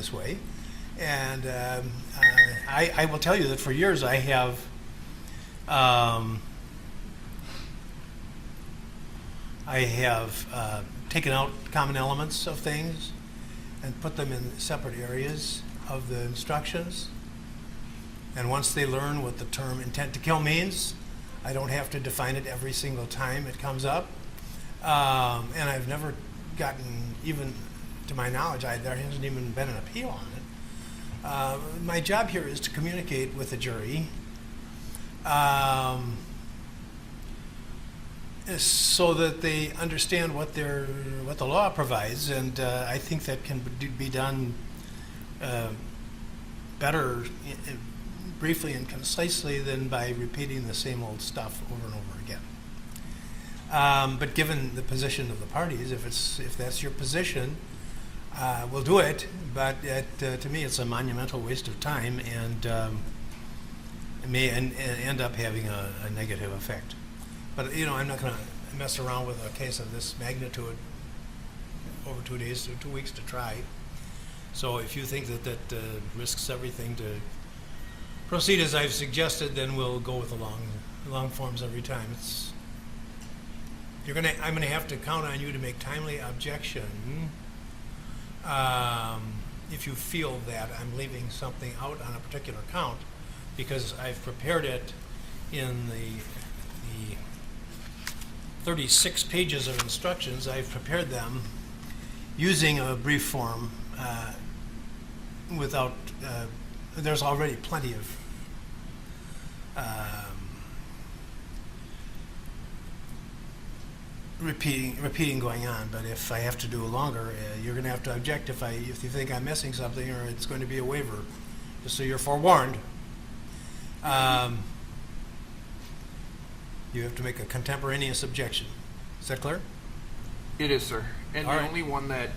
this way. And I will tell you that for years I have taken out common elements of things and put them in separate areas of the instructions. And once they learn what the term intent to kill means, I don't have to define it every single time it comes up. And I've never gotten, even to my knowledge, there hasn't even been an appeal on it. My job here is to communicate with the jury so that they understand what the law provides, and I think that can be done better, briefly and concisely, than by repeating the same old stuff over and over again. But given the position of the parties, if that's your position, we'll do it. But to me, it's a monumental waste of time, and it may end up having a negative effect. But I'm not going to mess around with a case of this magnitude over 2 days or 2 weeks to try. So if you think that risks everything to proceed as I've suggested, then we'll go with the long forms every time. I'm gonna have to count on you to make timely objection if you feel that I'm leaving something out on a particular count, because I've prepared it in the 36 pages of instructions. I've prepared them using a brief form without, there's already plenty of repeating going on. But if I have to do longer, you're going to have to object if you think I'm missing something, or it's going to be a waiver, just so you're forewarned. You have to make a contemporaneous objection. Is that clear? It is, sir. And All the right. only one that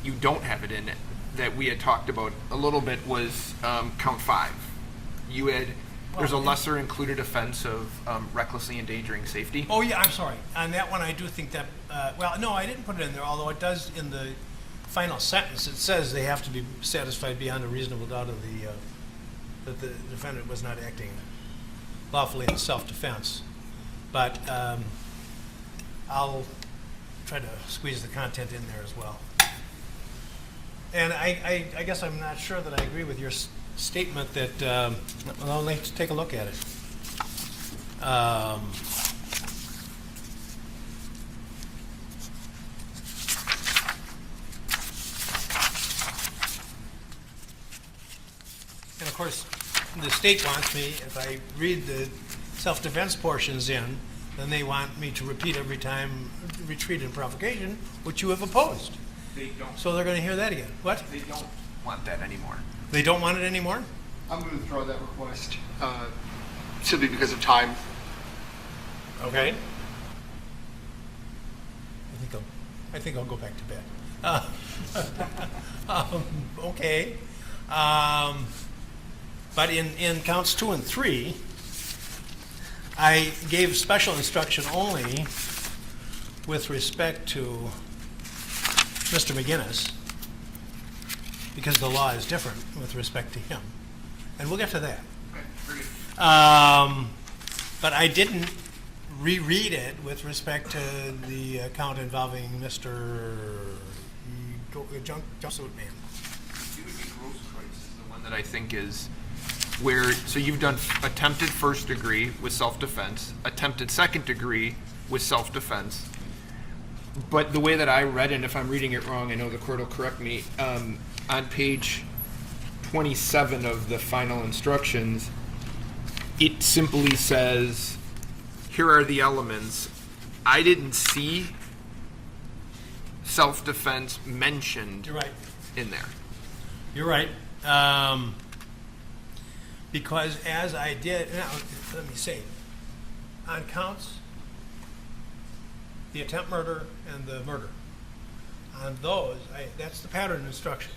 you don't have it in that we had talked about a little bit was count 5. You had, there's a lesser included offense of recklessly endangering safety. Oh, yeah, I'm sorry. On that one, I do think that, well, no, I didn't put it in there, although it does in the final sentence. It says they have to be satisfied beyond a reasonable doubt of that the defendant was not acting lawfully in self-defense. But I'll try to squeeze the content in there as well. And I guess I'm not sure that I agree with your statement that, well, let's take a look at it. And of course, the state wants me, if I read the self-defense portions in, then they want me to repeat every time retreat and provocation, which you have opposed. They don't. So they're going to hear that again. What? They don't want that anymore. They don't want it anymore? I'm going to withdraw that request simply because of time. Okay. I think I'll go back to bed. Okay. But in counts 2 and 3, I gave special instruction only with respect to Mr. McGinnis, because the law is different with respect to him. And we'll get to that. Okay, very good. But I didn't reread it with respect to the account involving Mr. Jumpsuit Man. It would be gross Christ is the one that I think is where, so you've done attempted first degree with self-defense, attempted second degree with self-defense. But the way that I read it, and if I'm reading it wrong, I know the court will correct me, on page 27 of the final instructions, it simply says, here are the elements. I didn't see self-defense mentioned You're right. in there. You're right. Because as I did, now, let me say, on counts, the attempt murder and the murder, on those, that's the pattern instruction.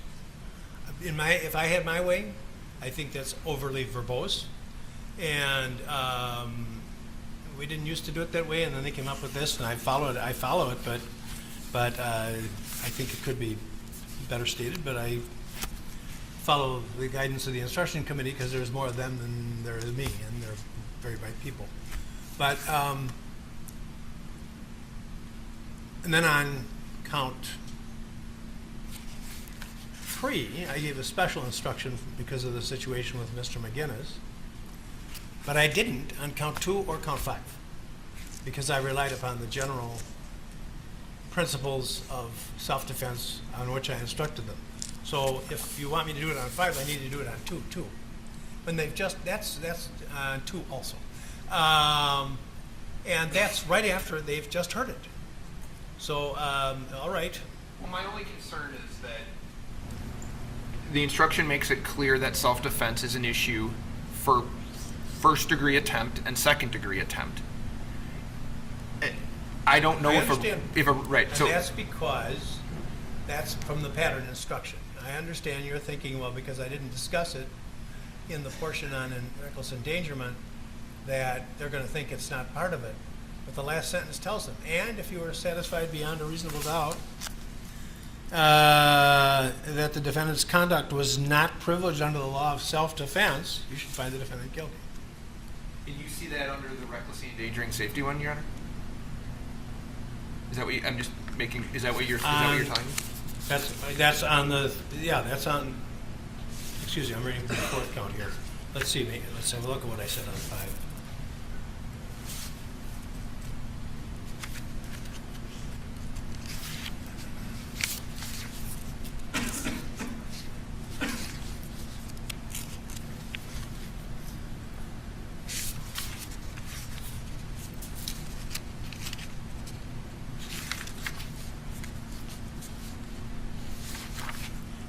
If I had my way, I think that's overly verbose, and we didn't used to do it that way, and then they came up with this, and I follow it, but I think it could be better stated. But follow the guidance of the instruction committee because there's more of them than there is me, and they're very bright people. But and then on count 3, I gave a special instruction because of the situation with Mr. McGinnis, but I didn't on count 2 or count 5 because I relied upon the general principles of self-defense on which I instructed them. So if you want me to do it on 5, I need to do it on 2 too. When they've just, that's on 2 also. And that's right after they've just heard it. So, all right. Well, my only concern is that the instruction makes it clear that self-defense is an issue for first-degree attempt and second-degree attempt. I don't know I if understand. right. And So that's because that's from the pattern instruction. I understand you're thinking, well, because I didn't discuss it in the portion on reckless endangerment, that they're going to think it's not part of it. But the last sentence tells them, and if you are satisfied beyond a reasonable doubt that the defendant's conduct was not privileged under the law of self-defense, you should find the defendant guilty. Did you see that under the recklessly endangering safety one, Your Honor? Is that what I'm just making? Is that what you're telling me? That's on the, yeah, that's on, excuse me, I'm reading the 4th count here. Let's see, let's have a look at what I said on 5.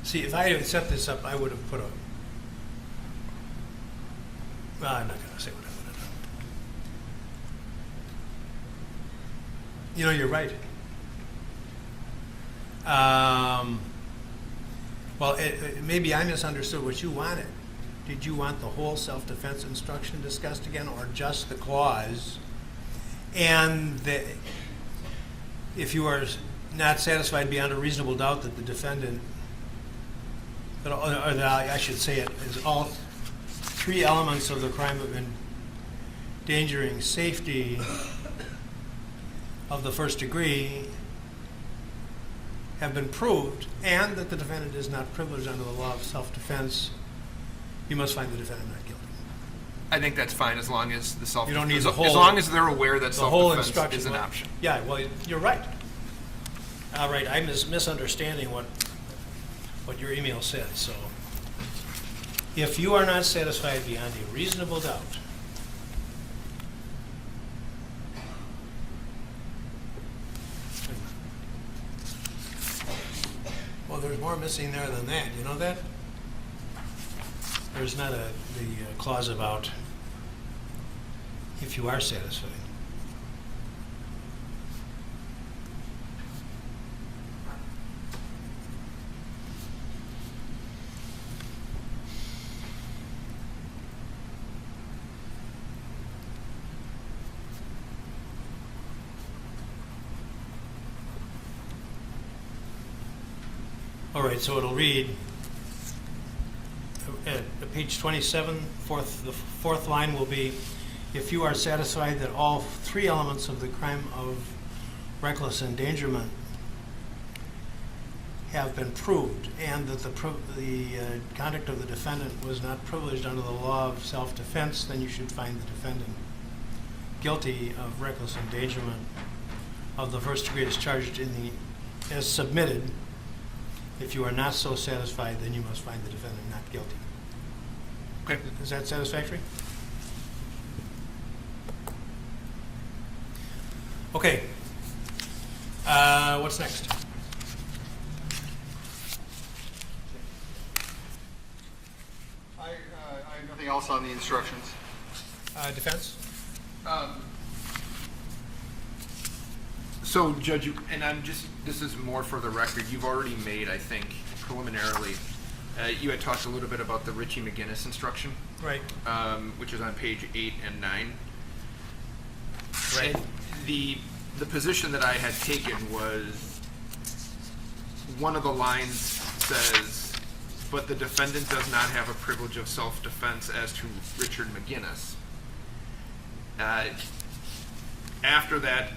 See, if I had set this up, I would have put a, well, I'm not going to say what I would have done. You know, you're right. Well, maybe I misunderstood what you wanted. Did you want the whole self-defense instruction discussed again, or just the clause? And if you are not satisfied beyond a reasonable doubt that the defendant, or I should say it, is all 3 elements of the crime of endangering safety of the first degree have been proved, and that the defendant is not privileged under the law of self-defense, you must find the defendant not guilty. I think that's fine as long as the self. You don't need the whole. As long as they're aware that the whole self-defense instruction is an option. Yeah, well, you're right. All right, I'm misunderstanding what your email said. So, if you are not satisfied beyond a reasonable doubt well, there's more missing there than that. You know that? There's not the clause about if you are satisfied. All right, so it'll read at page 27, the fourth line will be, if you are satisfied that all 3 elements of the crime of reckless endangerment have been proved, and that the conduct of the defendant was not privileged under the law of self-defense, then you should find the defendant guilty of reckless endangerment of the first degree as charged as submitted. If you are not so satisfied, then you must find the defendant not guilty. Okay. Is that satisfactory? Okay. What's next? I have nothing else on the instructions. Defense? So, Judge, this is more for the record. You've already made, I think, preliminarily, you had talked a little bit about the Richie McGinnis instruction. Right. Which is on page 8 and 9. Right. And the position that I had taken was one of the lines says but the defendant does not have a privilege of self-defense as to Richard McGinnis. After that,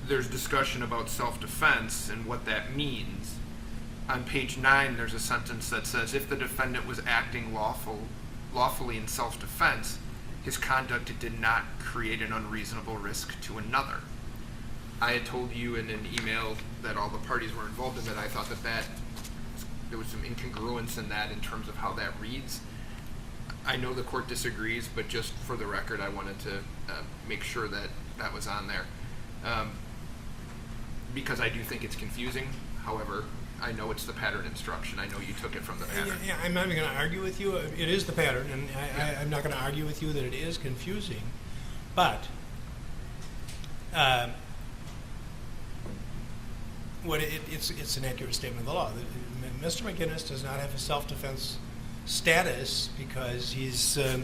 there's discussion about self-defense and what that means. On page 9, there's a sentence that says, if the defendant was acting lawfully in self-defense, his conduct did not create an unreasonable risk to another. I had told you in an email that all the parties were involved in that I thought that there was some incongruence in that in terms of how that reads. I know the court disagrees, but just for the record, I wanted to make sure that that was on there. Because I do think it's confusing. However, I know it's the pattern instruction. I know you took it from the pattern. Yeah, I'm not even going to argue with you. It is the pattern, and I'm not going to argue with you that it is confusing. But it's an accurate statement of the law. Mr. McGinnis does not have a self-defense status because the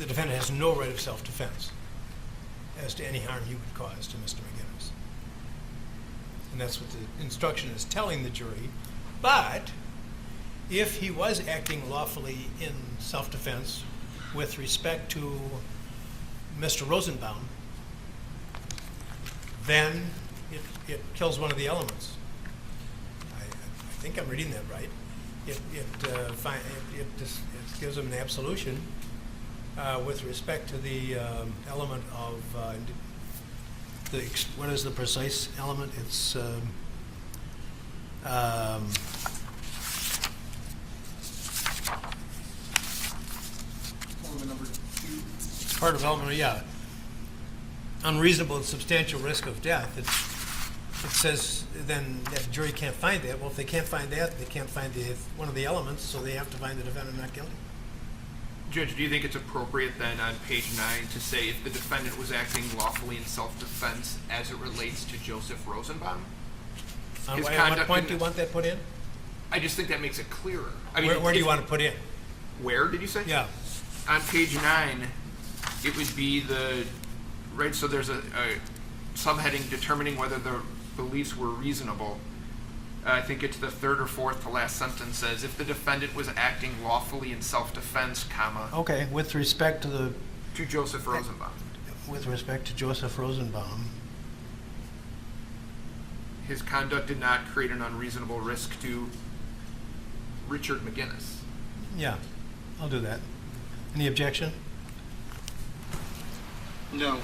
defendant has no right of self-defense as to any harm he would cause to Mr. McGinnis. And that's what the instruction is telling the jury. But if he was acting lawfully in self-defense with respect to Mr. Rosenbaum, then it kills one of the elements. I think I'm reading that right. It gives him an absolution with respect to the element of what is the precise element? It's Element number 2. part of element, yeah. Unreasonable and substantial risk of death. It says then that the jury can't find that. Well, if they can't find that, they can't find one of the elements, so they have to find the defendant not guilty. Judge, do you think it's appropriate then on page 9 to say if the defendant was acting lawfully in self-defense as it relates to Joseph Rosenbaum? At what point do you want that put in? I just think that makes it clearer. I mean, Where do you want to put in? Where did you say? Yeah. On page 9, it would be right, so there's a subheading determining whether the beliefs were reasonable. I think it's the third or fourth, the last sentence says, if the defendant was acting lawfully in self-defense, comma, Okay, with respect to Joseph Rosenbaum. with respect to Joseph Rosenbaum, His conduct did not create an unreasonable risk to Richard McGinnis. yeah, I'll do that. Any objection? No.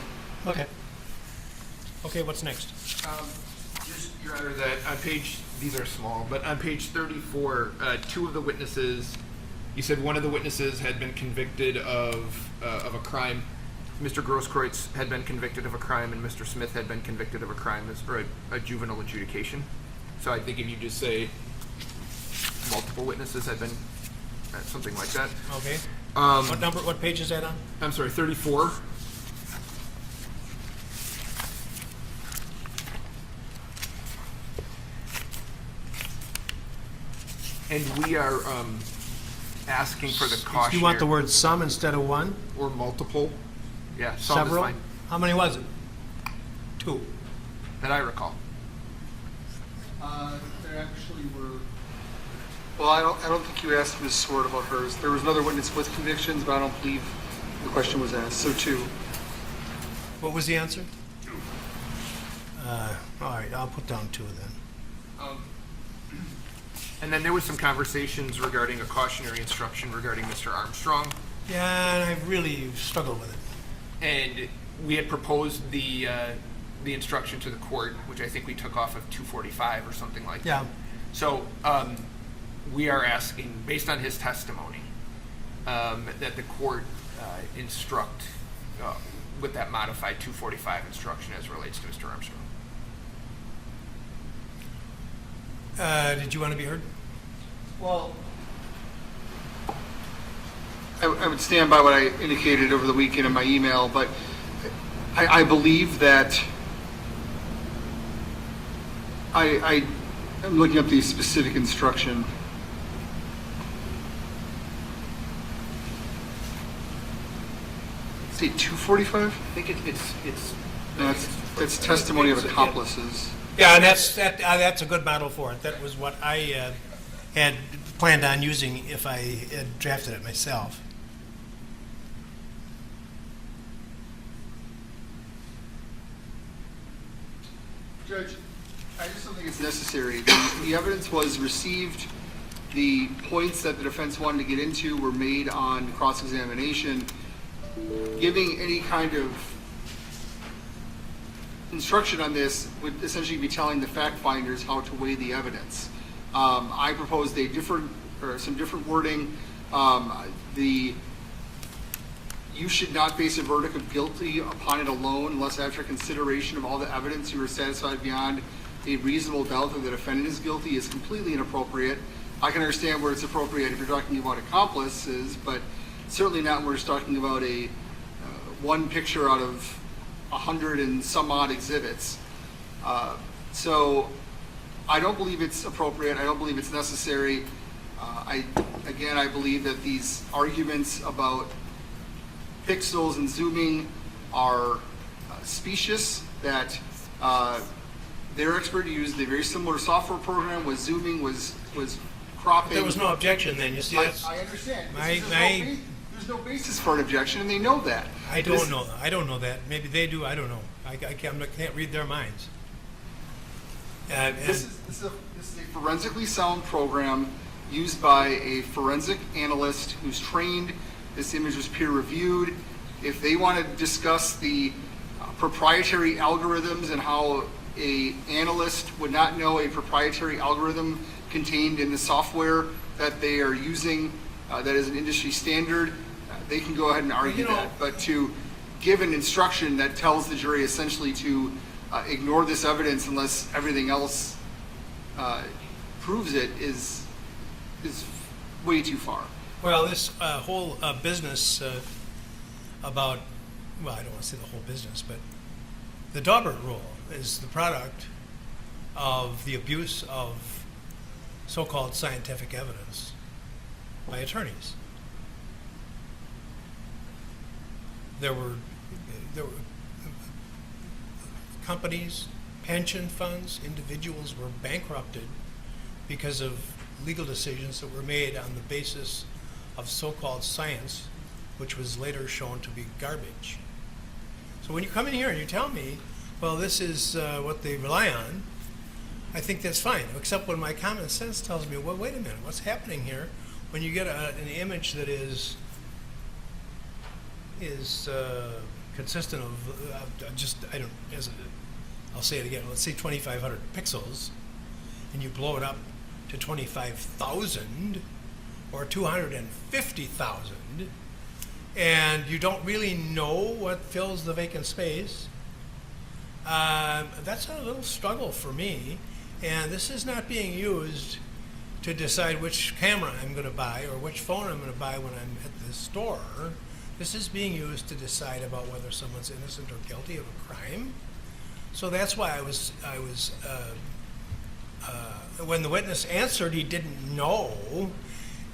Okay. Okay, what's next? Just, Your Honor, that on page, these are small, but on page 34, two of the witnesses, you said one of the witnesses had been convicted of a crime. Mr. Grosskreutz had been convicted of a crime, and Mr. Smith had been convicted of a crime for a juvenile adjudication. So I think if you just say multiple witnesses had been, something like that. Okay. Um, What page is that on? I'm sorry, 34. And we are asking for the cautionary. Do you want the word some instead of one? Or multiple? Yeah, some Several? is fine, How many was it? 2. that I recall. There actually were. Well, I don't think you asked Ms. Sword about hers. There was another witness with convictions, but I don't believe the question was asked. So 2. What was the answer? 2. All right, I'll put down 2 then. And then there was some conversations regarding a cautionary instruction regarding Mr. Armstrong. Yeah, and I really struggled with it. And we had proposed the instruction to the court, which I think we took off of 245 or something like that. Yeah. So we are asking, based on his testimony, that the court instruct with that modified 245 instruction as relates to Mr. Armstrong. Did you want to be heard? Well, I would stand by what I indicated over the weekend in my email, but I believe that I'm looking up the specific instruction. Say 245? I think it's No, it's That's testimony of accomplices. Yeah, and that's a good model for it. That was what I had planned on using if I had drafted it myself. Judge, I just don't think it's necessary. The evidence was received. The points that the defense wanted to get into were made on cross-examination. Giving any kind of instruction on this would essentially be telling the fact finders how to weigh the evidence. I proposed some different wording. You should not face a verdict of guilty upon it alone unless after consideration of all the evidence you are satisfied beyond a reasonable doubt that the defendant is guilty is completely inappropriate. I can understand where it's appropriate if you're talking about accomplices, but certainly not when we're just talking about a one picture out of 100 and some odd exhibits. So I don't believe it's appropriate. I don't believe it's necessary. I believe that these arguments about pixels and zooming are specious, that their expert used a very similar software program with zooming, was cropping. There was no objection then, you see. I understand. There's no basis for an objection, and they know that. I don't know that. Maybe they do. I don't know. I can't read their minds. This is a forensically sound program used by a forensic analyst who's trained. This image was peer-reviewed. If they want to discuss the proprietary algorithms and how an analyst would not know a proprietary algorithm contained in the software that they are using that is an industry standard, they can go ahead and argue that. But to give an instruction that tells the jury essentially to ignore this evidence unless everything else proves it is way too far. Well, this whole business about, well, I don't want to say the whole business, but the Daubert rule is the product of the abuse of so-called scientific evidence by attorneys. There were companies, pension funds, individuals were bankrupted because of legal decisions that were made on the basis of so-called science, which was later shown to be garbage. So when you come in here and you tell me, well, this is what they rely on, I think that's fine, except when my common sense tells me, well, wait a minute, what's happening here when you get an image that is consistent of I'll say it again, let's say 2,500 pixels, and you blow it up to 25,000 or 250,000, and you don't really know what fills the vacant space, that's a little struggle for me. And this is not being used to decide which camera I'm going to buy or which phone I'm going to buy when I'm at the store. This is being used to decide about whether someone's innocent or guilty of a crime. So that's why I was when the witness answered, he didn't know.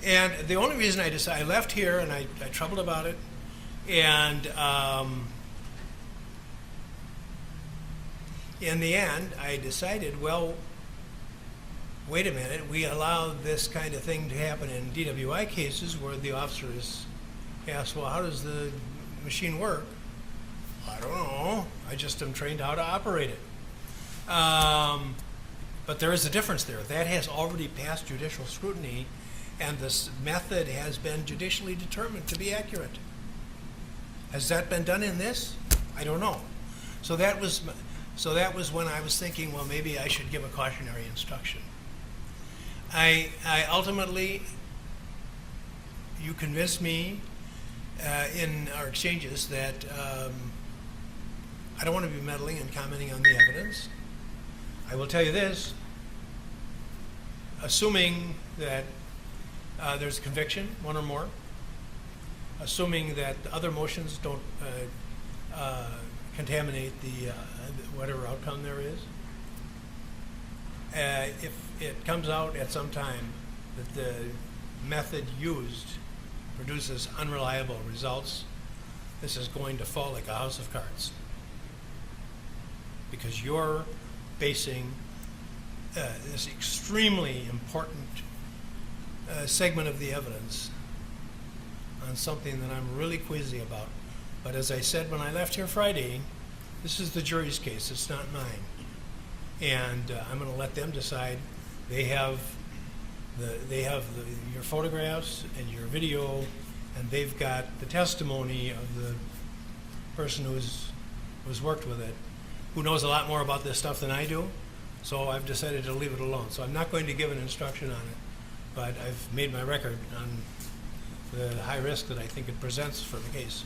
And the only reason I left here and I troubled about it, and in the end, I decided, well, wait a minute, we allowed this kind of thing to happen in DWI cases where the officer is asked, well, how does the machine work? I don't know. I just am trained how to operate it. But there is a difference there. That has already passed judicial scrutiny, and this method has been judicially determined to be accurate. Has that been done in this? I don't know. So that was when I was thinking, well, maybe I should give a cautionary instruction. I ultimately, you convinced me in our exchanges that I don't want to be meddling and commenting on the evidence. I will tell you this, assuming that there's a conviction, one or more, assuming that the other motions don't contaminate the whatever outcome there is, if it comes out at some time that the method used produces unreliable results, this is going to fall like a house of cards. because you're basing this extremely important segment of the evidence on something that I'm really queasy about. But as I said when I left here Friday, this is the jury's case, it's not mine. And I'm going to let them decide. They have your photographs and your video, and they've got the testimony of the person who's worked with it, who knows a lot more about this stuff than I do. So I've decided to leave it alone. So I'm not going to give an instruction on it, but I've made my record on the high risk that I think it presents for the case.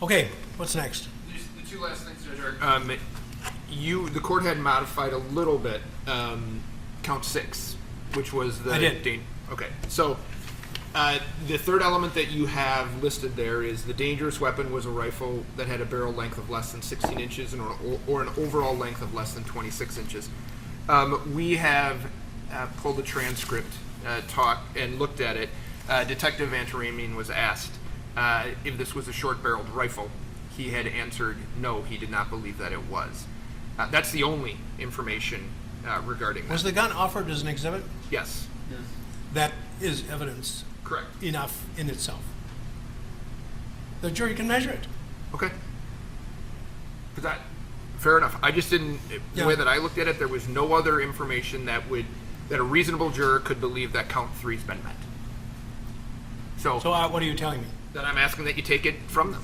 Okay, what's next? The two last things, Judge, the court had modified a little bit count 6, which was the... I did. Okay, so the third element that you have listed there is the dangerous weapon was a rifle that had a barrel length of less than 16 inches or an overall length of less than 26 inches. We have pulled the transcript, talked, and looked at it. Detective Antaramian was asked if this was a short-barreled rifle. He had answered no, he did not believe that it was. That's the only information regarding that. Was the gun offered as an exhibit? Yes. That is evidence Correct. enough in itself. The jury can measure it. Okay. Fair enough. I just didn't, the way that I looked at it, there was no other information that a reasonable juror could believe that count 3's been met. So What are you telling me? then I'm asking that you take it from them.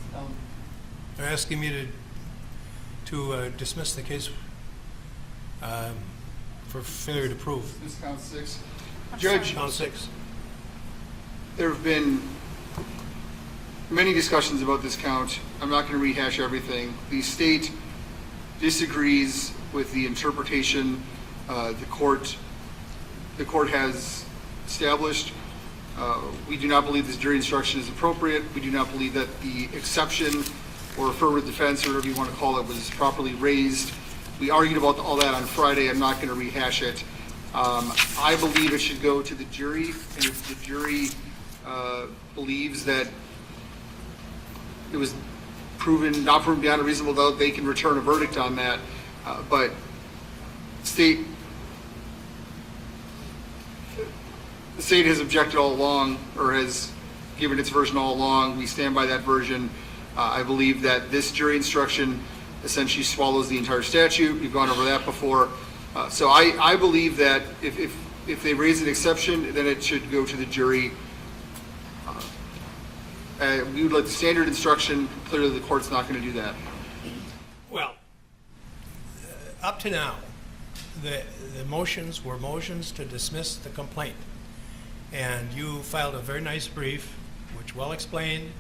They're asking me to dismiss the case for failure to prove. This count 6. Judge, Count 6. there have been many discussions about this count. I'm not going to rehash everything. The state disagrees with the interpretation the court has established. We do not believe this jury instruction is appropriate. We do not believe that the exception or affirmative defense, or whatever you want to call it, was properly raised. We argued about all that on Friday. I'm not going to rehash it. I believe it should go to the jury, and if the jury believes that it was not proven beyond a reasonable doubt, they can return a verdict on that. But the state has objected all along, or has given its version all along. We stand by that version. I believe that this jury instruction essentially swallows the entire statute. We've gone over that before. So I believe that if they raise an exception, then it should go to the jury. We would like the standard instruction. Clearly, the court's not going to do that. Well, up to now, the motions were motions to dismiss the complaint. And you filed a very nice brief, which well explained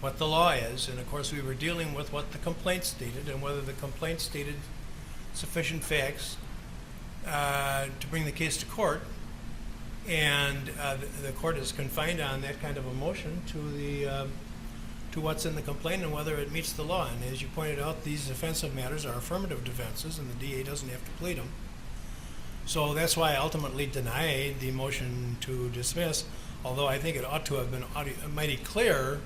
what the law is. And of course, we were dealing with what the complaint stated and whether the complaint stated sufficient facts to bring the case to court. And the court is confined on that kind of a motion to what's in the complaint and whether it meets the law. And as you pointed out, these defensive matters are affirmative defenses, and the DA doesn't have to plead them. So that's why I ultimately denied the motion to dismiss, although I think it ought to have been mighty clear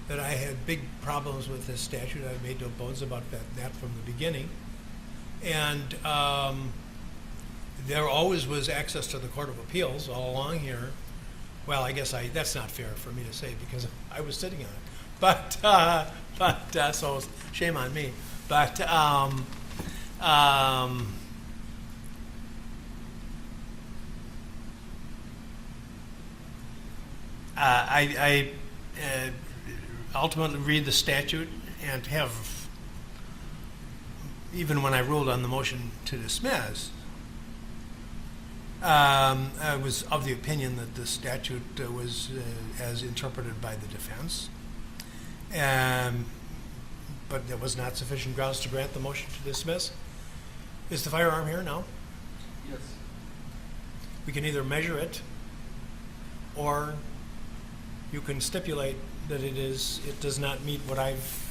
that I had big problems with this statute. I've made no bones about that from the beginning. And there always was access to the Court of Appeals all along here. Well, I guess that's not fair for me to say because I was sitting on it. But so shame on me. But I ultimately read the statute and have, even when I ruled on the motion to dismiss, I was of the opinion that the statute was as interpreted by the defense, but there was not sufficient grounds to grant the motion to dismiss. Is the firearm here now? Yes. We can either measure it, or you can stipulate that it does not meet what I've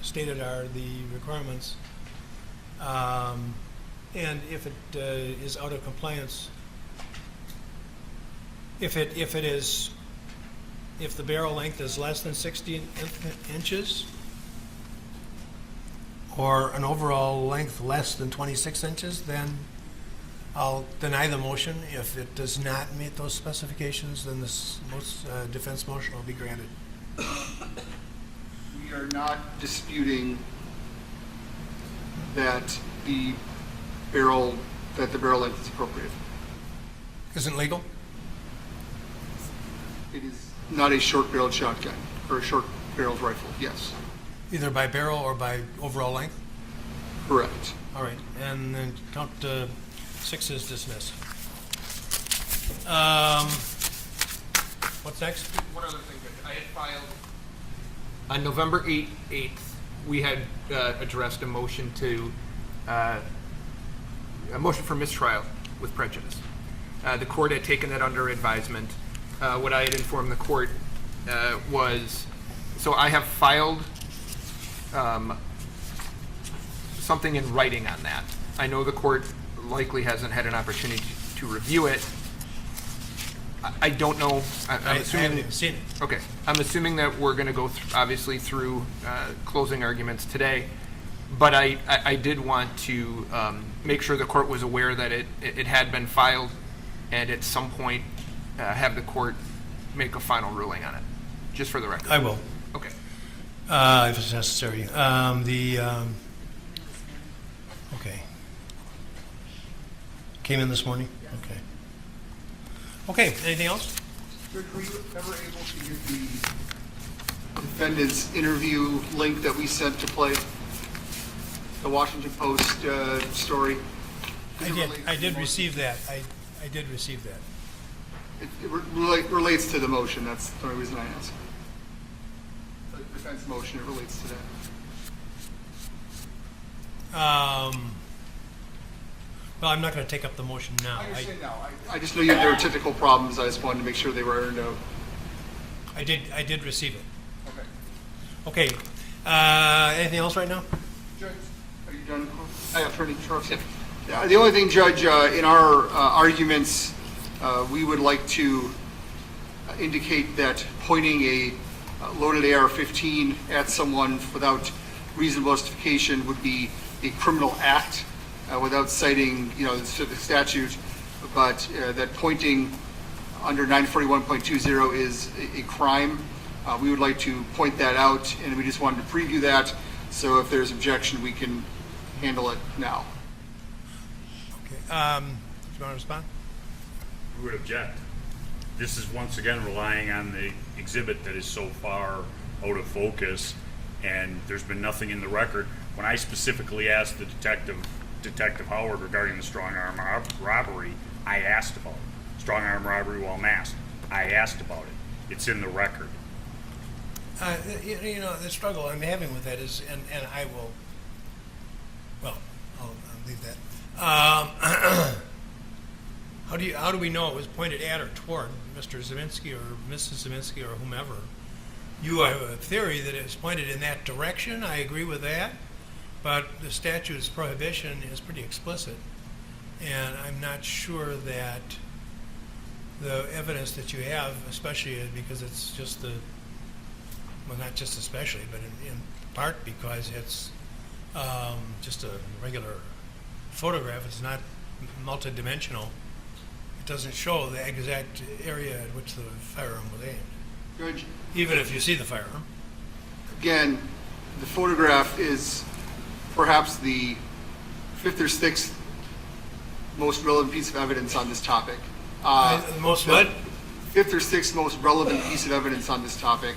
stated are the requirements. And if it is out of compliance, if the barrel length is less than 16 inches, or an overall length less than 26 inches, then I'll deny the motion. If it does not meet those specifications, then this defense motion will be granted. We are not disputing that the barrel length is appropriate. Isn't legal? It is not a short-barreled shotgun or a short-barreled rifle, yes. Either by barrel or by overall length? Correct. All right, and then count 6 is dismissed. What's next? One other thing, Judge. I had filed on November 8th, we had addressed a motion for mistrial with prejudice. The court had taken that under advisement. What I had informed the court was, so I have filed something in writing on that. I know the court likely hasn't had an opportunity to review it. I don't know. I'm I assuming, haven't even seen it. okay, I'm assuming that we're going to go obviously through closing arguments today, but I did want to make sure the court was aware that it had been filed, and at some point have the court make a final ruling on it, just for the record. I will, Okay. if it's necessary. Okay. Came in this morning? Okay. Okay, anything else? Judge, were you ever able to get the defendant's interview link that we sent to play? The Washington Post story? I did receive that. I did receive that. It relates to the motion, that's the only reason I asked. The defense motion, it relates to that. Well, I'm not going to take up the motion now. I understand now. I just know there were technical problems. I just wanted to make sure they were ironed out. I did receive it. Okay. Okay. Anything else right now? Judge, are you done? Attorney Charles? Yeah. The only thing, Judge, in our arguments, we would like to indicate that pointing a loaded AR-15 at someone without reasonable justification would be a criminal act without citing, the specific statute, but that pointing under 941.20 is a crime. We would like to point that out, and we just wanted to preview that, so if there's objection, we can handle it now. Okay. Do you want to respond? We would object. This is once again relying on the exhibit that is so far out of focus, and there's been nothing in the record. When I specifically asked the Detective Howard regarding the strong arm robbery, I asked about it. Strong arm robbery while masked. I asked about it. It's in the record. The struggle I'm having with that is, and I will, well, I'll leave that. How do we know it was pointed at or toward Mr. Zeminski or Mrs. Zeminski or whomever? You have a theory that it was pointed in that direction. I agree with that. But the statute's prohibition is pretty explicit. And I'm not sure that the evidence that you have, especially because it's just not just especially, but in part because it's just a regular photograph. It's not multidimensional. It doesn't show the exact area at which the firearm was aimed. Judge, Even if you see the firearm. again, the photograph is perhaps the fifth or sixth most relevant piece of evidence on this topic. Most what? Fifth or sixth most relevant piece of evidence on this topic.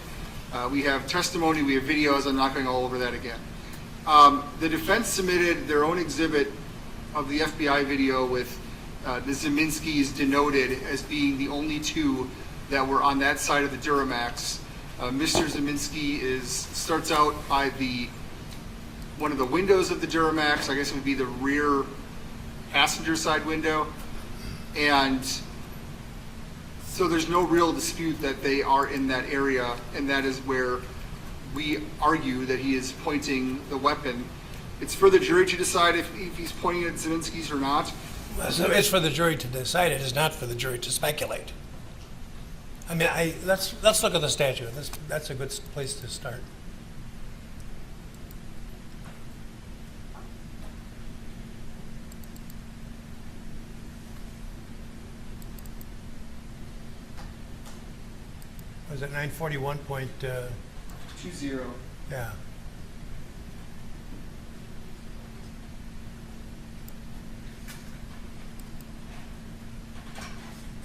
We have testimony, we have videos, I'm not going all over that again. The defense submitted their own exhibit of the FBI video with the Zeminskis denoted as being the only two that were on that side of the Duramax. Mr. Zeminski starts out by one of the windows of the Duramax, I guess it would be the rear passenger side window, and so there's no real dispute that they are in that area, and that is where we argue that he is pointing the weapon. It's for the jury to decide if he's pointing at Zeminski's or not. So it's for the jury to decide. It is not for the jury to speculate. I mean, let's look at the statute. That's a good place to start. is it 941 point, 20. yeah.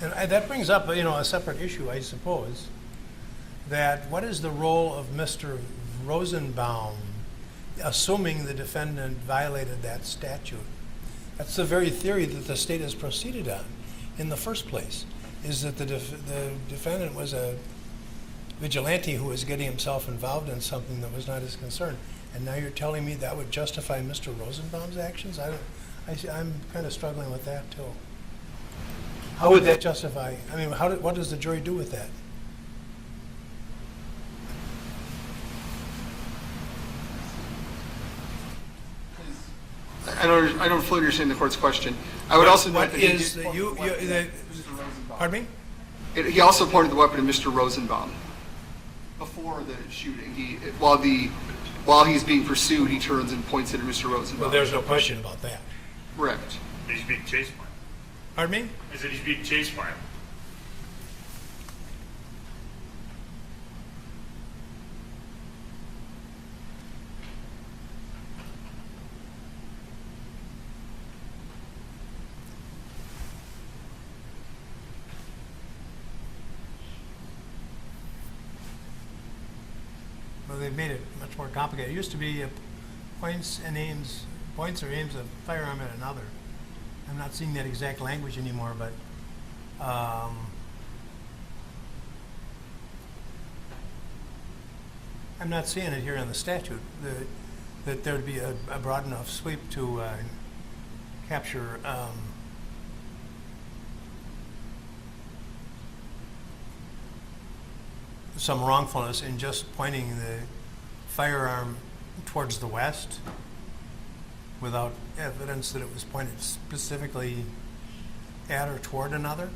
And that brings up, a separate issue, I suppose, that what is the role of Mr. Rosenbaum, assuming the defendant violated that statute? That's the very theory that the state has proceeded on in the first place, is that the defendant was a vigilante who was getting himself involved in something that was not his concern. And now you're telling me that would justify Mr. Rosenbaum's actions? I'm kind of struggling with that too. How would that justify? I mean, what does the jury do with that? I don't fully understand the court's question. I would also What note that he is did the, point you, the weapon you, at the, Mr. Rosenbaum. pardon me? He also pointed the weapon at Mr. Rosenbaum before the shooting. While he's being pursued, he turns and points it at Mr. Rosenbaum. Well, there's no question about that. Correct. He's being chased by him. Pardon me? I said he's being chased by him. Well, they've made it much more complicated. It used to be points or aims a firearm at another. I'm not seeing that exact language anymore, but I'm not seeing it here in the statute that there'd be a broad enough sweep to capture some wrongfulness in just pointing the firearm towards the west without evidence that it was pointed specifically at or toward another.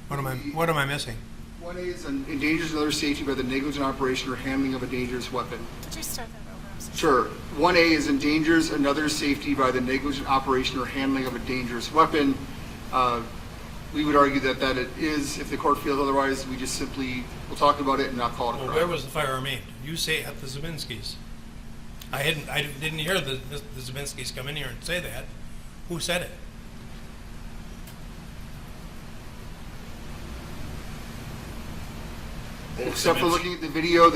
What am I missing? 1A is endangers another safety by the negligent operation or handling of a dangerous weapon. Could you start that over? I'm so Sure. 1A is endangers another safety by the negligent operation or handling of a dangerous weapon. We would argue that it is. If the court feels otherwise, we just simply will talk about it and not call it a Well, crime. where was the firearm aimed? You say at the Zabinskis. I didn't hear the Zabinskis come in here and say that. Who said it? Except for looking at the video,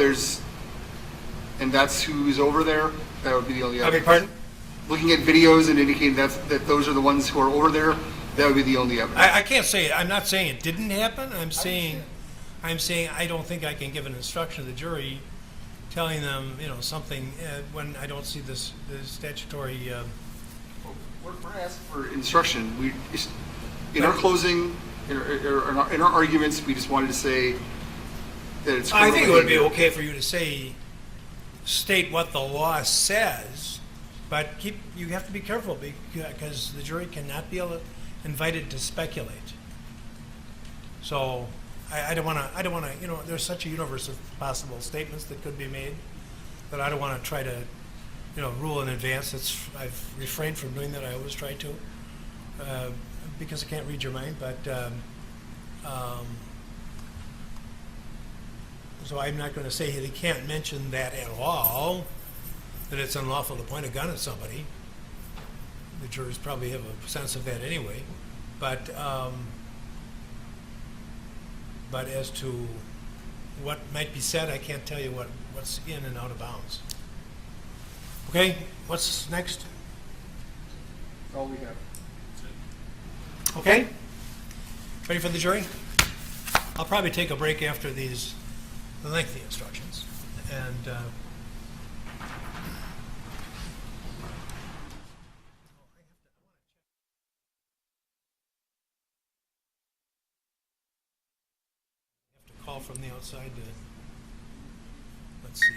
and that's who's over there. That would be the only I beg evidence. your pardon? Looking at videos and indicating that those are the ones who are over there, that would be the only evidence. I can't say it. I'm not saying it didn't happen. I'm saying I don't think I can give an instruction to the jury telling them, something when I don't see the statutory. We're asking for instruction. In our closing, in our arguments, we just wanted to say that it's. I think it would be okay for you to state what the law says, but you have to be careful because the jury cannot be invited to speculate. So I don't want to. There's such a universe of possible statements that could be made that I don't want to try to, rule in advance. I've refrained from doing that. I always try to, because I can't read your mind. But so I'm not going to say they can't mention that at all. That it's unlawful to point a gun at somebody. The jurors probably have a sense of that anyway. But as to what might be said, I can't tell you what's in and out of bounds. Okay, what's next? That's all we have. Okay? Ready for the jury? I'll probably take a break after these lengthy instructions. And call from the outside to, let's see.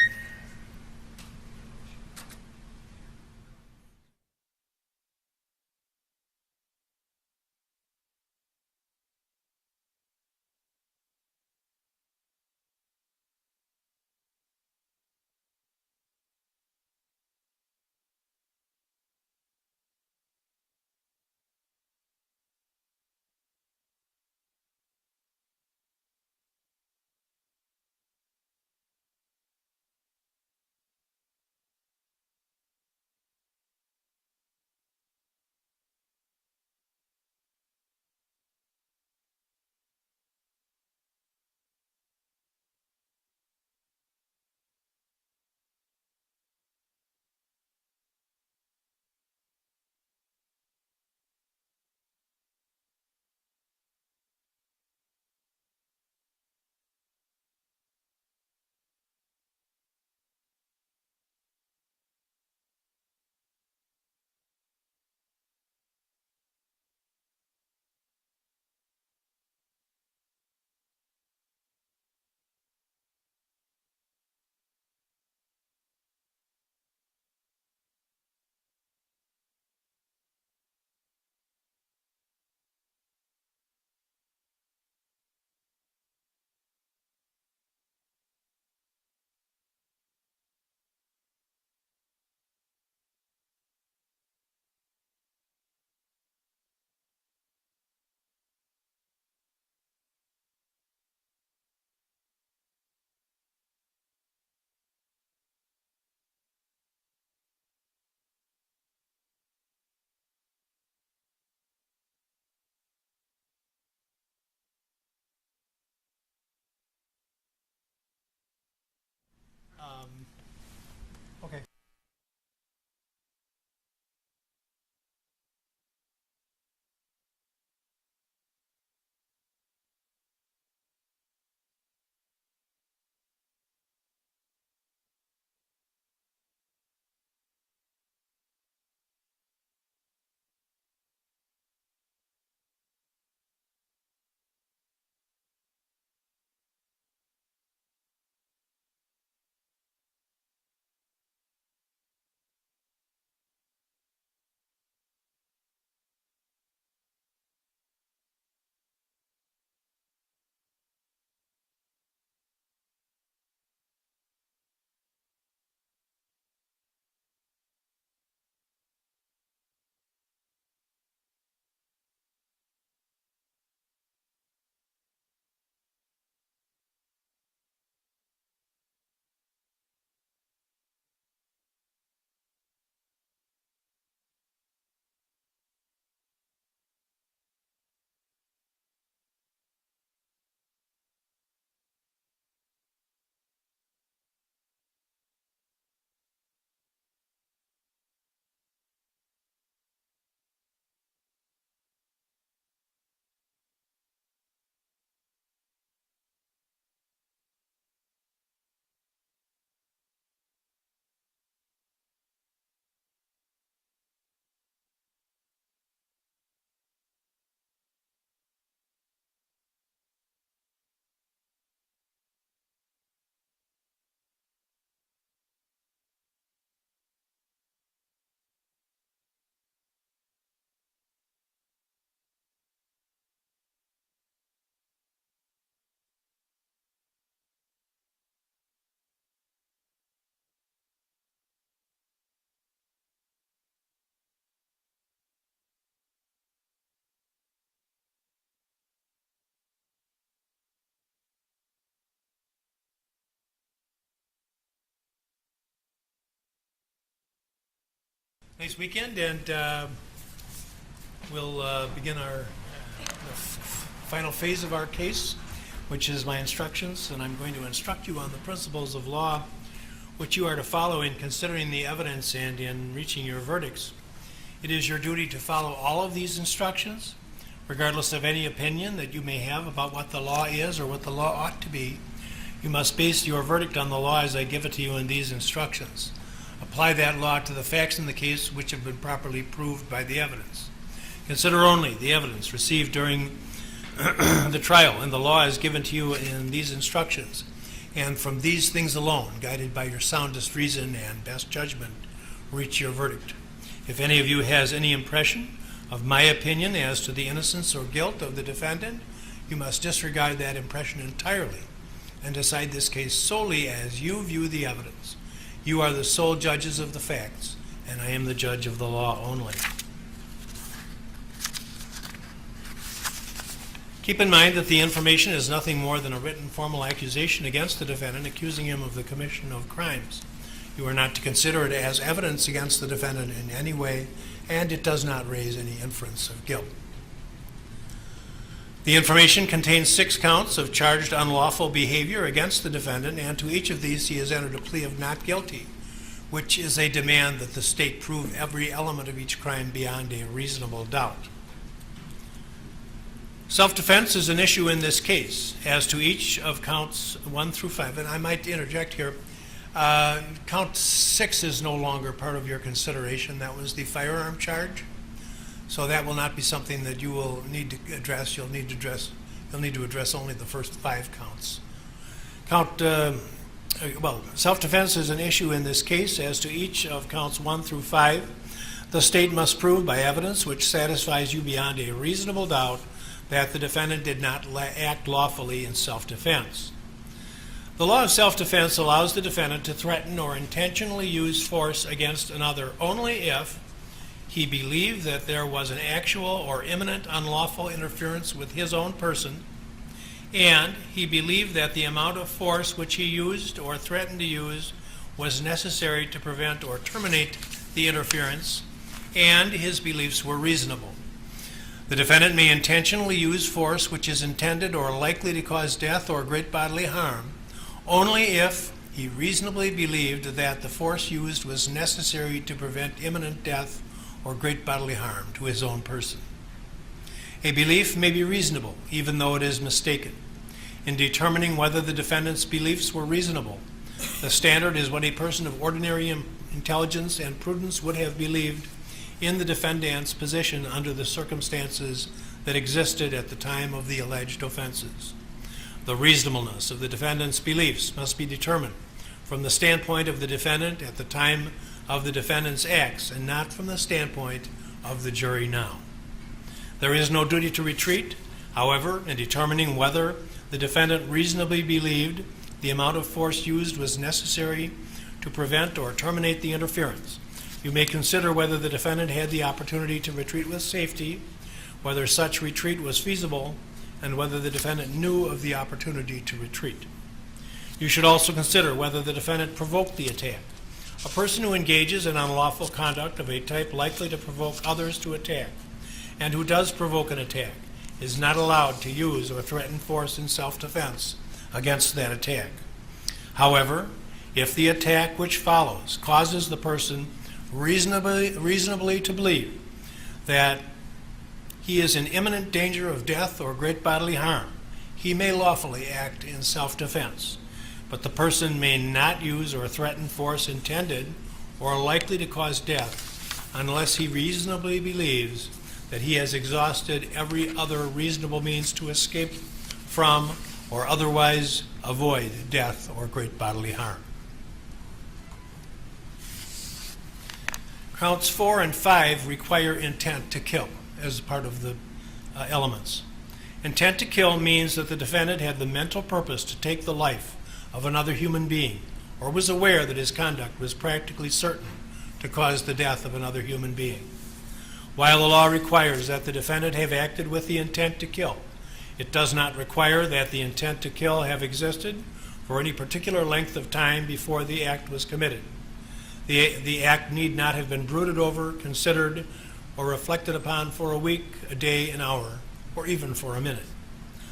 Nice weekend, and we'll begin our final phase of our case, which is my instructions, and I'm going to instruct you on the principles of law which you are to follow in considering the evidence and in reaching your verdicts. It is your duty to follow all of these instructions, regardless of any opinion that you may have about what the law is or what the law ought to be. You must base your verdict on the law as I give it to you in these instructions. Apply that law to the facts in the case which have been properly proved by the evidence. Consider only the evidence received during the trial, and the law is given to you in these instructions. And from these things alone, guided by your soundest reason and best judgment, reach your verdict. If any of you has any impression of my opinion as to the innocence or guilt of the defendant, you must disregard that impression entirely and decide this case solely as you view the evidence. You are the sole judges of the facts, and I am the judge of the law only. Keep in mind that the information is nothing more than a written formal accusation against the defendant, accusing him of the commission of crimes. You are not to consider it as evidence against the defendant in any way, and it does not raise any inference of guilt. The information contains 6 counts of charged unlawful behavior against the defendant, and to each of these he has entered a plea of not guilty, which is a demand that the state prove every element of each crime beyond a reasonable doubt. Self-defense is an issue in this case. As to each of counts 1 through 5, and I might interject here, count 6 is no longer part of your consideration. That was the firearm charge. So that will not be something that you will need to address. You'll need to address only the first 5 counts. Self-defense is an issue in this case. As to each of counts 1 through 5, the state must prove by evidence which satisfies you beyond a reasonable doubt that the defendant did not act lawfully in self-defense. The law of self-defense allows the defendant to threaten or intentionally use force against another only if he believed that there was an actual or imminent unlawful interference with his own person, and he believed that the amount of force which he used or threatened to use was necessary to prevent or terminate the interference, and his beliefs were reasonable. The defendant may intentionally use force which is intended or likely to cause death or great bodily harm only if he reasonably believed that the force used was necessary to prevent imminent death or great bodily harm to his own person. A belief may be reasonable, even though it is mistaken. In determining whether the defendant's beliefs were reasonable, the standard is what a person of ordinary intelligence and prudence would have believed in the defendant's position under the circumstances that existed at the time of the alleged offenses. The reasonableness of the defendant's beliefs must be determined from the standpoint of the defendant at the time of the defendant's acts, and not from the standpoint of the jury now. There is no duty to retreat. However, in determining whether the defendant reasonably believed the amount of force used was necessary to prevent or terminate the interference, you may consider whether the defendant had the opportunity to retreat with safety, whether such retreat was feasible, and whether the defendant knew of the opportunity to retreat. You should also consider whether the defendant provoked the attack. A person who engages in unlawful conduct of a type likely to provoke others to attack, and who does provoke an attack, is not allowed to use or threaten force in self-defense against that attack. However, if the attack which follows causes the person reasonably to believe that he is in imminent danger of death or great bodily harm, he may lawfully act in self-defense. But the person may not use or threaten force intended or likely to cause death unless he reasonably believes that he has exhausted every other reasonable means to escape from or otherwise avoid death or great bodily harm. Counts 4 and 5 require intent to kill as part of the elements. Intent to kill means that the defendant had the mental purpose to take the life of another human being, or was aware that his conduct was practically certain to cause the death of another human being. While the law requires that the defendant have acted with the intent to kill, it does not require that the intent to kill have existed for any particular length of time before the act was committed. The act need not have been brooded over, considered, or reflected upon for a week, a day, an hour, or even for a minute.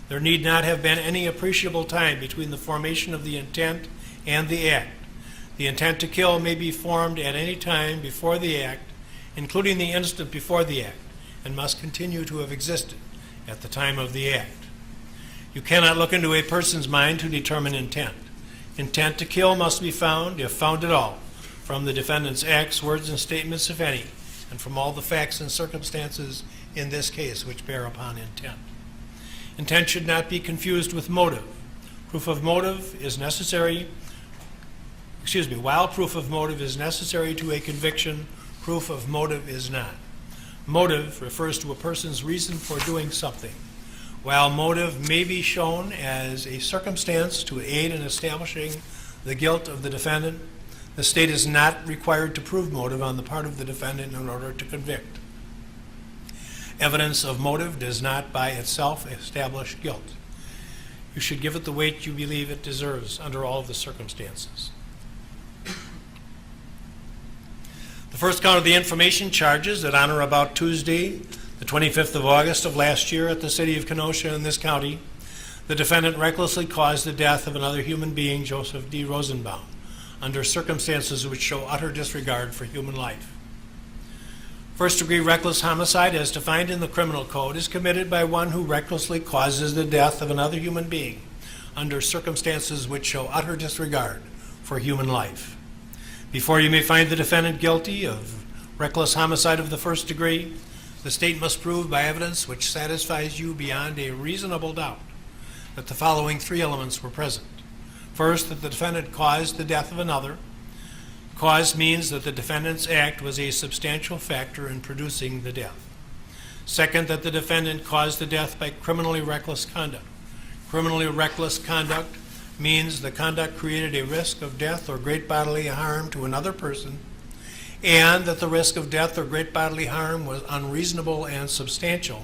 There need not have been any appreciable time between the formation of the intent and the act. The intent to kill may be formed at any time before the act, including the instant before the act, and must continue to have existed at the time of the act. You cannot look into a person's mind to determine intent. Intent to kill must be found, if found at all, from the defendant's acts, words, and statements, if any, and from all the facts and circumstances in this case which bear upon intent. Intent should not be confused with motive. Proof of motive is necessary, while proof of motive is necessary to a conviction, proof of motive is not. Motive refers to a person's reason for doing something. While motive may be shown as a circumstance to aid in establishing the guilt of the defendant, the state is not required to prove motive on the part of the defendant in order to convict. Evidence of motive does not by itself establish guilt. You should give it the weight you believe it deserves under all of the circumstances. The first count of the information charges that on or about Tuesday, the 25th of August of last year at the city of Kenosha in this county, the defendant recklessly caused the death of another human being, Joseph D. Rosenbaum, under circumstances which show utter disregard for human life. First-degree reckless homicide, as defined in the criminal code, is committed by one who recklessly causes the death of another human being under circumstances which show utter disregard for human life. Before you may find the defendant guilty of reckless homicide of the first degree, the state must prove by evidence which satisfies you beyond a reasonable doubt that the following three elements were present. First, that the defendant caused the death of another. Cause means that the defendant's act was a substantial factor in producing the death. Second, that the defendant caused the death by criminally reckless conduct. Criminally reckless conduct means the conduct created a risk of death or great bodily harm to another person, and that the risk of death or great bodily harm was unreasonable and substantial,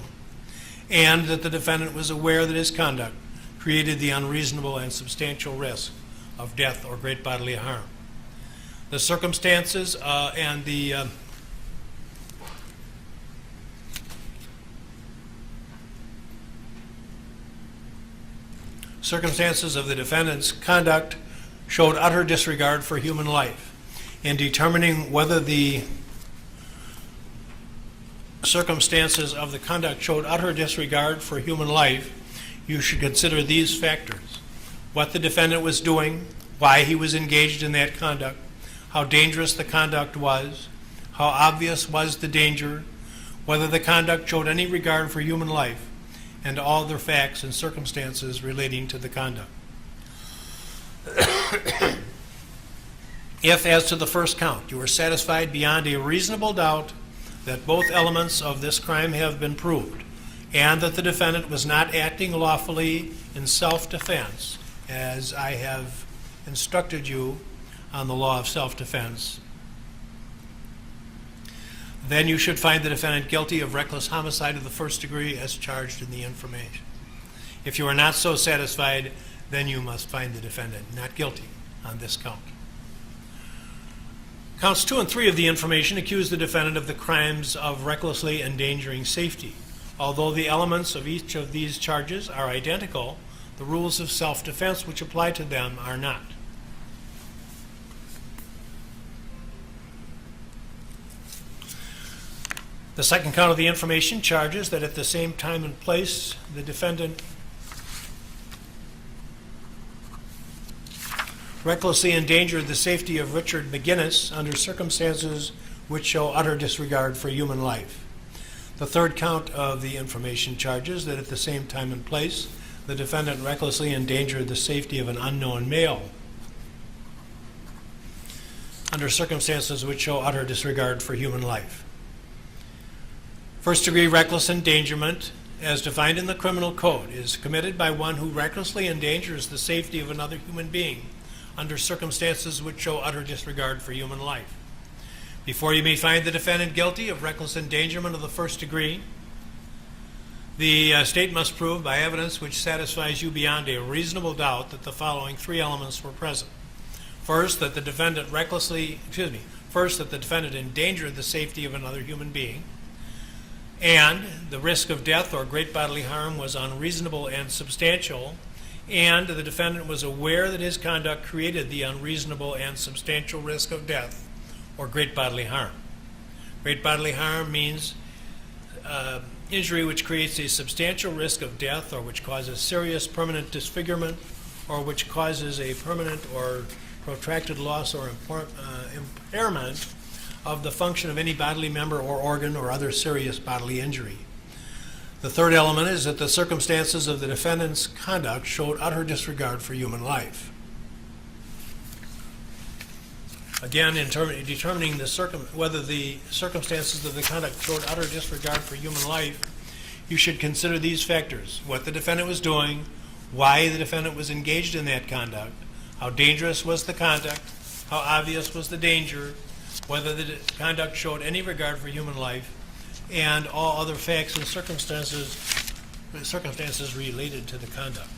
and that the defendant was aware that his conduct created the unreasonable and substantial risk of death or great bodily harm. The circumstances circumstances of the defendant's conduct showed utter disregard for human life. In determining whether the circumstances of the conduct showed utter disregard for human life, you should consider these factors: what the defendant was doing, why he was engaged in that conduct, how dangerous the conduct was, how obvious was the danger, whether the conduct showed any regard for human life, and all other facts and circumstances relating to the conduct. If, as to the first count, you are satisfied beyond a reasonable doubt that both elements of this crime have been proved, and that the defendant was not acting lawfully in self-defense, as I have instructed you on the law of self-defense, then you should find the defendant guilty of reckless homicide of the first degree as charged in the information. If you are not so satisfied, then you must find the defendant not guilty on this count. Counts 2 and 3 of the information accuse the defendant of the crimes of recklessly endangering safety. Although the elements of each of these charges are identical, the rules of self-defense which apply to them are not. The second count of the information charges that at the same time and place, the defendant recklessly endangered the safety of Richard McGinnis under circumstances which show utter disregard for human life. The third count of the information charges that at the same time and place, the defendant recklessly endangered the safety of an unknown male under circumstances which show utter disregard for human life. First-degree reckless endangerment, as defined in the criminal code, is committed by one who recklessly endangers the safety of another human being under circumstances which show utter disregard for human life. Before you may find the defendant guilty of reckless endangerment of the first degree, the state must prove by evidence which satisfies you beyond a reasonable doubt that the following three elements were present. First, that the defendant First, that the defendant endangered the safety of another human being, and the risk of death or great bodily harm was unreasonable and substantial, and the defendant was aware that his conduct created the unreasonable and substantial risk of death or great bodily harm. Great bodily harm means injury which creates a substantial risk of death or which causes serious permanent disfigurement or which causes a permanent or protracted loss or impairment of the function of any bodily member or organ or other serious bodily injury. The third element is that the circumstances of the defendant's conduct showed utter disregard for human life. Again, in determining whether the circumstances of the conduct showed utter disregard for human life, you should consider these factors: what the defendant was doing, why the defendant was engaged in that conduct, how dangerous was the conduct, how obvious was the danger, whether the conduct showed any regard for human life, and all other facts and circumstances related to the conduct.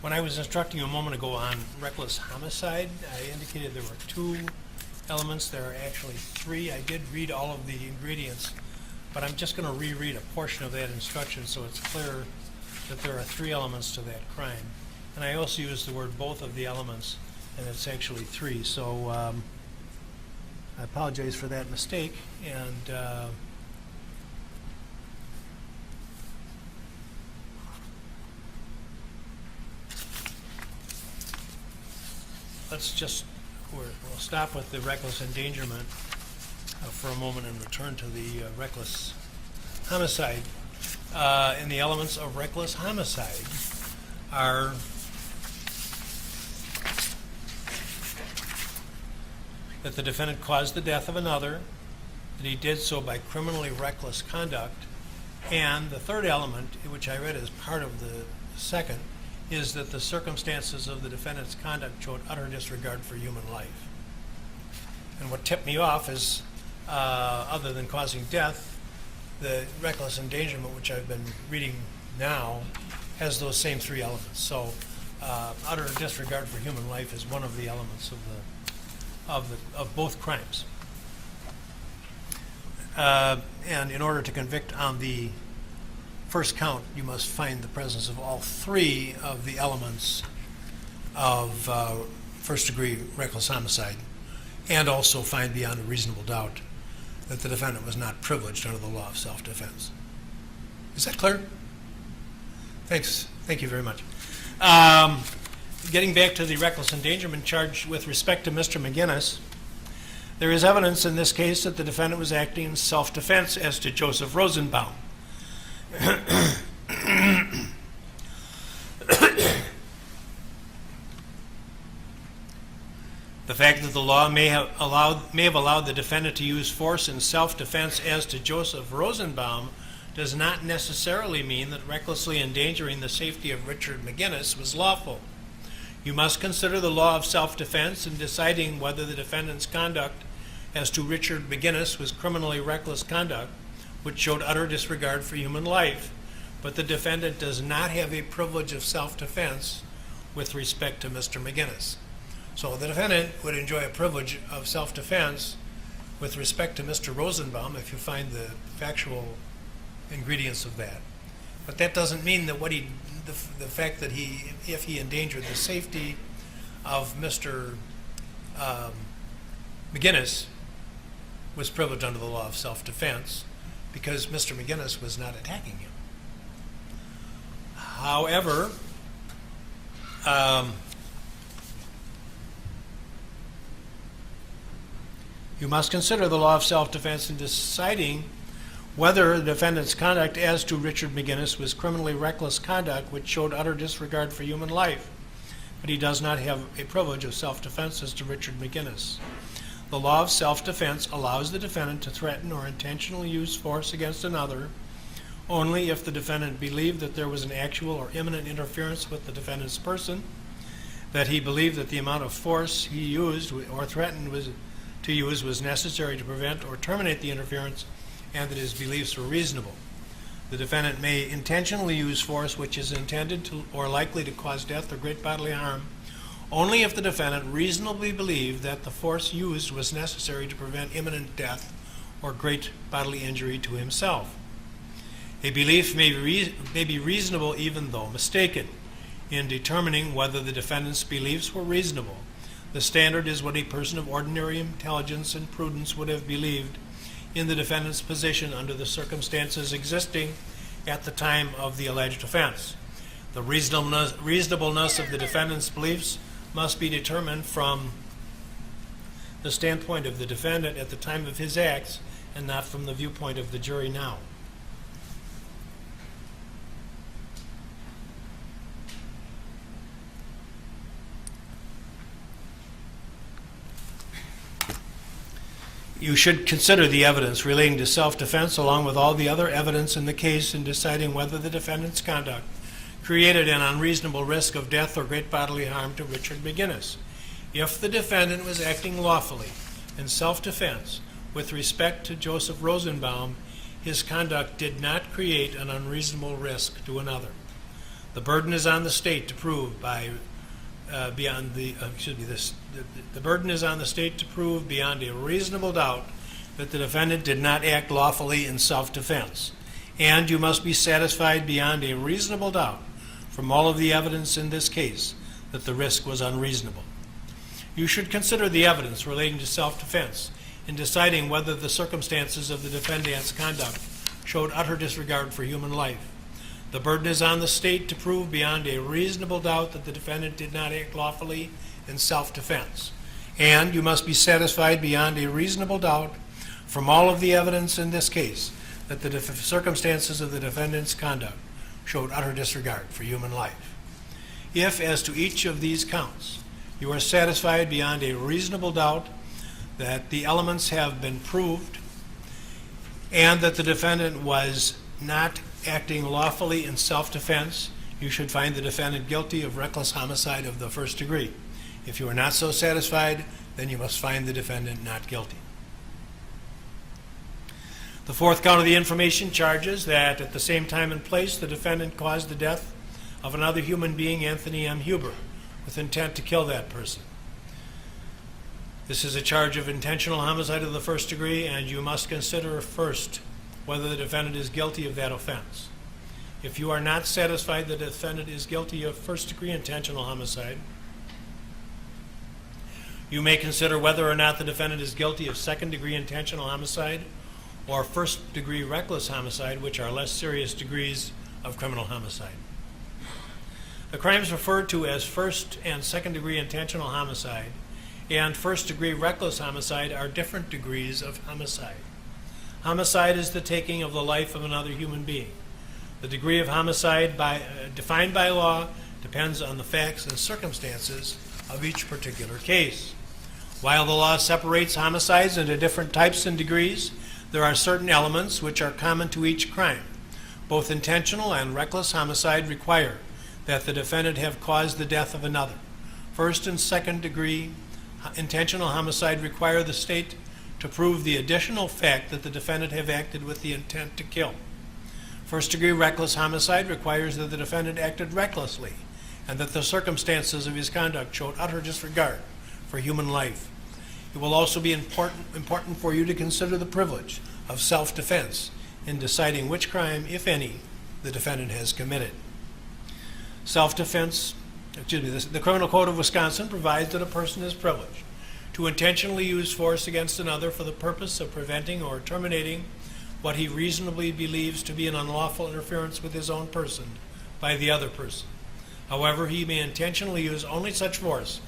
When I was instructing you a moment ago on reckless homicide, I indicated there were two elements. There are actually three. I did read all of the ingredients, but I'm just going to reread a portion of that instruction so it's clear that there are three elements to that crime. And I also used the word both of the elements, and it's actually three. So I apologize for that mistake. And we'll stop with the reckless endangerment for a moment and return to the reckless homicide. And the elements of reckless homicide are that the defendant caused the death of another, that he did so by criminally reckless conduct, and the third element, which I read as part of the second, is that the circumstances of the defendant's conduct showed utter disregard for human life. And what tipped me off is, other than causing death, the reckless endangerment, which I've been reading now, has those same three elements. So utter disregard for human life is one of the elements of both crimes. And in order to convict on the first count, you must find the presence of all three of the elements of first-degree reckless homicide, and also find beyond a reasonable doubt that the defendant was not privileged under the law of self-defense. Is that clear? Thanks. Thank you very much. Getting back to the reckless endangerment charge with respect to Mr. McGinnis, there is evidence in this case that the defendant was acting in self-defense as to Joseph Rosenbaum. The fact that the law may have allowed the defendant to use force in self-defense as to Joseph Rosenbaum does not necessarily mean that recklessly endangering the safety of Richard McGinnis was lawful. You must consider the law of self-defense in deciding whether the defendant's conduct as to Richard McGinnis was criminally reckless conduct, which showed utter disregard for human life, but the defendant does not have a privilege of self-defense with respect to Mr. McGinnis. So the defendant would enjoy a privilege of self-defense with respect to Mr. Rosenbaum if you find the factual ingredients of that. But that doesn't mean that the fact that if he endangered the safety of Mr. McGinnis was privileged under the law of self-defense, because Mr. McGinnis was not attacking him. However, you must consider the law of self-defense in deciding whether the defendant's conduct as to Richard McGinnis was criminally reckless conduct which showed utter disregard for human life, but he does not have a privilege of self-defense as to Richard McGinnis. The law of self-defense allows the defendant to threaten or intentionally use force against another only if the defendant believed that there was an actual or imminent interference with the defendant's person, that he believed that the amount of force he used or threatened to use was necessary to prevent or terminate the interference, and that his beliefs were reasonable. The defendant may intentionally use force which is intended to or likely to cause death or great bodily harm only if the defendant reasonably believed that the force used was necessary to prevent imminent death or great bodily injury to himself. A belief may be reasonable even though mistaken. In determining whether the defendant's beliefs were reasonable, the standard is what a person of ordinary intelligence and prudence would have believed in the defendant's position under the circumstances existing at the time of the alleged offense. The reasonableness of the defendant's beliefs must be determined from the standpoint of the defendant at the time of his acts and not from the viewpoint of the jury now. You should consider the evidence relating to self-defense along with all the other evidence in the case in deciding whether the defendant's conduct created an unreasonable risk of death or great bodily harm to Richard McGinnis. If the defendant was acting lawfully in self-defense with respect to Joseph Rosenbaum, his conduct did not create an unreasonable risk to another. The burden is on the state to prove the burden is on the state to prove beyond a reasonable doubt that the defendant did not act lawfully in self-defense, and you must be satisfied beyond a reasonable doubt from all of the evidence in this case that the risk was unreasonable. You should consider the evidence relating to self-defense in deciding whether the circumstances of the defendant's conduct showed utter disregard for human life. The burden is on the state to prove beyond a reasonable doubt that the defendant did not act lawfully in self-defense. And you must be satisfied beyond a reasonable doubt from all of the evidence in this case that the circumstances of the defendant's conduct showed utter disregard for human life. If, as to each of these counts, you are satisfied beyond a reasonable doubt that the elements have been proved and that the defendant was not acting lawfully in self-defense, you should find the defendant guilty of reckless homicide of the first degree. If you are not so satisfied, then you must find the defendant not guilty. The fourth count of the information charges that at the same time and place, the defendant caused the death of another human being, Anthony M. Huber, with intent to kill that person. This is a charge of intentional homicide of the first degree, and you must consider first whether the defendant is guilty of that offense. If you are not satisfied that the defendant is guilty of first-degree intentional homicide, you may consider whether or not the defendant is guilty of second-degree intentional homicide or first-degree reckless homicide, which are less serious degrees of criminal homicide. The crimes referred to as first and second-degree intentional homicide and first-degree reckless homicide are different degrees of homicide. Homicide is the taking of the life of another human being. The degree of homicide defined by law depends on the facts and circumstances of each particular case. While the law separates homicides into different types and degrees, there are certain elements which are common to each crime. Both intentional and reckless homicide require that the defendant have caused the death of another. First and second degree intentional homicide require the state to prove the additional fact that the defendant have acted with the intent to kill. First-degree reckless homicide requires that the defendant acted recklessly and that the circumstances of his conduct showed utter disregard for human life. It will also be important for you to consider the privilege of self-defense in deciding which crime, if any, the defendant has committed. The Criminal Code of Wisconsin provides that a person is privileged to intentionally use force against another for the purpose of preventing or terminating what he reasonably believes to be an unlawful interference with his own person by the other person. However, he may intentionally use only such force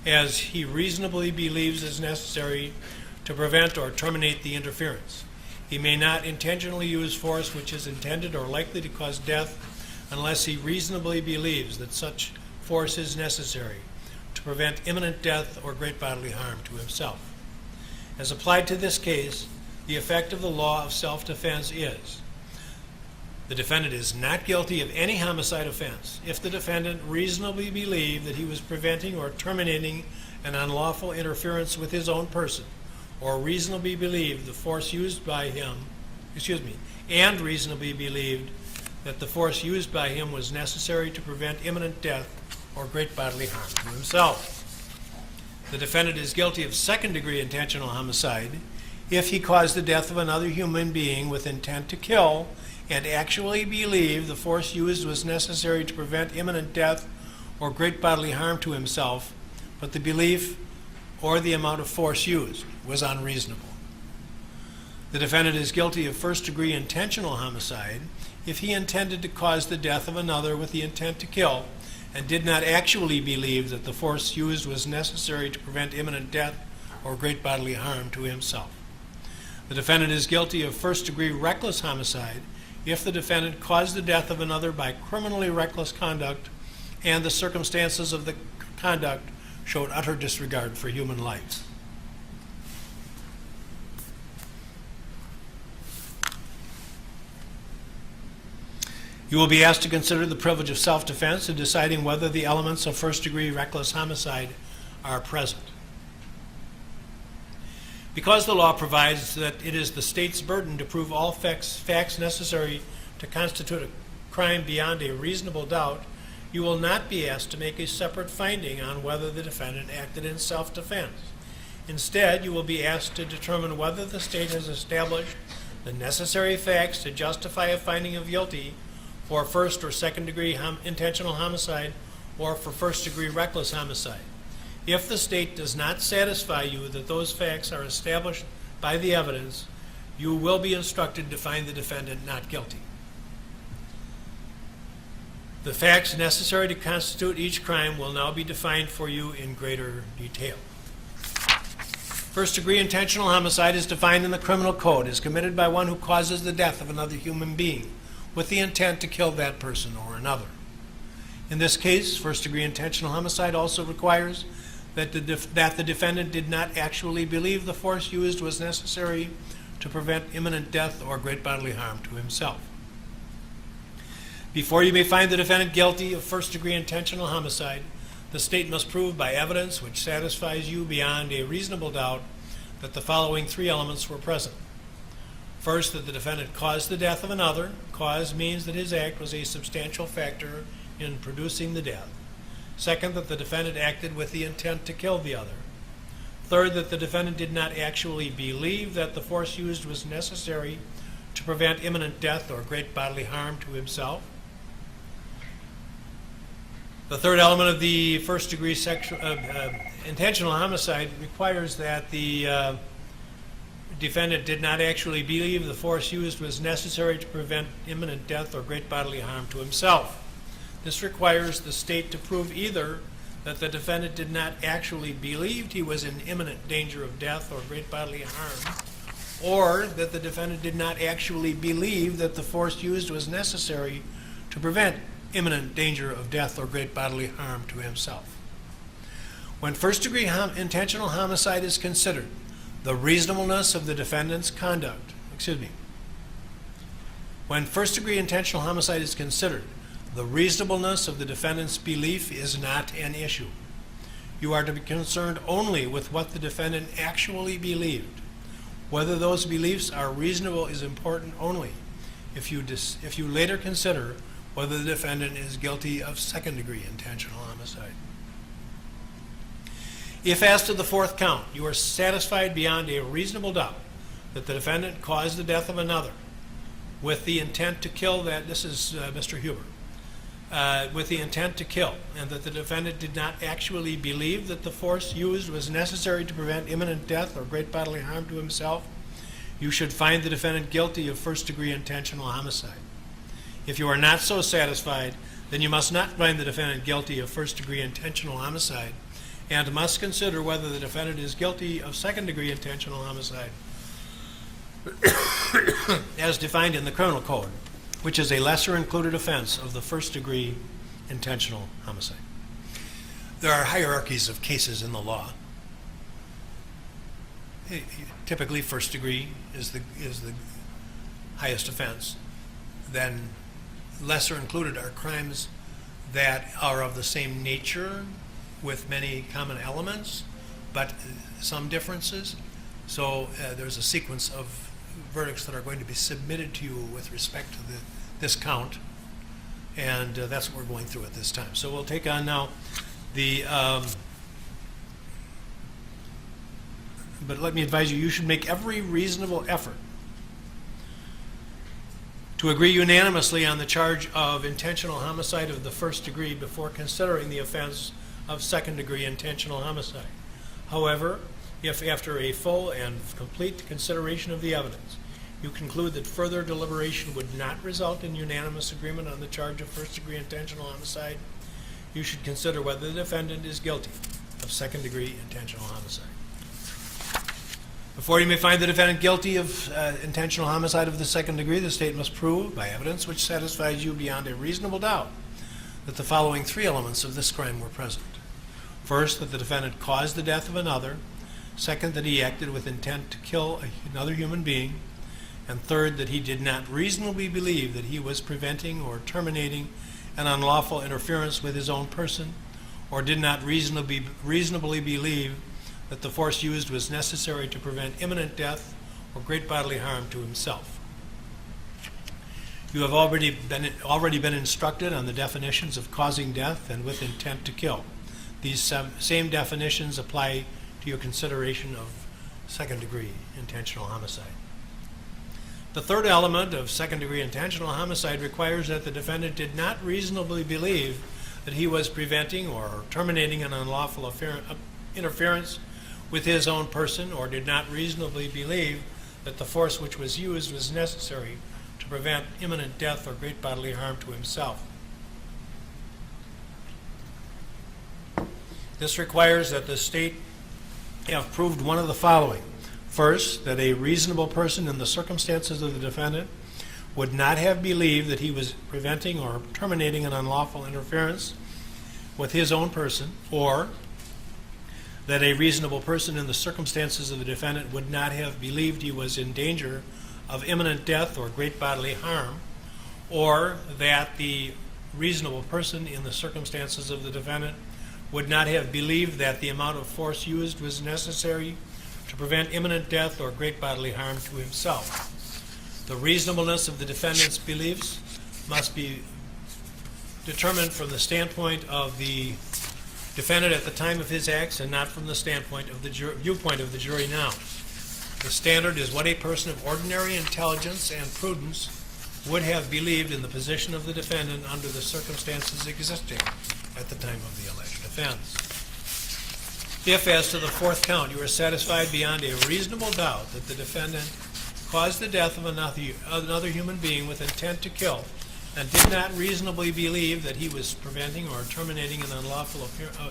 as he reasonably believes is necessary to prevent or terminate the interference. He may not intentionally use force which is intended or likely to cause death unless he reasonably believes that such force is necessary to prevent imminent death or great bodily harm to himself. As applied to this case, the effect of the law of self-defense is the defendant is not guilty of any homicide offense if the defendant reasonably believed that he was preventing or terminating an unlawful interference with his own person, or reasonably believed the force used by him, and reasonably believed that the force used by him was necessary to prevent imminent death or great bodily harm to himself. The defendant is guilty of second-degree intentional homicide if he caused the death of another human being with intent to kill and actually believed the force used was necessary to prevent imminent death or great bodily harm to himself, but the belief or the amount of force used was unreasonable. The defendant is guilty of first-degree intentional homicide if he intended to cause the death of another with the intent to kill and did not actually believe that the force used was necessary to prevent imminent death or great bodily harm to himself. The defendant is guilty of first-degree reckless homicide if the defendant caused the death of another by criminally reckless conduct and the circumstances of the conduct showed utter disregard for human life. You will be asked to consider the privilege of self-defense in deciding whether the elements of first-degree reckless homicide are present. Because the law provides that it is the state's burden to prove all facts necessary to constitute a crime beyond a reasonable doubt, you will not be asked to make a separate finding on whether the defendant acted in self-defense. Instead, you will be asked to determine whether the state has established the necessary facts to justify a finding of guilty for first or second degree intentional homicide or for first degree reckless homicide. If the state does not satisfy you that those facts are established by the evidence, you will be instructed to find the defendant not guilty. The facts necessary to constitute each crime will now be defined for you in greater detail. First degree intentional homicide is defined in the Criminal Code as committed by one who causes the death of another human being with the intent to kill that person or another. In this case, first degree intentional homicide also requires that the defendant did not actually believe the force used was necessary to prevent imminent death or great bodily harm to himself. Before you may find the defendant guilty of first-degree intentional homicide, the state must prove by evidence which satisfies you beyond a reasonable doubt that the following three elements were present. First, that the defendant caused the death of another. Cause means that his act was a substantial factor in producing the death. Second, that the defendant acted with the intent to kill the other. Third, that the defendant did not actually believe that the force used was necessary to prevent imminent death or great bodily harm to himself. The third element of the first-degree intentional homicide requires that the defendant did not actually believe the force used was necessary to prevent imminent death or great bodily harm to himself. This requires the state to prove either that the defendant did not actually believe he was in imminent danger of death or great bodily harm, or that the defendant did not actually believe that the force used was necessary to prevent imminent danger of death or great bodily harm to himself. When first-degree intentional homicide is considered, the reasonableness of the defendant's conduct, when first-degree intentional homicide is considered, the reasonableness of the defendant's belief is not an issue. You are to be concerned only with what the defendant actually believed. Whether those beliefs are reasonable is important only if you later consider whether the defendant is guilty of second-degree intentional homicide. If, as to the fourth count, you are satisfied beyond a reasonable doubt that the defendant caused the death of another with the intent to kill, this is Mr. Huber, with the intent to kill, and that the defendant did not actually believe that the force used was necessary to prevent imminent death or great bodily harm to himself, you should find the defendant guilty of first-degree intentional homicide. If you are not so satisfied, then you must not find the defendant guilty of first-degree intentional homicide and must consider whether the defendant is guilty of second-degree intentional homicide as defined in the criminal code, which is a lesser included offense of the first-degree intentional homicide. There are hierarchies of cases in the law. Typically, first degree is the highest offense. Then lesser included are crimes that are of the same nature with many common elements, but some differences. So there's a sequence of verdicts that are going to be submitted to you with respect to this count, and that's what we're going through at this time. So we'll take on now the, but let me advise you, you should make every reasonable effort to agree unanimously on the charge of intentional homicide of the first degree before considering the offense of second-degree intentional homicide. However, if after a full and complete consideration of the evidence, you conclude that further deliberation would not result in unanimous agreement on the charge of first-degree intentional homicide, you should consider whether the defendant is guilty of second-degree intentional homicide. Before you may find the defendant guilty of intentional homicide of the second degree, the state must prove, by evidence which satisfies you beyond a reasonable doubt, that the following three elements of this crime were present. First, that the defendant caused the death of another. Second, that he acted with intent to kill another human being. And third, that he did not reasonably believe that he was preventing or terminating an unlawful interference with his own person, or did not reasonably believe that the force used was necessary to prevent imminent death or great bodily harm to himself. You have already been instructed on the definitions of causing death and with intent to kill. These same definitions apply to your consideration of second-degree intentional homicide. The third element of second-degree intentional homicide requires that the defendant did not reasonably believe that he was preventing or terminating an unlawful interference with his own person, or did not reasonably believe that the force which was used was necessary to prevent imminent death or great bodily harm to himself. This requires that the state have proved one of the following. First, that a reasonable person in the circumstances of the defendant would not have believed that he was preventing or terminating an unlawful interference with his own person, or that a reasonable person in the circumstances of the defendant would not have believed he was in danger of imminent death or great bodily harm, or that the reasonable person in the circumstances of the defendant would not have believed that the amount of force used was necessary to prevent imminent death or great bodily harm to himself. The reasonableness of the defendant's beliefs must be determined from the standpoint of the defendant at the time of his acts and not from the standpoint of the viewpoint of the jury now. The standard is what a person of ordinary intelligence and prudence would have believed in the position of the defendant under the circumstances existing at the time of the alleged offense. If, as to the fourth count, you are satisfied beyond a reasonable doubt that the defendant caused the death of another human being with intent to kill, and did not reasonably believe that he was preventing or terminating an unlawful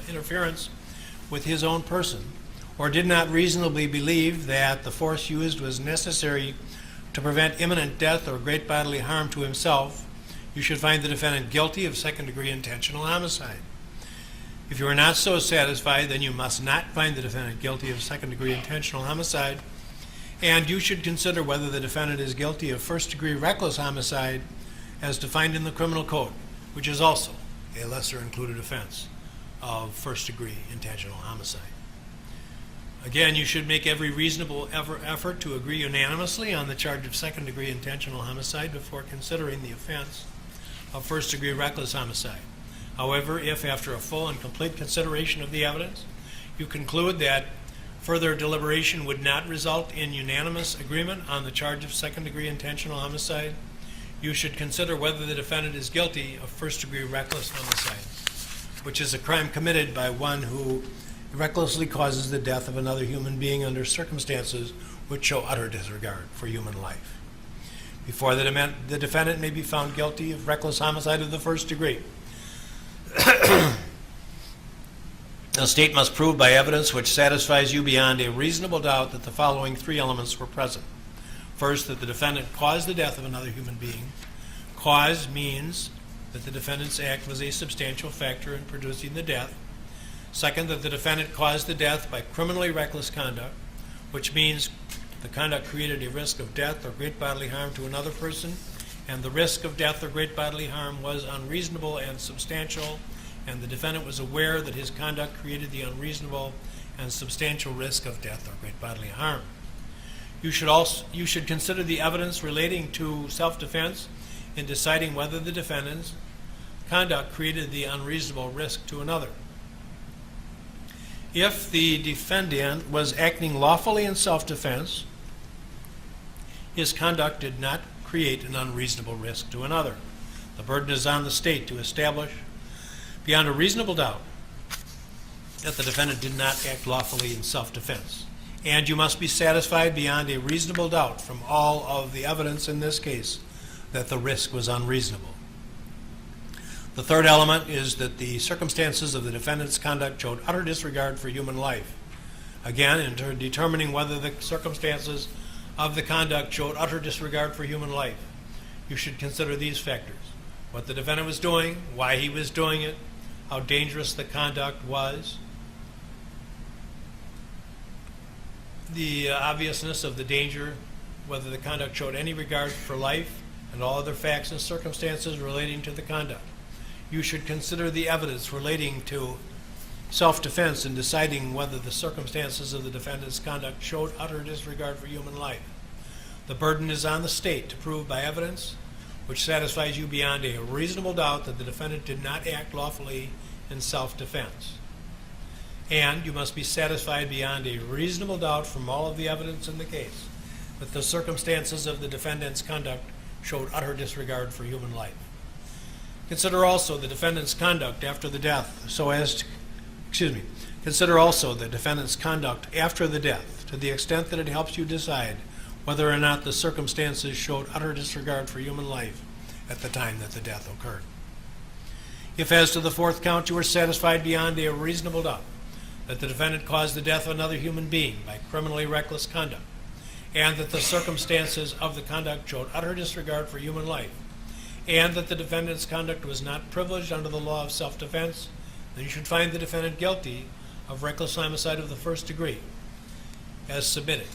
interference with his own person, or did not reasonably believe that the force used was necessary to prevent imminent death or great bodily harm to himself, you should find the defendant guilty of second-degree intentional homicide. If you are not so satisfied, then you must not find the defendant guilty of second-degree intentional homicide, and you should consider whether the defendant is guilty of first-degree reckless homicide as defined in the criminal code, which is also a lesser included offense of first-degree intentional homicide. Again, you should make every reasonable effort to agree unanimously on the charge of second-degree intentional homicide before considering the offense of first-degree reckless homicide. However, if after a full and complete consideration of the evidence, you conclude that further deliberation would not result in unanimous agreement on the charge of second-degree intentional homicide, you should consider whether the defendant is guilty of first-degree reckless homicide, which is a crime committed by one who recklessly causes the death of another human being under circumstances which show utter disregard for human life. Before the defendant may be found guilty of reckless homicide of the first degree, the state must prove by evidence which satisfies you beyond a reasonable doubt that the following three elements were present. First, that the defendant caused the death of another human being. Cause means that the defendant's act was a substantial factor in producing the death. Second, that the defendant caused the death by criminally reckless conduct, which means the conduct created a risk of death or great bodily harm to another person, and the risk of death or great bodily harm was unreasonable and substantial, and the defendant was aware that his conduct created the unreasonable and substantial risk of death or great bodily harm. You should consider the evidence relating to self-defense in deciding whether the defendant's conduct created the unreasonable risk to another. If the defendant was acting lawfully in self-defense, his conduct did not create an unreasonable risk to another. The burden is on the state to establish beyond a reasonable doubt that the defendant did not act lawfully in self-defense. And you must be satisfied beyond a reasonable doubt from all of the evidence in this case that the risk was unreasonable. The third element is that the circumstances of the defendant's conduct showed utter disregard for human life. Again, in determining whether the circumstances of the conduct showed utter disregard for human life, you should consider these factors: what the defendant was doing, why he was doing it, how dangerous the conduct was, the obviousness of the danger, whether the conduct showed any regard for life, and all other facts and circumstances relating to the conduct. You should consider the evidence relating to self-defense in deciding whether the circumstances of the defendant's conduct showed utter disregard for human life. The burden is on the state to prove by evidence which satisfies you beyond a reasonable doubt that the defendant did not act lawfully in self-defense. And you must be satisfied beyond a reasonable doubt from all of the evidence in the case that the circumstances of the defendant's conduct showed utter disregard for human life. Consider also the defendant's conduct after the death Consider also the defendant's conduct after the death to the extent that it helps you decide whether or not the circumstances showed utter disregard for human life at the time that the death occurred. If, as to the fourth count, you are satisfied beyond a reasonable doubt that the defendant caused the death of another human being by criminally reckless conduct, and that the circumstances of the conduct showed utter disregard for human life, and that the defendant's conduct was not privileged under the law of self-defense, then you should find the defendant guilty of reckless homicide of the first degree, as submitted.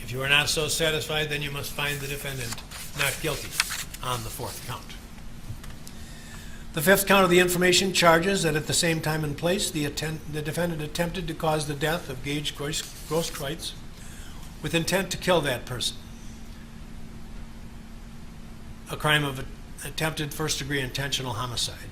If you are not so satisfied, then you must find the defendant not guilty on the fourth count. The fifth count of the information charges that at the same time and place, the defendant attempted to cause the death of Gage Grosskreutz with intent to kill that person. A crime of attempted first-degree intentional homicide.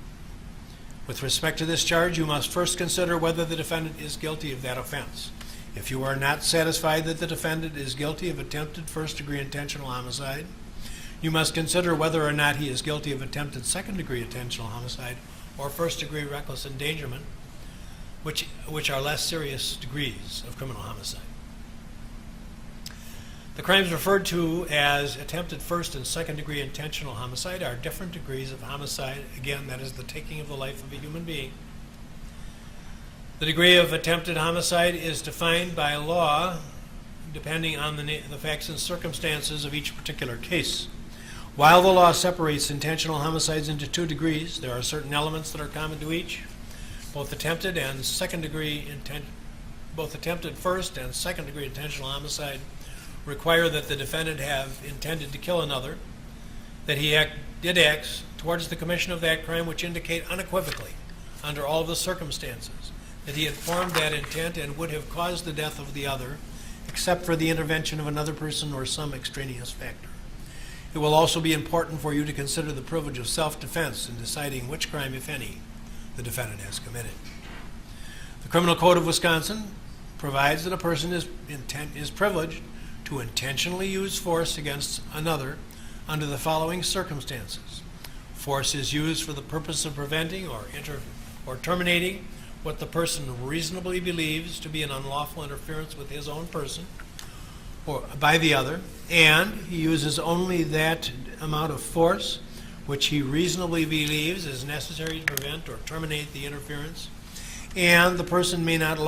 With respect to this charge, you must first consider whether the defendant is guilty of that offense. If you are not satisfied that the defendant is guilty of attempted first-degree intentional homicide, you must consider whether or not he is guilty of attempted second-degree intentional homicide or first-degree reckless endangerment, which are less serious degrees of criminal homicide. The crimes referred to as attempted first and second-degree intentional homicide are different degrees of homicide. Again, that is the taking of the life of a human being. The degree of attempted homicide is defined by law depending on the facts and circumstances of each particular case. While the law separates intentional homicides into two degrees, there are certain elements that are common to each. Both attempted first and second-degree intentional homicide require that the defendant have intended to kill another, that he did acts towards the commission of that crime which indicate unequivocally, under all of the circumstances, that he had formed that intent and would have caused the death of the other, except for the intervention of another person or some extraneous factor. It will also be important for you to consider the privilege of self-defense in deciding which crime, if any, the defendant has committed. The Criminal Code of Wisconsin provides that a person is privileged to intentionally use force against another under the following circumstances. Force is used for the purpose of preventing or terminating what the person reasonably believes to be an unlawful interference with his own person or by the other, and he uses only that amount of force which he reasonably believes is necessary to prevent or terminate the interference, and the person may not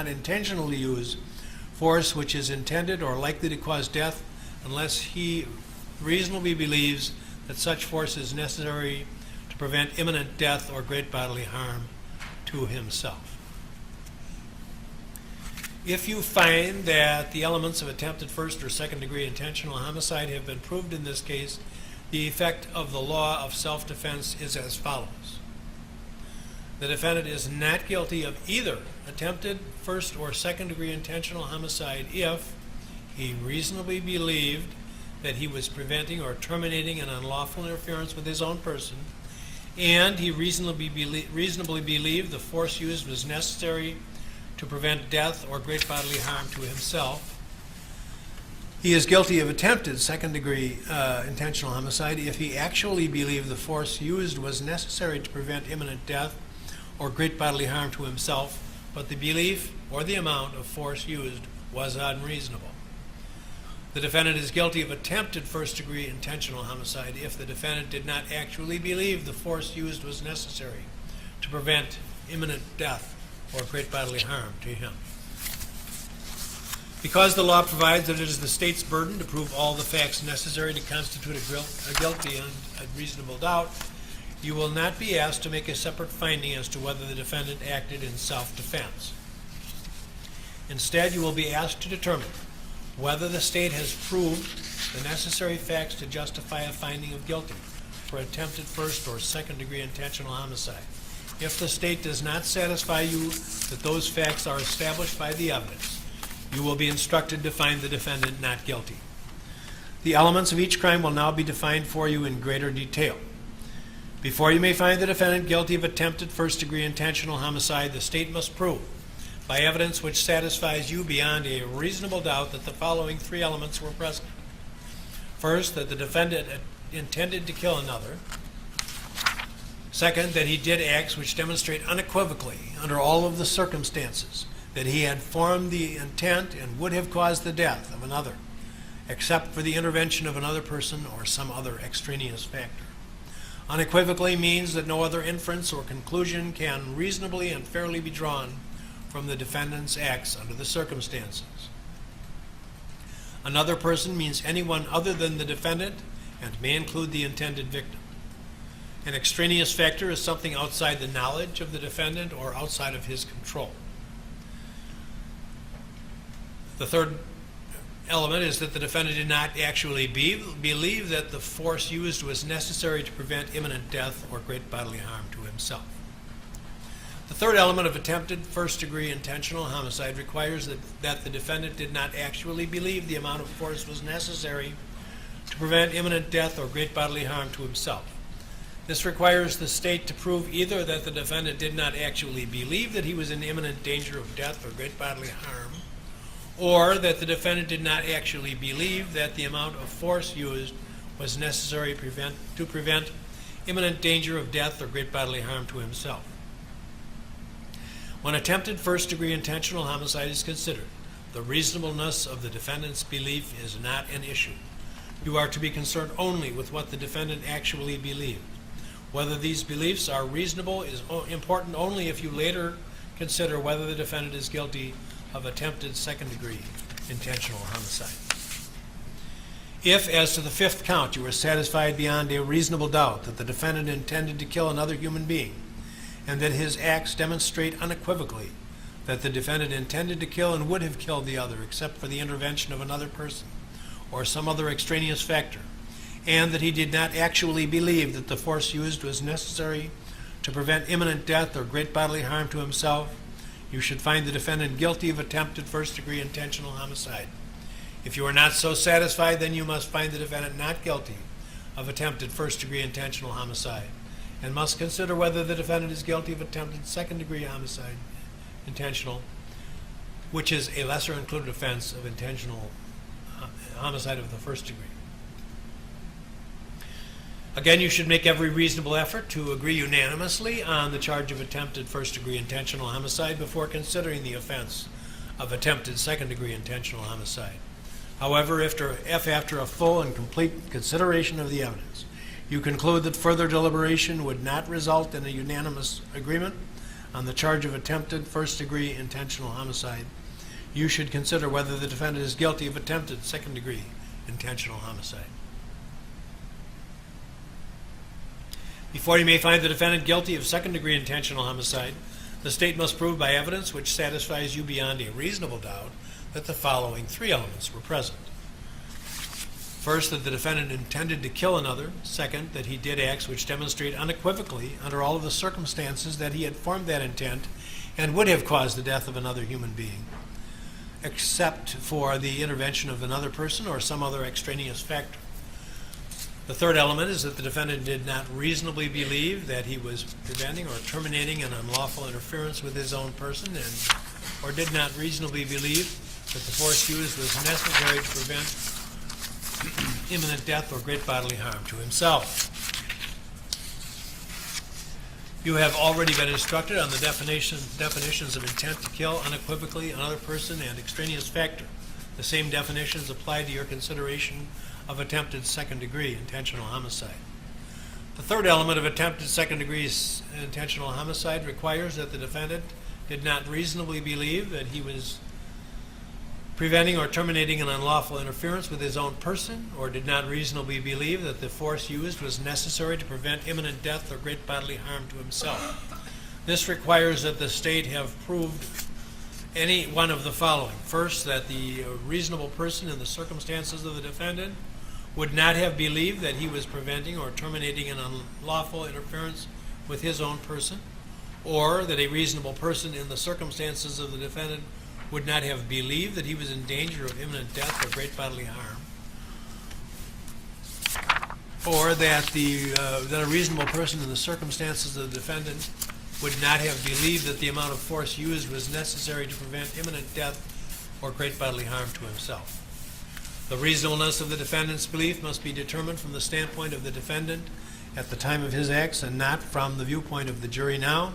intentionally use force which is intended or likely to cause death unless he reasonably believes that such force is necessary to prevent imminent death or great bodily harm to himself. If you find that the elements of attempted first or second degree intentional homicide have been proved in this case, the effect of the law of self-defense is as follows. The defendant is not guilty of either attempted first or second degree intentional homicide if he reasonably believed that he was preventing or terminating an unlawful interference with his own person, and he reasonably believed the force used was necessary to prevent death or great bodily harm to himself. He is guilty of attempted second-degree intentional homicide if he actually believed the force used was necessary to prevent imminent death or great bodily harm to himself, but the belief or the amount of force used was unreasonable. The defendant is guilty of attempted first-degree intentional homicide if the defendant did not actually believe the force used was necessary to prevent imminent death or great bodily harm to him. Because the law provides that it is the state's burden to prove all the facts necessary to constitute a guilt beyond a reasonable doubt, you will not be asked to make a separate finding as to whether the defendant acted in self-defense. Instead, you will be asked to determine whether the state has proved the necessary facts to justify a finding of guilty for attempted first or second degree intentional homicide. If the state does not satisfy you that those facts are established by the evidence, you will be instructed to find the defendant not guilty. The elements of each crime will now be defined for you in greater detail. Before you may find the defendant guilty of attempted first-degree intentional homicide, the state must prove, by evidence which satisfies you beyond a reasonable doubt, that the following three elements were present. First, that the defendant intended to kill another. Second, that he did acts which demonstrate unequivocally, under all of the circumstances, that he had formed the intent and would have caused the death of another, except for the intervention of another person or some other extraneous factor. Unequivocally means that no other inference or conclusion can reasonably and fairly be drawn from the defendant's acts under the circumstances. Another person means anyone other than the defendant and may include the intended victim. An extraneous factor is something outside the knowledge of the defendant or outside of his control. The third element is that the defendant did not actually believe that the force used was necessary to prevent imminent death or great bodily harm to himself. The third element of attempted first-degree intentional homicide requires that the defendant did not actually believe the amount of force was necessary to prevent imminent death or great bodily harm to himself. This requires the state to prove either that the defendant did not actually believe that he was in imminent danger of death or great bodily harm, or that the defendant did not actually believe that the amount of force used was necessary to prevent imminent danger of death or great bodily harm to himself. When attempted first-degree intentional homicide is considered, the reasonableness of the defendant's belief is not an issue. You are to be concerned only with what the defendant actually believed. Whether these beliefs are reasonable is important only if you later consider whether the defendant is guilty of attempted second-degree intentional homicide. If, as to the fifth count, you are satisfied beyond a reasonable doubt that the defendant intended to kill another human being, and that his acts demonstrate unequivocally that the defendant intended to kill and would have killed the other except for the intervention of another person or some other extraneous factor, and that he did not actually believe that the force used was necessary to prevent imminent death or great bodily harm to himself, you should find the defendant guilty of attempted first-degree intentional homicide. If you are not so satisfied, then you must find the defendant not guilty of attempted first-degree intentional homicide, and must consider whether the defendant is guilty of attempted second-degree homicide, intentional, which is a lesser included offense of intentional homicide of the first degree. Again, you should make every reasonable effort to agree unanimously on the charge of attempted first-degree intentional homicide before considering the offense of attempted second-degree intentional homicide. However, if after a full and complete consideration of the evidence, you conclude that further deliberation would not result in a unanimous agreement on the charge of attempted first-degree intentional homicide, you should consider whether the defendant is guilty of attempted second-degree intentional homicide. Before you may find the defendant guilty of second-degree intentional homicide, the state must prove by evidence which satisfies you beyond a reasonable doubt that the following three elements were present. First, that the defendant intended to kill another. Second, that he did acts which demonstrate unequivocally, under all of the circumstances, that he had formed that intent and would have caused the death of another human being, except for the intervention of another person or some other extraneous factor. The third element is that the defendant did not reasonably believe that he was preventing or terminating an unlawful interference with his own person, or did not reasonably believe that the force used was necessary to prevent imminent death or great bodily harm to himself. You have already been instructed on the definitions of intent to kill, unequivocally, another person, and extraneous factor. The same definitions apply to your consideration of attempted second-degree intentional homicide. The third element of attempted second-degree intentional homicide requires that the defendant did not reasonably believe that he was preventing or terminating an unlawful interference with his own person, or did not reasonably believe that the force used was necessary to prevent imminent death or great bodily harm to himself. This requires that the state have proved any one of the following. First, that the reasonable person in the circumstances of the defendant would not have believed that he was preventing or terminating an unlawful interference with his own person, or that a reasonable person in the circumstances of the defendant would not have believed that he was in danger of imminent death or great bodily harm, or that a reasonable person in the circumstances of the defendant would not have believed that the amount of force used was necessary to prevent imminent death or great bodily harm to himself. The reasonableness of the defendant's belief must be determined from the standpoint of the defendant at the time of his acts and not from the viewpoint of the jury now.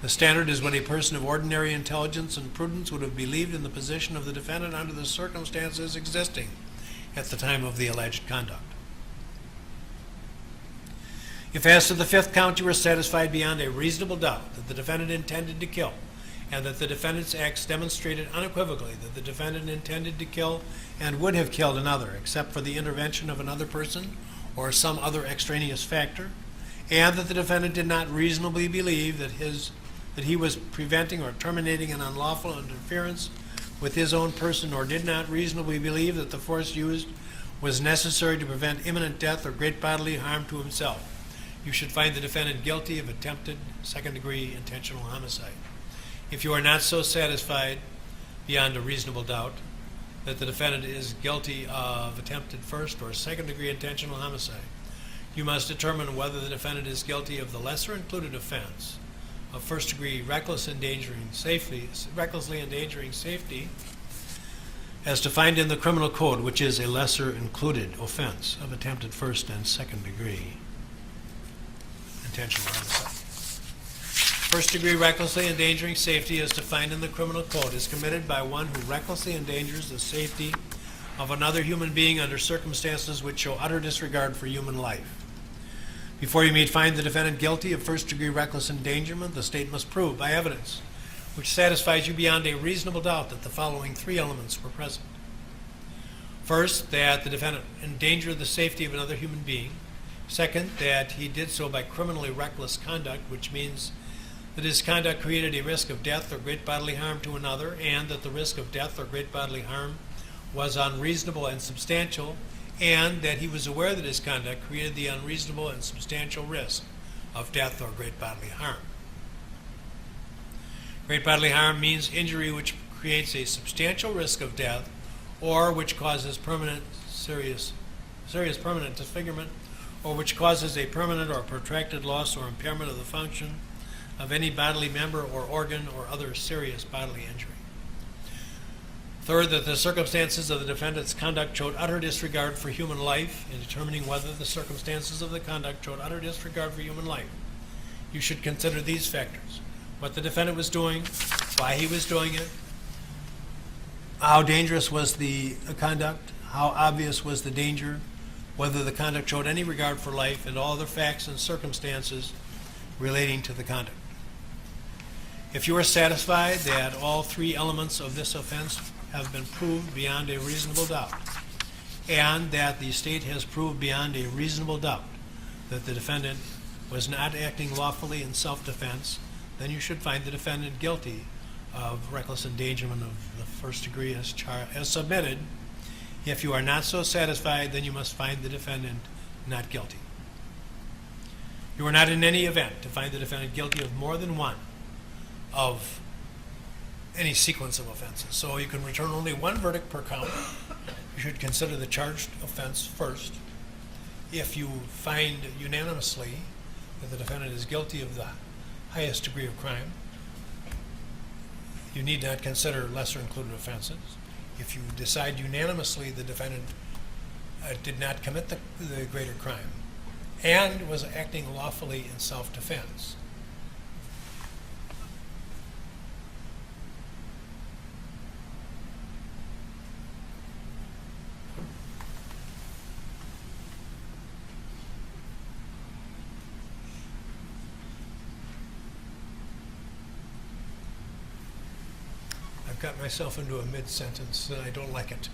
The standard is what a person of ordinary intelligence and prudence would have believed in the position of the defendant under the circumstances existing at the time of the alleged conduct. If as to the fifth count you are satisfied beyond a reasonable doubt that the defendant intended to kill, and that the defendant's acts demonstrated unequivocally that the defendant intended to kill and would have killed another, except for the intervention of another person or some other extraneous factor, and that the defendant did not reasonably believe that he was preventing or terminating an unlawful interference with his own person, or did not reasonably believe that the force used was necessary to prevent imminent death or great bodily harm to himself, you should find the defendant guilty of attempted second-degree intentional homicide. If you are not so satisfied beyond a reasonable doubt that the defendant is guilty of attempted first or second-degree intentional homicide, you must determine whether the defendant is guilty of the lesser included offense of first-degree recklessly endangering safety, as defined in the criminal code, which is a lesser included offense of attempted first and second-degree intentional homicide. First-degree recklessly endangering safety, as defined in the criminal code, is committed by one who recklessly endangers the safety of another human being under circumstances which show utter disregard for human life. Before you may find the defendant guilty of first-degree reckless endangerment, the state must prove by evidence which satisfies you beyond a reasonable doubt that the following three elements were present. First, that the defendant endangered the safety of another human being. Second, that he did so by criminally reckless conduct, which means that his conduct created a risk of death or great bodily harm to another, and that the risk of death or great bodily harm was unreasonable and substantial, and that he was aware that his conduct created the unreasonable and substantial risk of death or great bodily harm. Great bodily harm means injury which creates a substantial risk of death or which causes serious permanent disfigurement, or which causes a permanent or protracted loss or impairment of the function of any bodily member or organ or other serious bodily injury. Third, that the circumstances of the defendant's conduct showed utter disregard for human life. In determining whether the circumstances of the conduct showed utter disregard for human life, you should consider these factors: what the defendant was doing, why he was doing it, how dangerous was the conduct, how obvious was the danger, whether the conduct showed any regard for life, and all other facts and circumstances relating to the conduct. If you are satisfied that all three elements of this offense have been proved beyond a reasonable doubt, and that the state has proved beyond a reasonable doubt that the defendant was not acting lawfully in self-defense, then you should find the defendant guilty of reckless endangerment of the first degree as submitted. If you are not so satisfied, then you must find the defendant not guilty. You are not in any event to find the defendant guilty of more than one of any sequence of offenses. So you can return only one verdict per count. You should consider the charged offense first. If you find unanimously that the defendant is guilty of the highest degree of crime, you need not consider lesser included offenses. If you decide unanimously the defendant did not commit the greater crime and was acting lawfully in self-defense, I've got myself into a mid-sentence and I don't like it.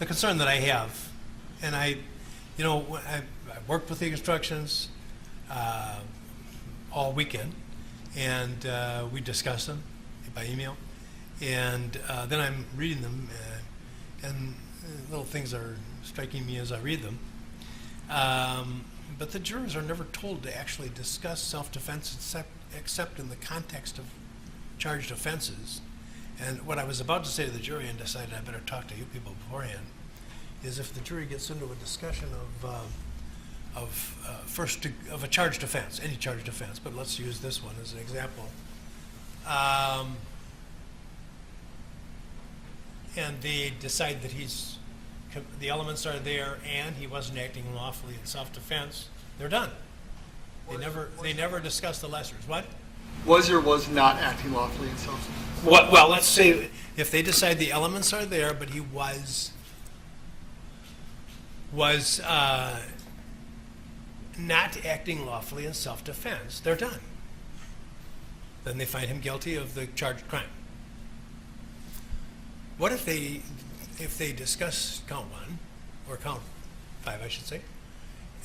the concern that I have, and I worked with the instructions all weekend, and we discussed them by email, and then I'm reading them, and little things are striking me as I read them. But the jurors are never told to actually discuss self-defense except in the context of charged offenses. And what I was about to say to the jury, and decided I better talk to you people beforehand, is if the jury gets into a discussion of a charged offense, any charged offense, but let's use this one as an example, and they decide that the elements are there and he wasn't acting lawfully in self-defense, they're done. They never discuss the lessers. What? Was or was not acting lawfully in self-defense? Well, let's say if they decide the elements are there, but he was not acting lawfully in self-defense, they're done. Then they find him guilty of the charged crime. What if they discuss count 1, or count 5, I should say,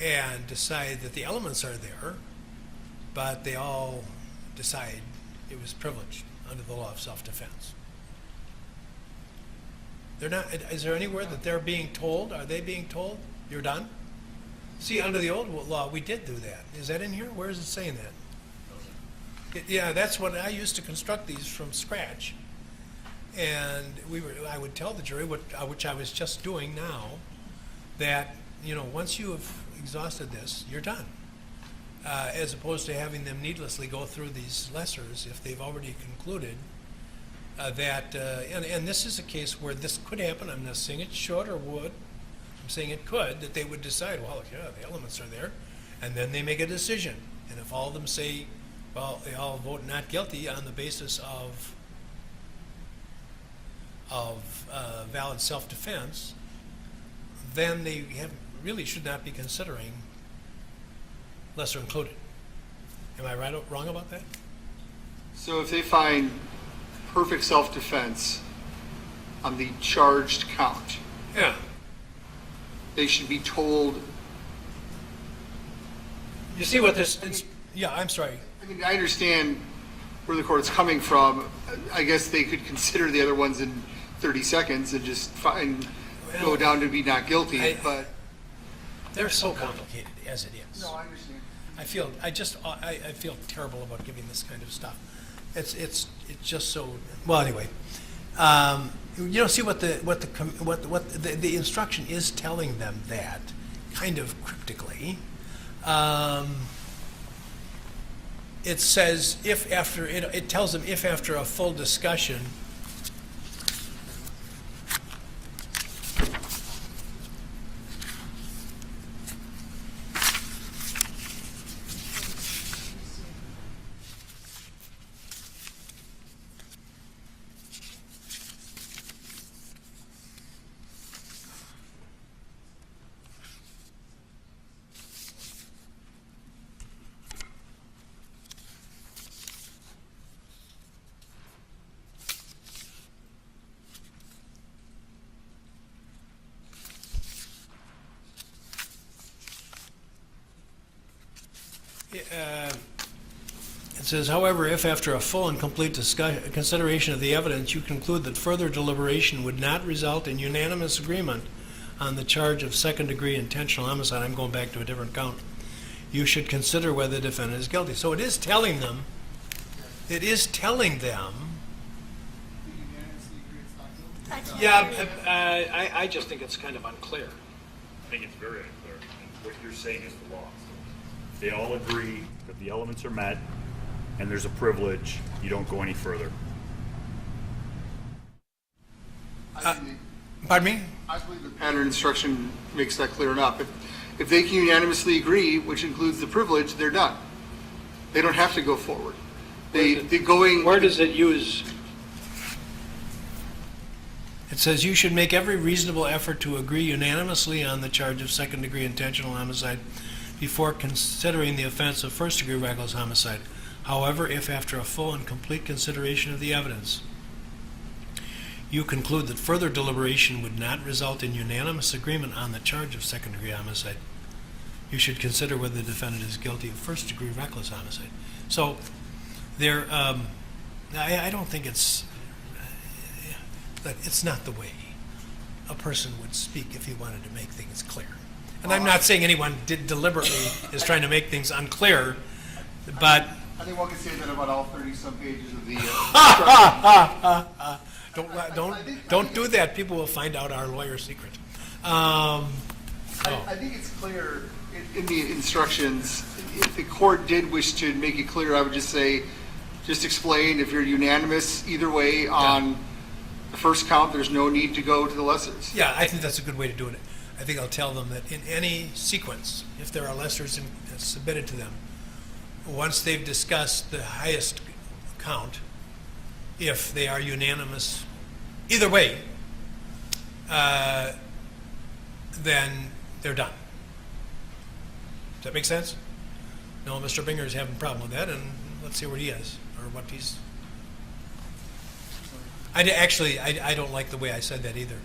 and decide that the elements are there, but they all decide it was privileged under the law of self-defense? They're not. Is there anywhere that they're being told? Are they being told you're done? See, under the old law, we did do that. Is that in here? Where is it saying that? Yeah, that's what I used to construct these from scratch. And I would tell the jury, which I was just doing now, that once you have exhausted this, you're done. As opposed to having them needlessly go through these lessers if they've already concluded that. And this is a case where this could happen. I'm not saying it should or would. I'm saying it could, that they would decide, well, yeah, the elements are there, and then they make a decision. And if all of them say, well, they all vote not guilty on the basis of valid self-defense, then they really should not be considering lesser included. Am I right or wrong about that? So if they find perfect self-defense on the charged count, Yeah. they should be told. You see what this? Yeah, I'm sorry. I mean, I understand where the court's coming from. I guess they could consider the other ones in 30 seconds and just go down to be not guilty. But they're so complicated as it is. no, I understand. I feel terrible about giving this kind of stuff. It's just so. Well, anyway, see what the instruction is telling them, that kind of cryptically. It says it tells them if after a full discussion. It says, however, if after a full and complete consideration of the evidence you conclude that further deliberation would not result in unanimous agreement on the charge of second-degree intentional homicide, I'm going back to a different count, you should consider whether the defendant is guilty. So it is telling them, yeah, I just think it's kind of unclear. I think it's very unclear. And what you're saying is the law. They all agree that the elements are met and there's a privilege. You don't go any further. Pardon me? I believe the pattern instruction makes that clear enough. If they can unanimously agree, which includes the privilege, they're done. They don't have to go forward. Where does it use? It says you should make every reasonable effort to agree unanimously on the charge of second-degree intentional homicide before considering the offense of first-degree reckless homicide. However, if after a full and complete consideration of the evidence, you conclude that further deliberation would not result in unanimous agreement on the charge of second-degree homicide, you should consider whether the defendant is guilty of first-degree reckless homicide. So there, I don't think it's not the way a person would speak if he wanted to make things clear. And I'm not saying anyone deliberately is trying to make things unclear, but I think one can say that about all 30-some pages of the. don't do that. People will find out our lawyer secret. I think it's clear in the instructions. If the court did wish to make it clear, I would just say, just explain if you're unanimous either way on the first count, there's no need to go to the lessers. Yeah, I think that's a good way to do it. I think I'll tell them that in any sequence, if there are lessers submitted to them, once they've discussed the highest count, if they are unanimous either way, then they're done. Does that make sense? No, Mr. Binger's having a problem with that, and let's see what he is, or what he's... I don't like the way I said that either.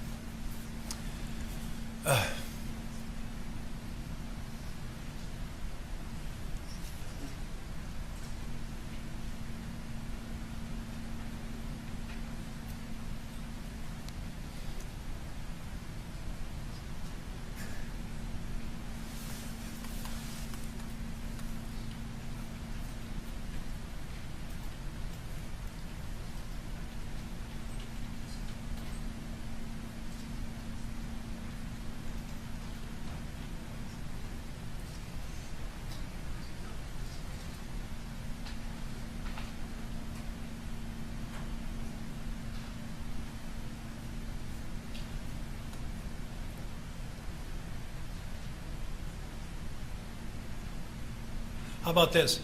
How about this?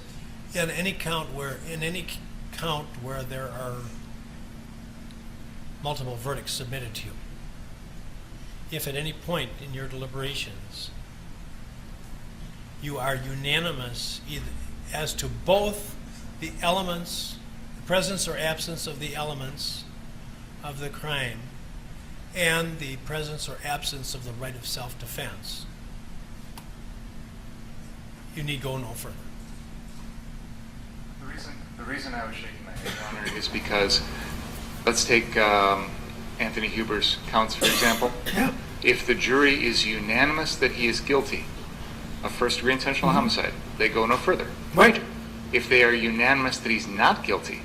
In any count where there are multiple verdicts submitted to you, if at any point in your deliberations you are unanimous either as to both the elements, the presence or absence of the elements of the crime, and the presence or absence of the right of self-defense, you need go no further. The reason I was shaking my head, Your Honor, is because, let's take Anthony Huber's counts, for example. Yeah. If the jury is unanimous that he is guilty of first-degree intentional homicide, they go no further. Right. If they are unanimous that he's not guilty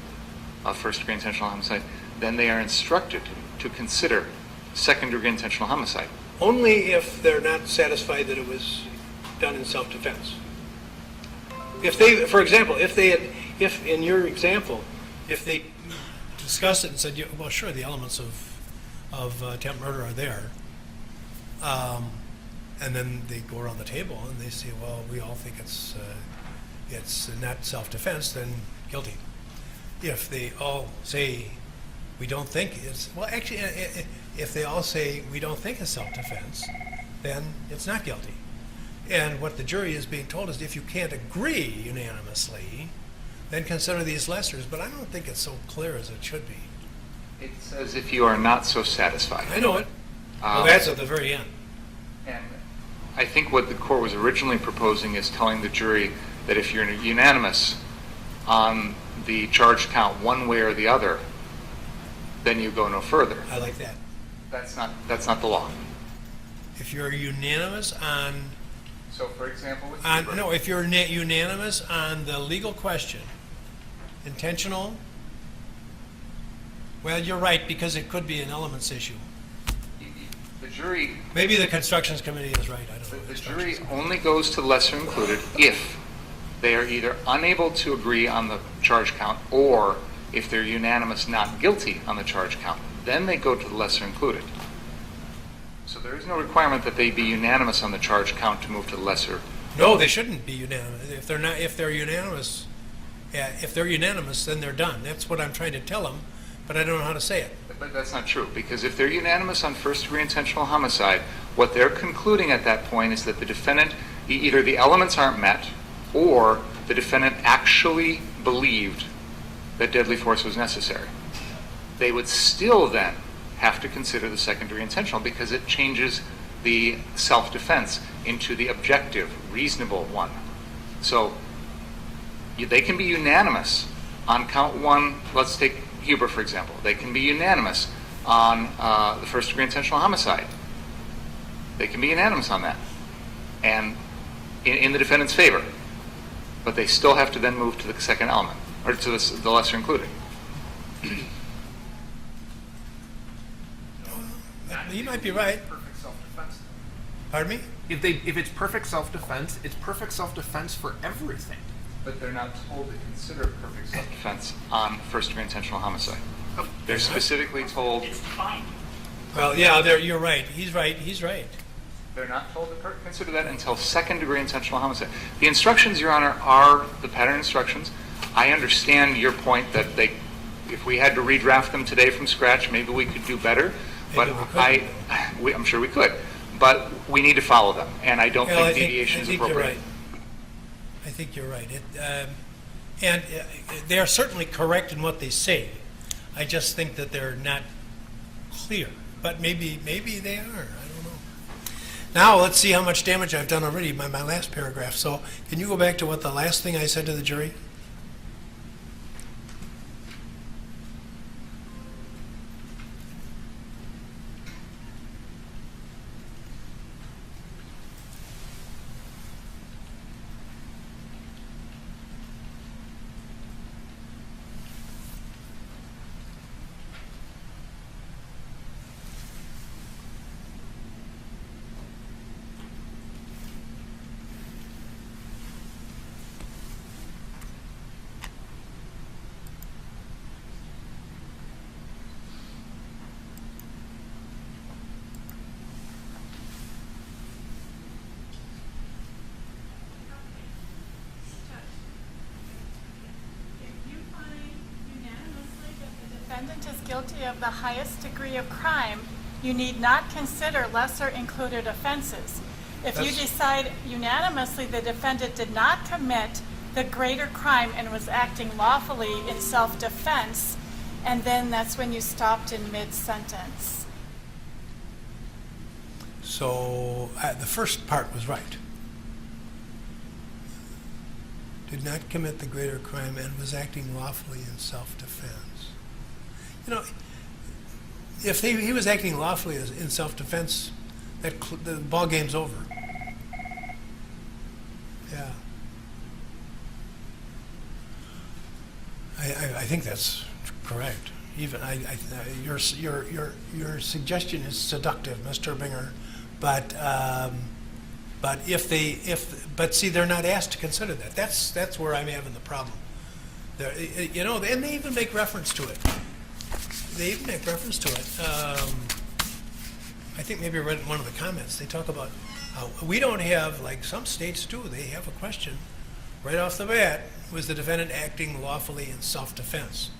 of first-degree intentional homicide, then they are instructed to consider second-degree intentional homicide. Only if they're not satisfied that it was done in self-defense. If they, for example, if in your example, if they discussed it and said, well, sure, the elements of attempt murder are there, and then they go around the table and they say, well, we all think it's not self-defense, then guilty. If they all say we don't think it's, well, actually, if they all say we don't think it's self-defense, then it's not guilty. And what the jury is being told is if you can't agree unanimously, then consider these lessers. But I don't think it's so clear as it should be. It says if you are not so satisfied. I know it. Well, that's at the very end. And I think what the court was originally proposing is telling the jury that if you're unanimous on the charged count one way or the other, then you go no further. I like that. That's not the law. If you're unanimous on... So, for example, with Huber, no, if you're unanimous on the legal question, intentional, well, you're right, because it could be an elements issue. the jury Maybe the constructions committee is right, I don't know. The jury only goes to lesser included if they are either unable to agree on the charge count or if they're unanimous not guilty on the charge count. Then they go to the lesser included. So there is no requirement that they be unanimous on the charge count to move to the lesser. No, they shouldn't be unanimous. If they're unanimous, then they're done. That's what I'm trying to tell them, but I don't know how to say it. But that's not true, because if they're unanimous on first-degree intentional homicide, what they're concluding at that point is that the defendant, either the elements aren't met, or the defendant actually believed that deadly force was necessary. They would still then have to consider the second-degree intentional because it changes the self-defense into the objective, reasonable one. So they can be unanimous on count one. Let's take Huber, for example. They can be unanimous on the first-degree intentional homicide. They can be unanimous on that, and in the defendant's favor. But they still have to then move to the second element, or to the lesser included. You might be right. Perfect self-defense. Pardon me? If it's perfect self-defense, it's perfect self-defense for everything. But they're not told to consider perfect self-defense on first-degree intentional homicide. They're specifically told. It's fine. Well, yeah, you're right. He's right. They're not told to consider that until second-degree intentional homicide. The instructions, Your Honor, are the pattern instructions. I understand your point that if we had to redraft them today from scratch, maybe we could do better. But I'm sure we could. But we need to follow them, and I don't think deviation is appropriate. I think you're right. And they are certainly correct in what they say. I just think that they're not clear. But maybe they are. I don't know. Now let's see how much damage I've done already by my last paragraph. So can you go back to what the last thing I said to the jury? Defendant is guilty of the highest degree of crime, you need not consider lesser included offenses. If you decide unanimously the defendant did not commit the greater crime and was acting lawfully in self-defense, and then that's when you stopped in mid-sentence. So the first part was right. Did not commit the greater crime and was acting lawfully in self-defense. You know, if he was acting lawfully in self-defense, the ball game's over. Yeah. I think that's correct. Even your suggestion is seductive, Mr. Binger, but but see, they're not asked to consider that. That's where I'm having the problem. You know, and they even make reference to it. I think maybe I read in one of the comments, they talk about how we don't have, like some states do, they have a question right off the bat, was the defendant acting lawfully in self-defense?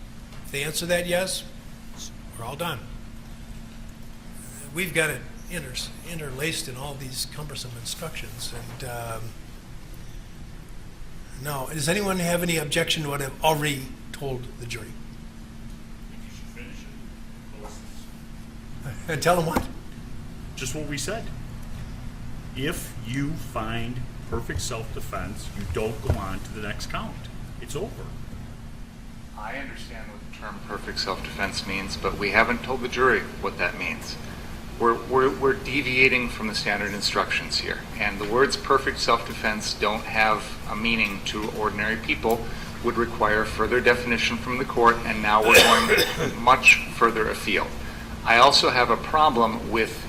If they answer that yes, we're all done. We've got it interlaced in all these cumbersome instructions. And now, does anyone have any objection to what I've already told the jury? And tell them what? Just what we said. If you find perfect self-defense, you don't go on to the next count. It's over. I understand what the term perfect self-defense means, but we haven't told the jury what that means. We're deviating from the standard instructions here, and the words perfect self-defense don't have a meaning to ordinary people, would require further definition from the court, and now we're going much further afield. I also have a problem with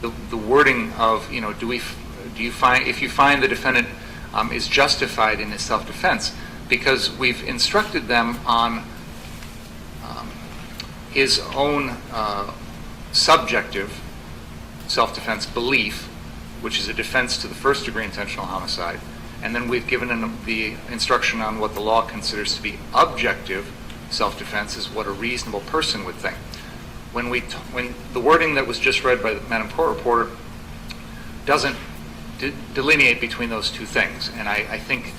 the wording of, if you find the defendant is justified in his self-defense, because we've instructed them on his own subjective self-defense belief, which is a defense to the first-degree intentional homicide, and then we've given him the instruction on what the law considers to be objective self-defense is what a reasonable person would think. When the wording that was just read by the Madam Court Reporter doesn't delineate between those two things, and I think,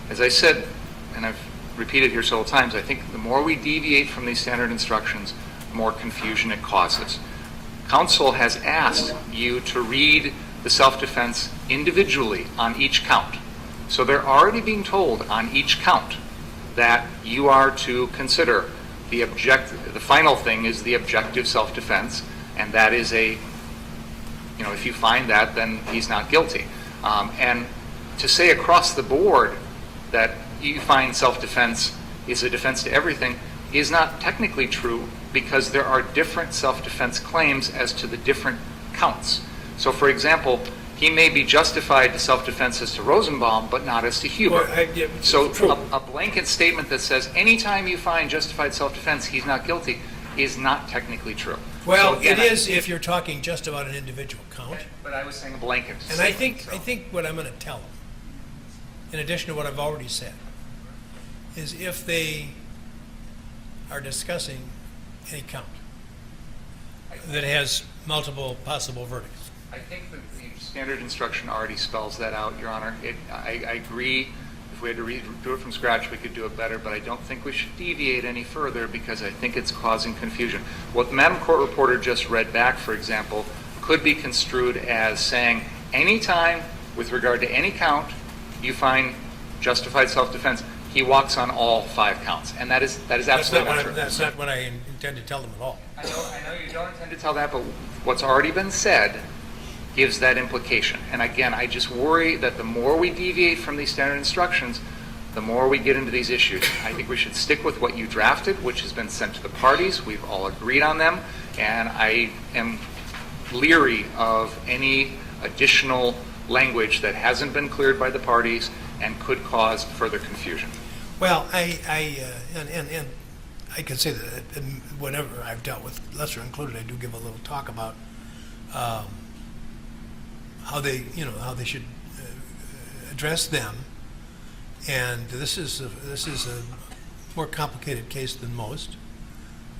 as I said, and I've repeated here several times, I think the more we deviate from these standard instructions, more confusion it causes. Counsel has asked you to read the self-defense individually on each count. So they're already being told on each count that you are to consider the final thing is the objective self-defense, and that is if you find that, then he's not guilty. And to say across the board that you find self-defense is a defense to everything is not technically true, because there are different self-defense claims as to the different counts. So, for example, he may be justified to self-defense as to Rosenbaum, but not as to Huber. So a blanket statement that says anytime you find justified self-defense, he's not guilty, is not technically true. Well, So again, it is if you're talking just about an individual count. But I was saying a blanket And I statement, think what I'm going to tell them, in addition to what I've already said, is if they are discussing any count that has multiple possible verdicts. I think that the standard instruction already spells that out, Your Honor. I agree, if we had to do it from scratch, we could do it better, but I don't think we should deviate any further, because I think it's causing confusion. What the Madam Court reporter just read back, for example, could be construed as saying anytime, with regard to any count, you find justified self-defense, he walks on all 5 counts. And that is absolutely not true. That's not what I intend to tell them at all. I know you don't intend to tell that, but what's already been said gives that implication. And again, I just worry that the more we deviate from these standard instructions, the more we get into these issues. I think we should stick with what you drafted, which has been sent to the parties. We've all agreed on them, and I am leery of any additional language that hasn't been cleared by the parties and could cause further confusion. Well, and I can say that whenever I've dealt with lesser included, I do give a little talk about how they should address them. And this is a more complicated case than most,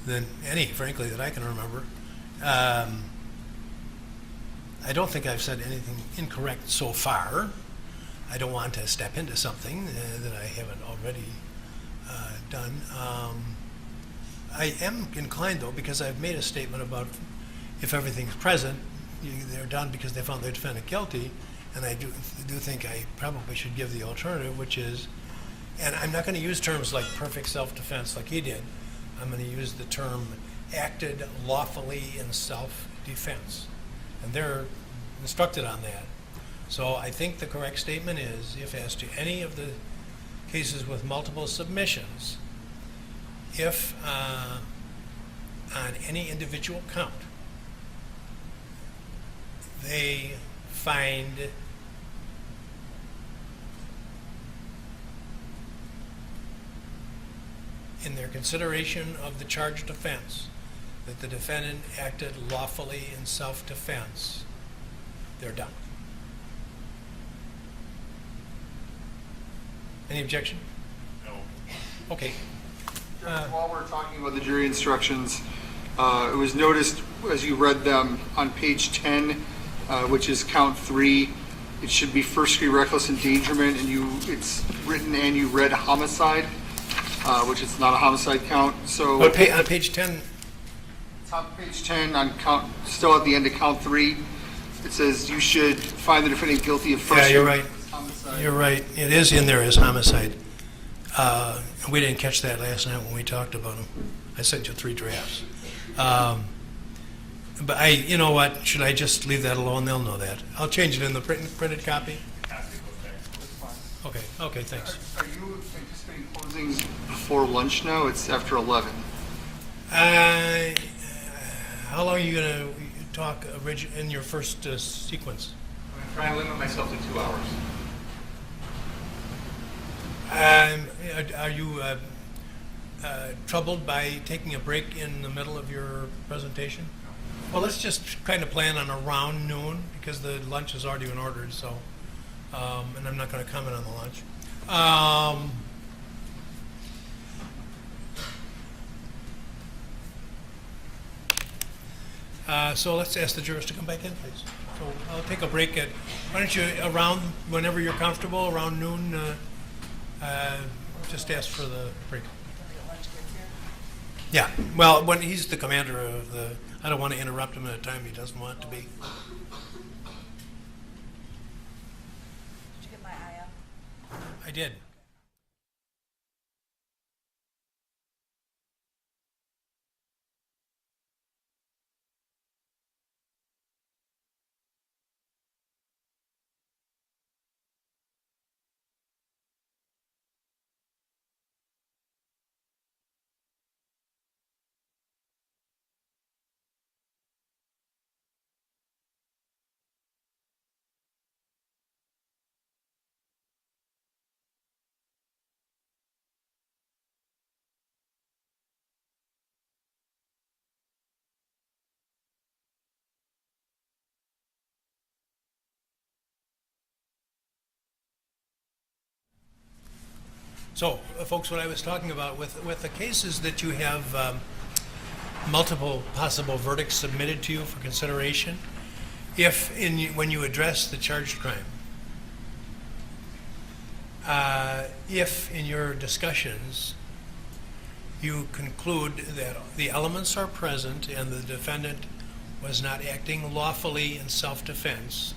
than any, frankly, that I can remember. I don't think I've said anything incorrect so far. I don't want to step into something that I haven't already done. I am inclined, though, because I've made a statement about if everything's present, they're done because they found their defendant guilty, and I do think I probably should give the alternative, which is, and I'm not going to use terms like perfect self-defense like he did. I'm going to use the term acted lawfully in self-defense, and they're instructed on that. So I think the correct statement is, if as to any of the cases with multiple submissions, if on any individual count they find in their consideration of the charged offense that the defendant acted lawfully in self-defense, they're done. Any objection? No. Okay. While we're talking about the jury instructions, it was noticed as you read them on page 10, which is count 3, it should be first-degree reckless endangerment, and it's written and you read homicide, which is not a homicide count. So On page 10, top page 10 on count, still at the end of count 3, it says you should find the defendant guilty of first-degree you're right. homicide. You're right. It is in there as homicide. We didn't catch that last night when we talked about them. I sent you 3 drafts. But you know what? Should I just leave that alone? They'll know that. I'll change it in the printed copy. Okay, thanks. Are you anticipating closings before lunch now? It's after 11. How long are you going to talk in your first sequence? I'm going to try and limit myself to 2 hours. Are you troubled by taking a break in the middle of your presentation? Well, let's just kind of plan on around noon, because the lunch has already been ordered, so, and I'm not going to comment on the lunch. So let's ask the jurors to come back in, please. So I'll take a break why don't you, around, whenever you're comfortable, around noon, just ask for the break. Yeah, well, when he's the commander of the, I don't want to interrupt him at a time he doesn't want to be. Did you get my eye up? I did. So, folks, what I was talking about with the cases that you have multiple possible verdicts submitted to you for consideration, if when you address the charged crime, if in your discussions you conclude that the elements are present and the defendant was not acting lawfully in self-defense,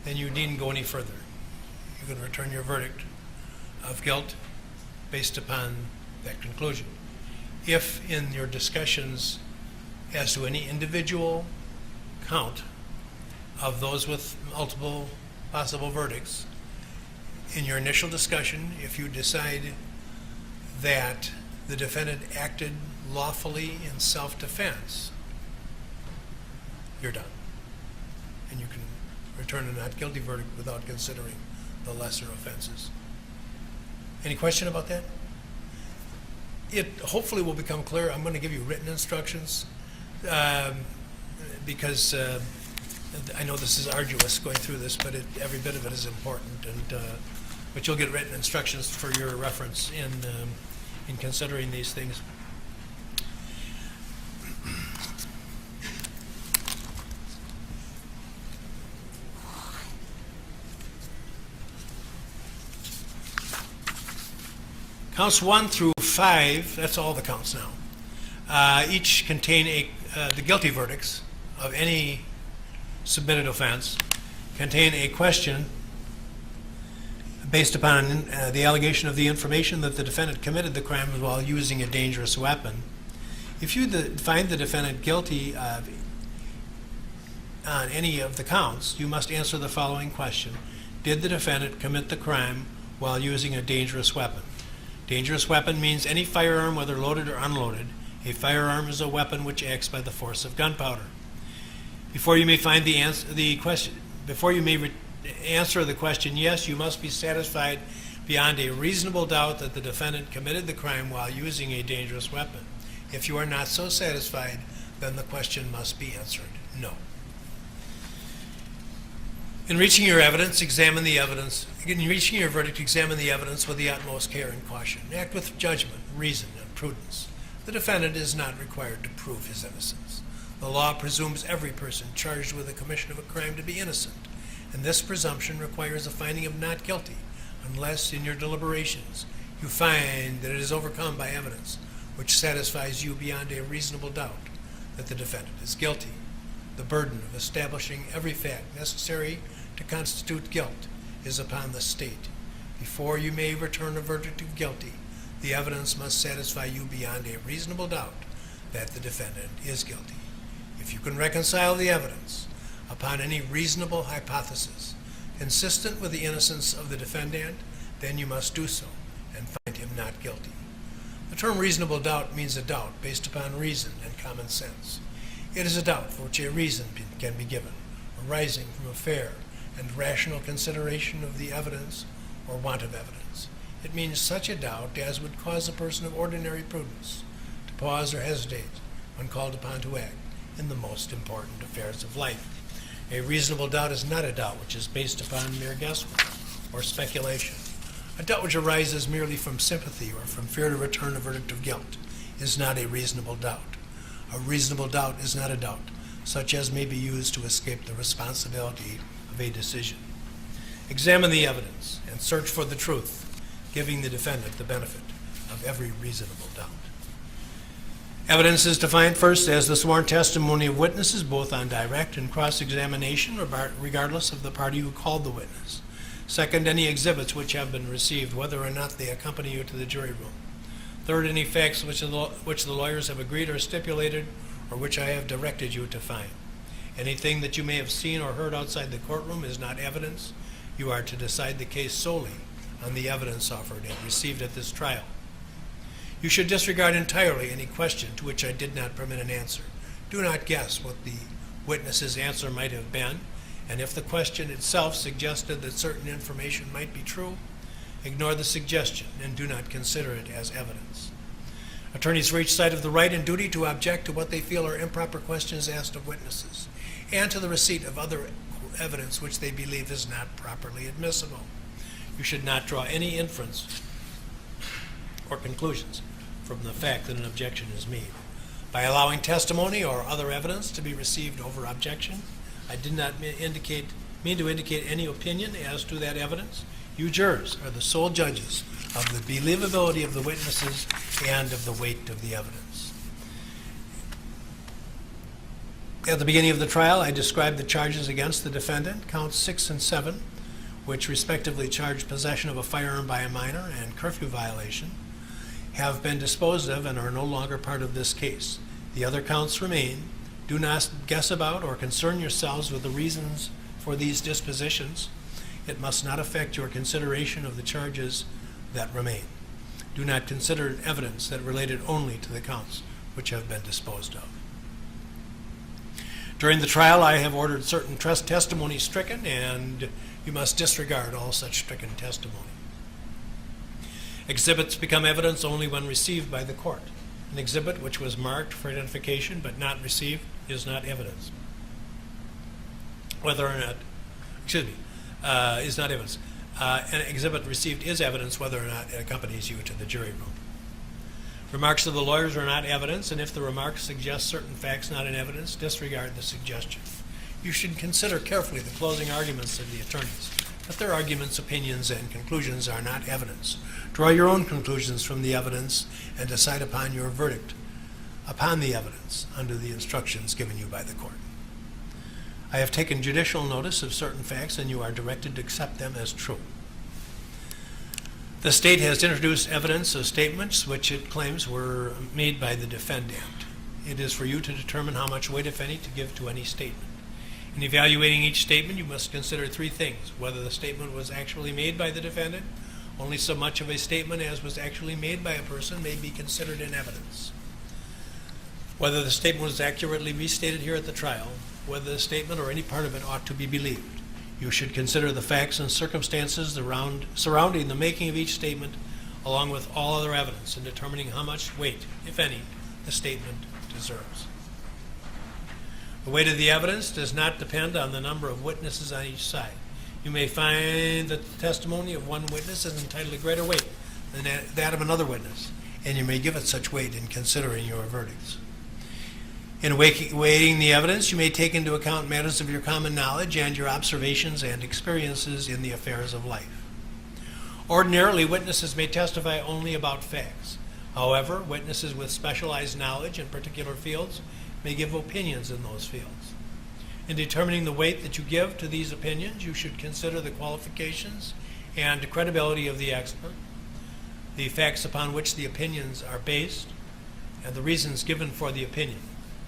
then you needn't go any further. You can return your verdict of guilt based upon that conclusion. If in your discussions as to any individual count of those with multiple possible verdicts, in your initial discussion, if you decide that the defendant acted lawfully in self-defense, you're done. And you can return a not guilty verdict without considering the lesser offenses. Any question about that? It hopefully will become clear. I'm going to give you written instructions because I know this is arduous going through this, but every bit of it is important. But you'll get written instructions for your reference in considering these things. Counts 1 through 5, that's all the counts now, each contain the guilty verdicts of any submitted offense, contain a question based upon the allegation of the information that the defendant committed the crime while using a dangerous weapon. If you find the defendant guilty on any of the counts, you must answer the following question. Did the defendant commit the crime while using a dangerous weapon? Dangerous weapon means any firearm, whether loaded or unloaded. A firearm is a weapon which acts by the force of gunpowder. Before you may find answer the question yes, you must be satisfied beyond a reasonable doubt that the defendant committed the crime while using a dangerous weapon. If you are not so satisfied, then the question must be answered no. In reaching your evidence, examine the evidence. In reaching your verdict, examine the evidence with the utmost care and caution. Act with judgment, reason, and prudence. The defendant is not required to prove his innocence. The law presumes every person charged with the commission of a crime to be innocent, and this presumption requires a finding of not guilty, unless in your deliberations you find that it is overcome by evidence which satisfies you beyond a reasonable doubt that the defendant is guilty. The burden of establishing every fact necessary to constitute guilt is upon the state. Before you may return a verdict of guilty, the evidence must satisfy you beyond a reasonable doubt that the defendant is guilty. If you can reconcile the evidence upon any reasonable hypothesis consistent with the innocence of the defendant, then you must do so and find him not guilty. The term reasonable doubt means a doubt based upon reason and common sense. It is a doubt for which a reason can be given, arising from a fair and rational consideration of the evidence or want of evidence. It means such a doubt as would cause a person of ordinary prudence to pause or hesitate when called upon to act in the most important affairs of life. A reasonable doubt is not a doubt which is based upon mere guesswork or speculation. A doubt which arises merely from sympathy or from fear to return a verdict of guilt is not a reasonable doubt. A reasonable doubt is not a doubt such as may be used to escape the responsibility of a decision. Examine the evidence and search for the truth, giving the defendant the benefit of every reasonable doubt. Evidence is defined first as the sworn testimony of witnesses, both on direct and cross-examination, regardless of the party who called the witness. Second, any exhibits which have been received, whether or not they accompany you to the jury room. Third, any facts which the lawyers have agreed or stipulated, or which I have directed you to find. Anything that you may have seen or heard outside the courtroom is not evidence. You are to decide the case solely on the evidence offered and received at this trial. You should disregard entirely any question to which I did not permit an answer. Do not guess what the witness's answer might have been, and if the question itself suggested that certain information might be true, ignore the suggestion and do not consider it as evidence. Attorneys for each side have the right and duty to object to what they feel are improper questions asked of witnesses, and to the receipt of other evidence which they believe is not properly admissible. You should not draw any inference or conclusions from the fact that an objection is made. By allowing testimony or other evidence to be received over objection, I did not mean to indicate any opinion as to that evidence. You jurors are the sole judges of the believability of the witnesses and of the weight of the evidence. At the beginning of the trial, I described the charges against the defendant, counts 6 and 7, which respectively charged possession of a firearm by a minor and curfew violation, have been disposed of and are no longer part of this case. The other counts remain. Do not guess about or concern yourselves with the reasons for these dispositions. It must not affect your consideration of the charges that remain. Do not consider evidence that related only to the counts which have been disposed of. During the trial, I have ordered certain testimony stricken, and you must disregard all such stricken testimony. Exhibits become evidence only when received by the court. An exhibit which was marked for identification but not received is not evidence. Is not evidence. An exhibit received is evidence whether or not it accompanies you to the jury room. Remarks of the lawyers are not evidence, and if the remarks suggest certain facts not in evidence, disregard the suggestion. You should consider carefully the closing arguments of the attorneys, but their arguments, opinions, and conclusions are not evidence. Draw your own conclusions from the evidence and decide upon your verdict upon the evidence under the instructions given you by the court. I have taken judicial notice of certain facts, and you are directed to accept them as true. The state has introduced evidence of statements which it claims were made by the defendant. It is for you to determine how much weight, if any, to give to any statement. In evaluating each statement, you must consider three things: whether the statement was actually made by the defendant. Only so much of a statement as was actually made by a person may be considered in evidence. Whether the statement was accurately restated here at the trial, whether the statement or any part of it ought to be believed. You should consider the facts and circumstances surrounding the making of each statement, along with all other evidence, in determining how much weight, if any, the statement deserves. The weight of the evidence does not depend on the number of witnesses on each side. You may find that the testimony of one witness is entitled to greater weight than that of another witness, and you may give it such weight in considering your verdicts. In weighing the evidence, you may take into account matters of your common knowledge and your observations and experiences in the affairs of life. Ordinarily, witnesses may testify only about facts. However, witnesses with specialized knowledge in particular fields may give opinions in those fields. In determining the weight that you give to these opinions, you should consider the qualifications and credibility of the expert, the facts upon which the opinions are based, and the reasons given for the opinion.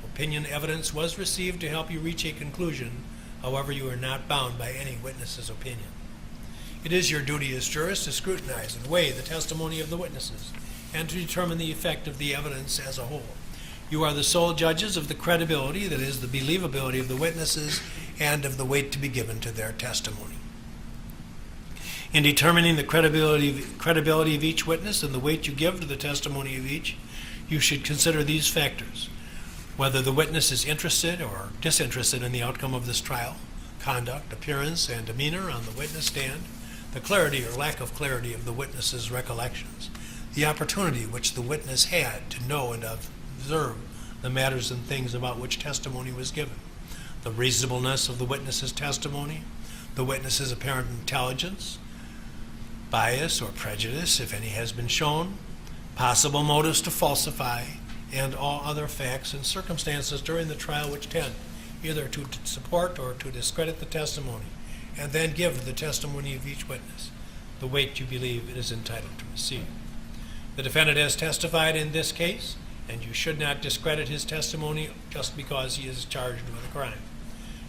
Opinion evidence was received to help you reach a conclusion. However, you are not bound by any witness's opinion. It is your duty as jurists to scrutinize and weigh the testimony of the witnesses and to determine the effect of the evidence as a whole. You are the sole judges of the credibility, that is, the believability of the witnesses, and of the weight to be given to their testimony. In determining the credibility of each witness and the weight you give to the testimony of each, you should consider these factors: whether the witness is interested or disinterested in the outcome of this trial, conduct, appearance, and demeanor on the witness stand, the clarity or lack of clarity of the witness's recollections, the opportunity which the witness had to know and observe the matters and things about which testimony was given, the reasonableness of the witness's testimony, the witness's apparent intelligence, bias or prejudice, if any has been shown, possible motives to falsify, and all other facts and circumstances during the trial which tend either to support or to discredit the testimony, and then give the testimony of each witness the weight you believe it is entitled to receive. The defendant has testified in this case, and you should not discredit his testimony just because he is charged with a crime.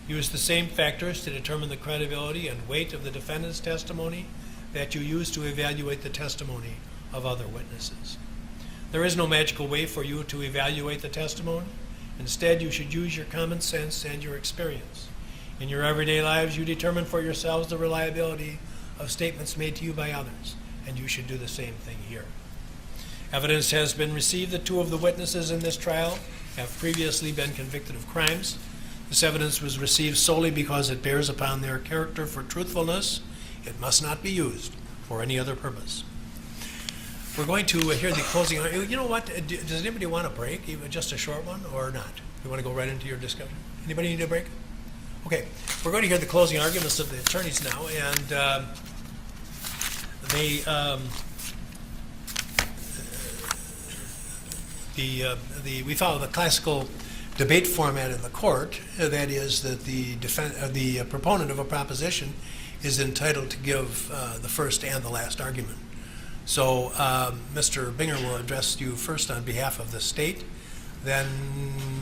Use the same factors to determine the credibility and weight of the defendant's testimony that you use to evaluate the testimony of other witnesses. There is no magical way for you to evaluate the testimony. Instead, you should use your common sense and your experience. In your everyday lives, you determine for yourselves the reliability of statements made to you by others, and you should do the same thing here. Evidence has been received that 2 of the witnesses in this trial have previously been convicted of crimes. This evidence was received solely because it bears upon their character for truthfulness. It must not be used for any other purpose. We're going to hear the closing. You know what? Does anybody want a break, even just a short one, or not? You want to go right into your discussion? Anybody need a break? Okay. We're going to hear the closing arguments of the attorneys now, and we follow the classical debate format in the court. That is that the proponent of a proposition is entitled to give the first and the last argument. So Mr. Binger will address you first on behalf of the state, then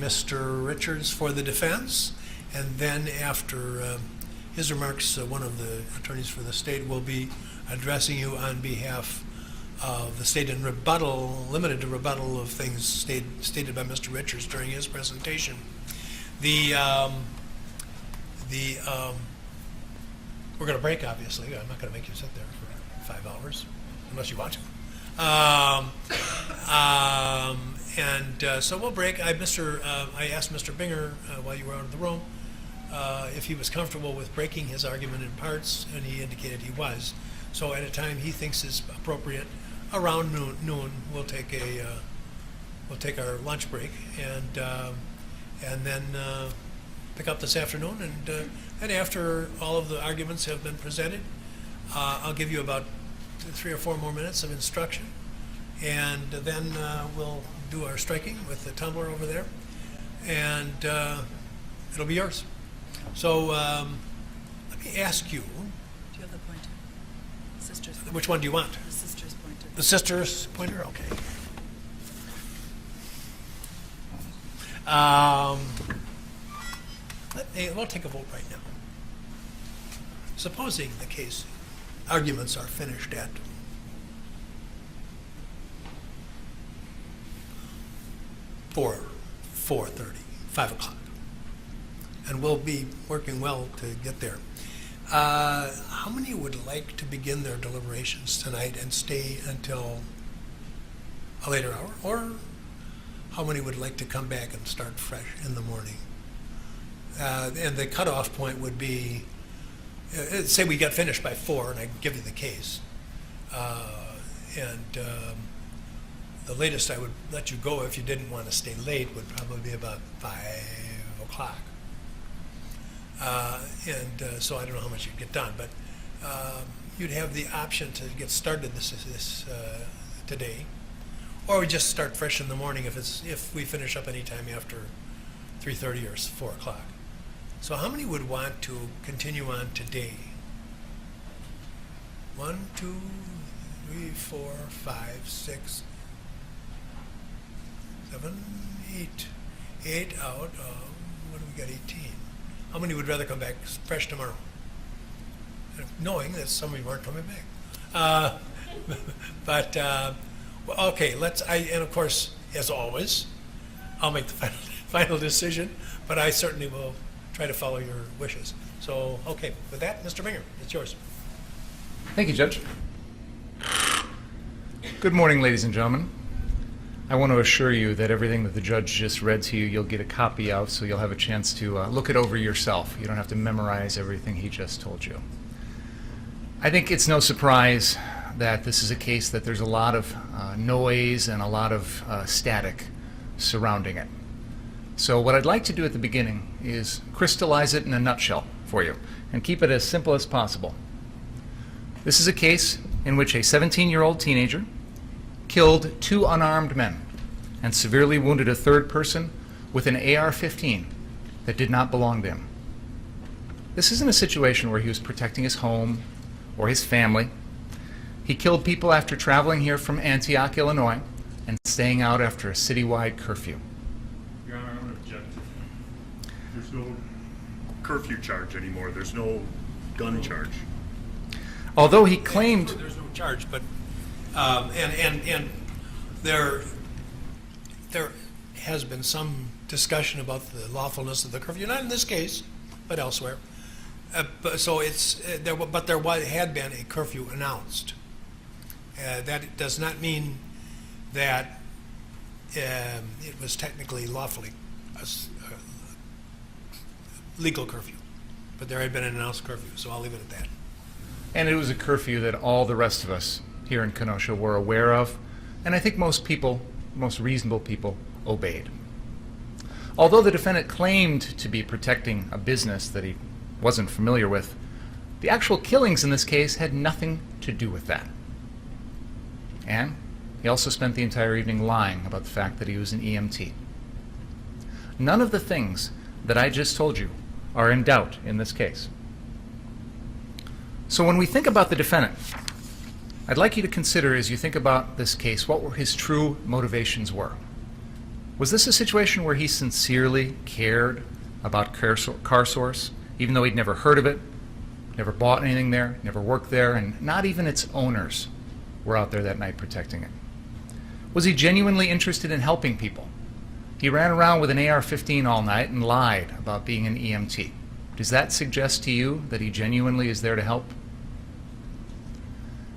Mr. Richards for the defense, and then after his remarks, one of the attorneys for the state will be addressing you on behalf of the state in rebuttal, limited to rebuttal of things stated by Mr. Richards during his presentation. We're going to break, obviously. I'm not going to make you sit there for 5 hours, unless you want to. So we'll break. I asked Mr. Binger while you were out of the room if he was comfortable with breaking his argument in parts, and he indicated he was. So at a time he thinks is appropriate, around noon, we'll take our lunch break, and then pick up this afternoon. And then after all of the arguments have been presented, I'll give you about 3 or 4 more minutes of instruction, and then we'll do our striking with the tumbler over there, and it'll be yours. So let me ask you, Do you have the pointer? Sister's pointer. which one do you want? The sister's pointer. The sister's pointer? Okay. We'll take a vote right now. Supposing the case arguments are finished at 4:30, 5 o'clock, and we'll be working well to get there. How many would like to begin their deliberations tonight and stay until a later hour? Or how many would like to come back and start fresh in the morning? And the cutoff point would be, say we got finished by 4 and I give you the case. The latest I would let you go if you didn't want to stay late would probably be about 5 o'clock. So I don't know how much you'd get done, but you'd have the option to get started this today, or we just start fresh in the morning if we finish up any time after 3:30 or 4 o'clock. So how many would want to continue on today? 1, 2, 3, 4, 5, 6, 7, 8. 8 out of, what do we got, 18? How many would rather come back fresh tomorrow? Knowing that some of you aren't coming back. Okay, and of course, as always, I'll make the final decision, but I certainly will try to follow your wishes. So, okay, with that, Mr. Binger, it's yours. Thank you, Judge. Good morning, ladies and gentlemen. I want to assure you that everything that the judge just read to you, you'll get a copy of, so you'll have a chance to look it over yourself. You don't have to memorize everything he just told you. I think it's no surprise that this is a case that there's a lot of noise and a lot of static surrounding it. So what I'd like to do at the beginning is crystallize it in a nutshell for you and keep it as simple as possible. This is a case in which a 17-year-old teenager killed 2 unarmed men and severely wounded a third person with an AR-15 that did not belong to him. This isn't a situation where he was protecting his home or his family. He killed people after traveling here from Antioch, Illinois, and staying out after a citywide curfew. Your Honor, I'm going to object. There's no curfew charge anymore. There's no gun charge. Although he claimed... There's no charge, but, and there has been some discussion about the lawfulness of the curfew, not in this case, but elsewhere. So there had been a curfew announced. That does not mean that it was technically lawfully a legal curfew, but there had been an announced curfew, so I'll leave it at that. And it was a curfew that all the rest of us here in Kenosha were aware of, and I think most people, most reasonable people, obeyed. Although the defendant claimed to be protecting a business that he wasn't familiar with, the actual killings in this case had nothing to do with that. And he also spent the entire evening lying about the fact that he was an EMT. None of the things that I just told you are in doubt in this case. So when we think about the defendant, I'd like you to consider, as you think about this case, what his true motivations were. Was this a situation where he sincerely cared about CarSource, even though he'd never heard of it, never bought anything there, never worked there, and not even its owners were out there that night protecting it? Was he genuinely interested in helping people? He ran around with an AR-15 all night and lied about being an EMT. Does that suggest to you that he genuinely is there to help?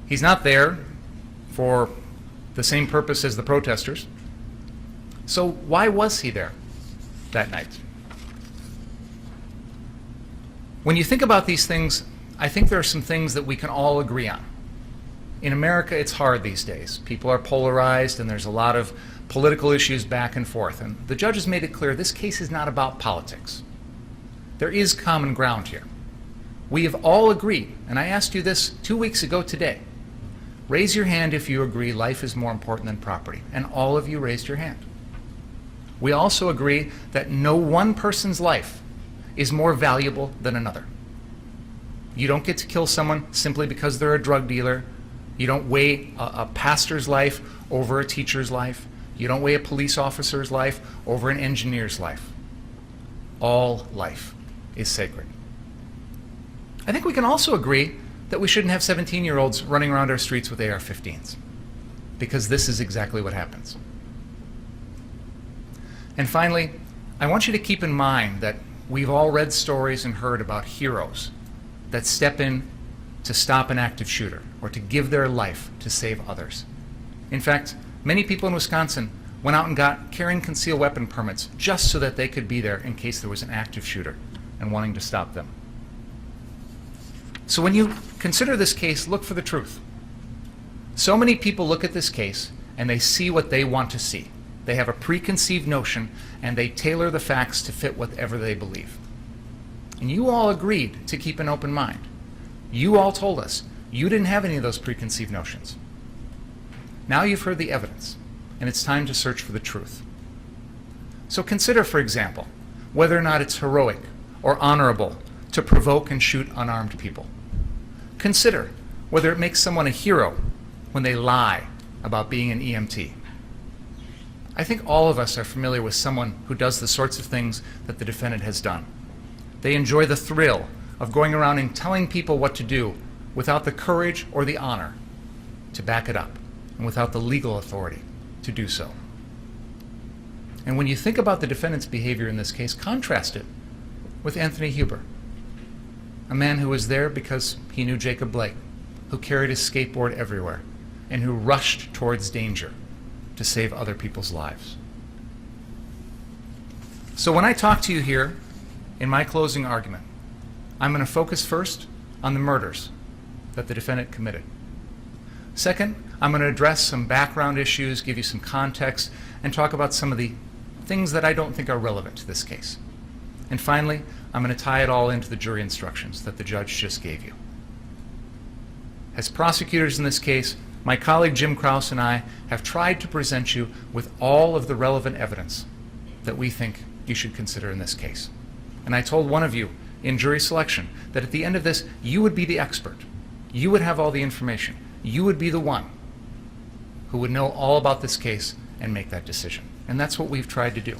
He's not there for the same purpose as the protesters. So why was he there that night? When you think about these things, I think there are some things that we can all agree on. In America, it's hard these days. People are polarized, and there's a lot of political issues back and forth. And the judge has made it clear this case is not about politics. There is common ground here. We have all agreed, and I asked you this 2 weeks ago today. Raise your hand if you agree life is more important than property. And all of you raised your hand. We also agree that no one person's life is more valuable than another. You don't get to kill someone simply because they're a drug dealer. You don't weigh a pastor's life over a teacher's life. You don't weigh a police officer's life over an engineer's life. All life is sacred. I think we can also agree that we shouldn't have 17-year-olds running around our streets with AR-15s, because this is exactly what happens. And finally, I want you to keep in mind that we've all read stories and heard about heroes that step in to stop an active shooter or to give their life to save others. In fact, many people in Wisconsin went out and got carrying concealed weapon permits just so that they could be there in case there was an active shooter and wanting to stop them. So when you consider this case, look for the truth. So many people look at this case and they see what they want to see. They have a preconceived notion and they tailor the facts to fit whatever they believe. And you all agreed to keep an open mind. You all told us you didn't have any of those preconceived notions. Now you've heard the evidence, and it's time to search for the truth. So consider, for example, whether or not it's heroic or honorable to provoke and shoot unarmed people. Consider whether it makes someone a hero when they lie about being an EMT. I think all of us are familiar with someone who does the sorts of things that the defendant has done. They enjoy the thrill of going around and telling people what to do without the courage or the honor to back it up, and without the legal authority to do so. And when you think about the defendant's behavior in this case, contrast it with Anthony Huber, a man who was there because he knew Jacob Blake, who carried his skateboard everywhere, and who rushed towards danger to save other people's lives. So when I talk to you here in my closing argument, I'm going to focus first on the murders that the defendant committed. Second, I'm going to address some background issues, give you some context, and talk about some of the things that I don't think are relevant to this case. And finally, I'm going to tie it all into the jury instructions that the judge just gave you. As prosecutors in this case, my colleague Jim Krause and I have tried to present you with all of the relevant evidence that we think you should consider in this case. And I told one of you in jury selection that at the end of this, you would be the expert. You would have all the information. You would be the one who would know all about this case and make that decision. And that's what we've tried to do.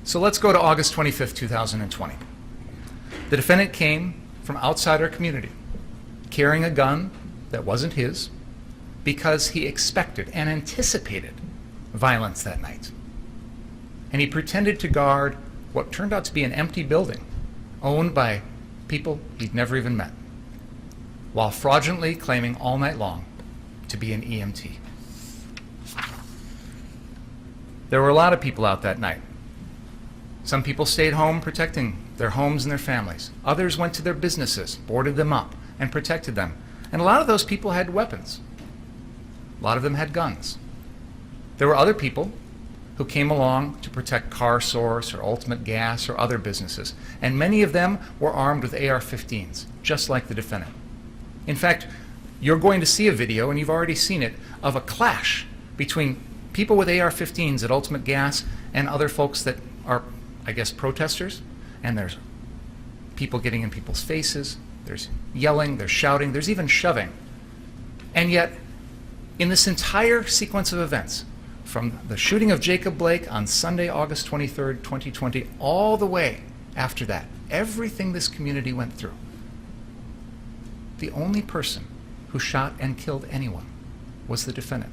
So let's go to August 25th, 2020. The defendant came from outside our community, carrying a gun that wasn't his, because he expected and anticipated violence that night. And he pretended to guard what turned out to be an empty building owned by people he'd never even met, while fraudulently claiming all night long to be an EMT. There were a lot of people out that night. Some people stayed home protecting their homes and their families. Others went to their businesses, boarded them up, and protected them. And a lot of those people had weapons. A lot of them had guns. There were other people who came along to protect Car Source or Ultimate Gas or other businesses. And many of them were armed with AR-15s, just like the defendant. In fact, you're going to see a video, and you've already seen it, of a clash between people with AR-15s at Ultimate Gas and other folks that are, I guess, protesters. And there's people getting in people's faces, there's yelling, there's shouting, there's even shoving. And yet, in this entire sequence of events, from the shooting of Jacob Blake on Sunday, August 23rd, 2020, all the way after that, everything this community went through, the only person who shot and killed anyone was the defendant.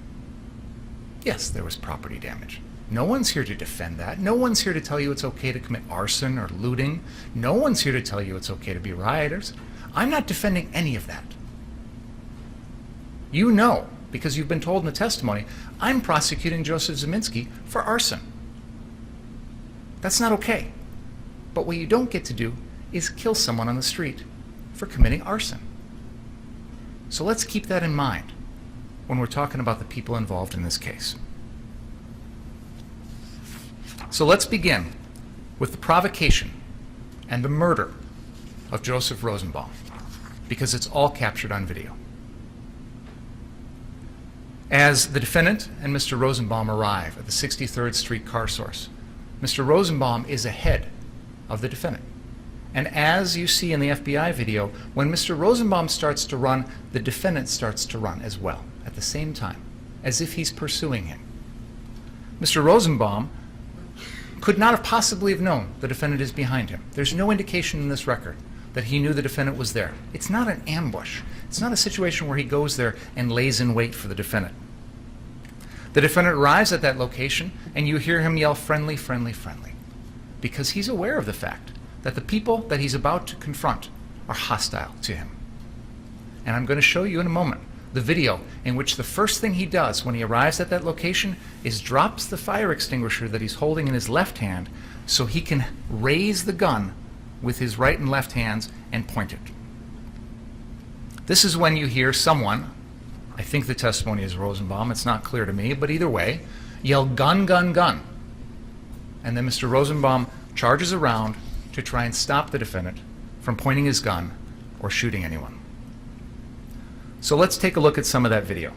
Yes, there was property damage. No one's here to defend that. No one's here to tell you it's okay to commit arson or looting. No one's here to tell you it's okay to be rioters. I'm not defending any of that. You know, because you've been told in the testimony, I'm prosecuting Joseph Zeminski for arson. That's not okay. But what you don't get to do is kill someone on the street for committing arson. So let's keep that in mind when we're talking about the people involved in this case. So let's begin with the provocation and the murder of Joseph Rosenbaum, because it's all captured on video. As the defendant and Mr. Rosenbaum arrive at the 63rd Street Car Source, Mr. Rosenbaum is ahead of the defendant. And as you see in the FBI video, when Mr. Rosenbaum starts to run, the defendant starts to run as well at the same time, as if he's pursuing him. Mr. Rosenbaum could not have possibly have known the defendant is behind him. There's no indication in this record that he knew the defendant was there. It's not an ambush. It's not a situation where he goes there and lays in wait for the defendant. The defendant arrives at that location, and you hear him yell, "Friendly, friendly, friendly," because he's aware of the fact that the people that he's about to confront are hostile to him. And I'm going to show you in a moment the video in which the first thing he does when he arrives at that location is drops the fire extinguisher that he's holding in his left hand so he can raise the gun with his right and left hands and point it. This is when you hear someone, I think the testimony is Rosenbaum, it's not clear to me, but either way, yell, "Gun, gun, gun." And then Mr. Rosenbaum charges around to try and stop the defendant from pointing his gun or shooting anyone. So let's take a look at some of that video.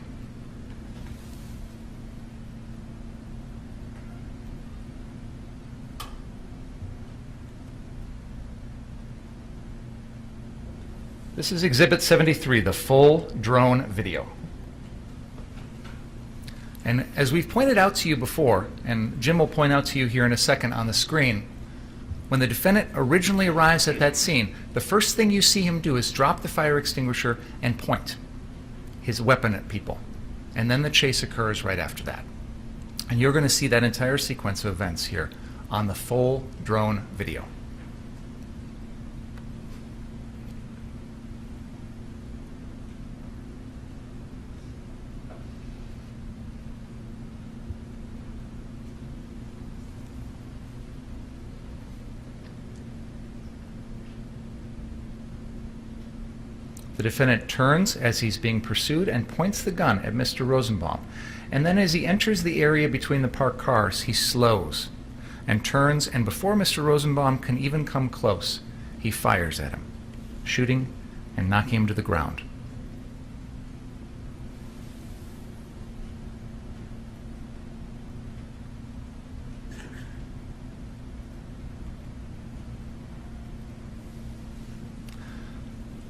This is Exhibit 73, the full drone video. And as we've pointed out to you before, and Jim will point out to you here in a second on the screen, when the defendant originally arrives at that scene, the first thing you see him do is drop the fire extinguisher and point his weapon at people. And then the chase occurs right after that. And you're going to see that entire sequence of events here on the full drone video. The defendant turns as he's being pursued and points the gun at Mr. Rosenbaum. And then as he enters the area between the parked cars, he slows and turns, and before Mr. Rosenbaum can even come close, he fires at him, shooting and knocking him to the ground.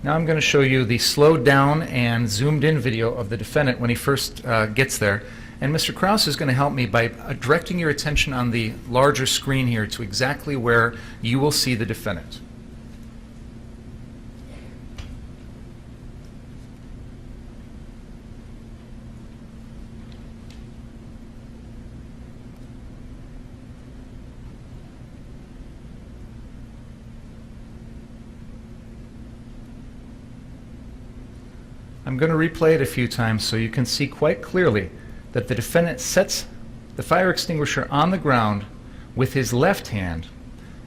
Now I'm going to show you the slowed down and zoomed in video of the defendant when he first gets there. And Mr. Krause is going to help me by directing your attention on the larger screen here to exactly where you will see the defendant. I'm going to replay it a few times so you can see quite clearly that the defendant sets the fire extinguisher on the ground with his left hand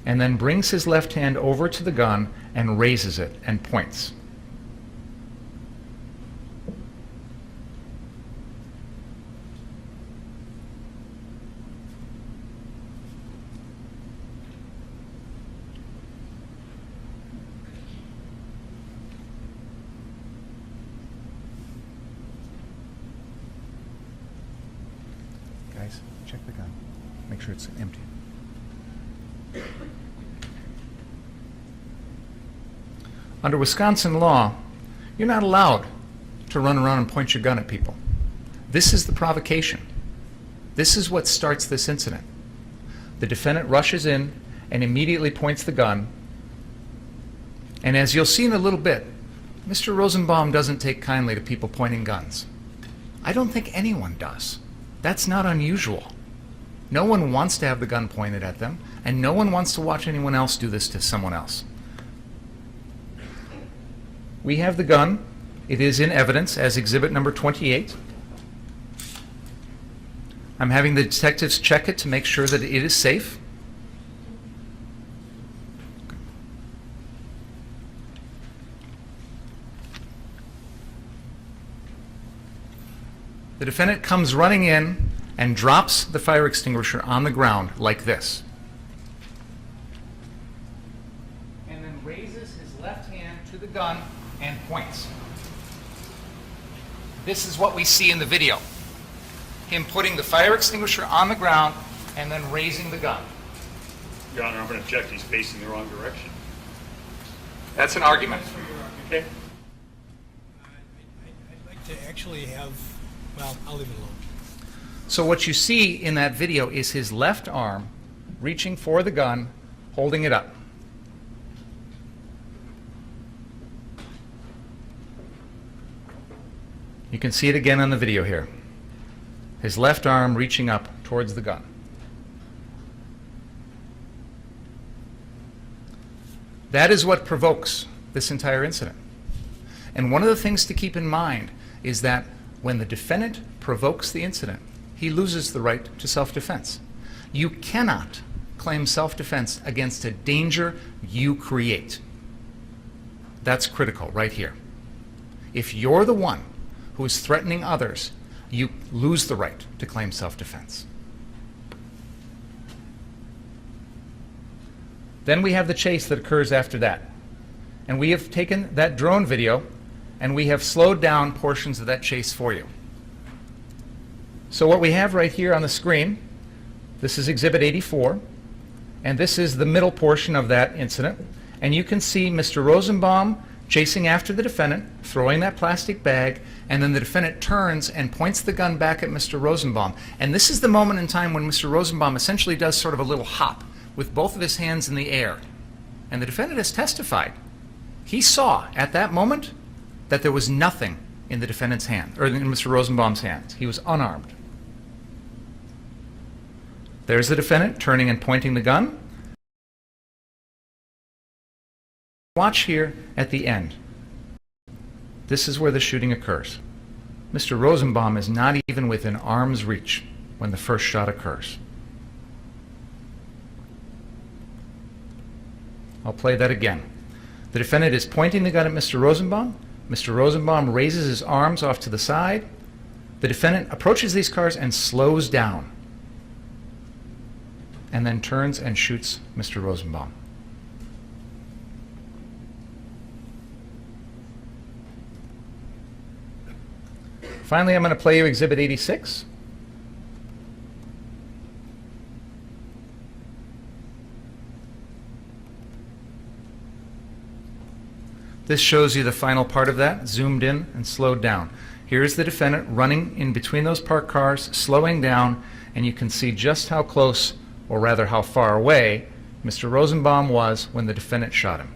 and then brings his left hand over to the gun and raises it and points. Guys, check the gun. Make sure it's empty. Under Wisconsin law, you're not allowed to run around and point your gun at people. This is the provocation. This is what starts this incident. The defendant rushes in and immediately points the gun. And as you'll see in a little bit, Mr. Rosenbaum doesn't take kindly to people pointing guns. I don't think anyone does. That's not unusual. No one wants to have the gun pointed at them, and no one wants to watch anyone else do this to someone else. We have the gun. It is in evidence as exhibit number 28. I'm having the detectives check it to make sure that it is safe. The defendant comes running in and drops the fire extinguisher on the ground like this. And then raises his left hand to the gun and points. This is what we see in the video. Him putting the fire extinguisher on the ground and then raising the gun. Your Honor, I'm going to object. He's facing the wrong direction. That's an argument. Okay? I'd like to actually have, well, I'll leave it alone. So what you see in that video is his left arm reaching for the gun, holding it up. You can see it again on the video here. His left arm reaching up towards the gun. That is what provokes this entire incident. And one of the things to keep in mind is that when the defendant provokes the incident, he loses the right to self-defense. You cannot claim self-defense against a danger you create. That's critical right here. If you're the one who is threatening others, you lose the right to claim self-defense. Then we have the chase that occurs after that. And we have taken that drone video and we have slowed down portions of that chase for you. So what we have right here on the screen, this is Exhibit 84, and this is the middle portion of that incident. And you can see Mr. Rosenbaum chasing after the defendant, throwing that plastic bag, and then the defendant turns and points the gun back at Mr. Rosenbaum. And this is the moment in time when Mr. Rosenbaum essentially does sort of a little hop with both of his hands in the air. And the defendant has testified. He saw at that moment that there was nothing in the defendant's hand, or in Mr. Rosenbaum's hands. He was unarmed. There's the defendant turning and pointing the gun. Watch here at the end. This is where the shooting occurs. Mr. Rosenbaum is not even within arm's reach when the first shot occurs. I'll play that again. The defendant is pointing the gun at Mr. Rosenbaum. Mr. Rosenbaum raises his arms off to the side. The defendant approaches these cars and slows down, and then turns and shoots Mr. Rosenbaum. Finally, I'm going to play you Exhibit 86. This shows you the final part of that, zoomed in and slowed down. Here's the defendant running in between those parked cars, slowing down, and you can see just how close, or rather how far away, Mr. Rosenbaum was when the defendant shot him.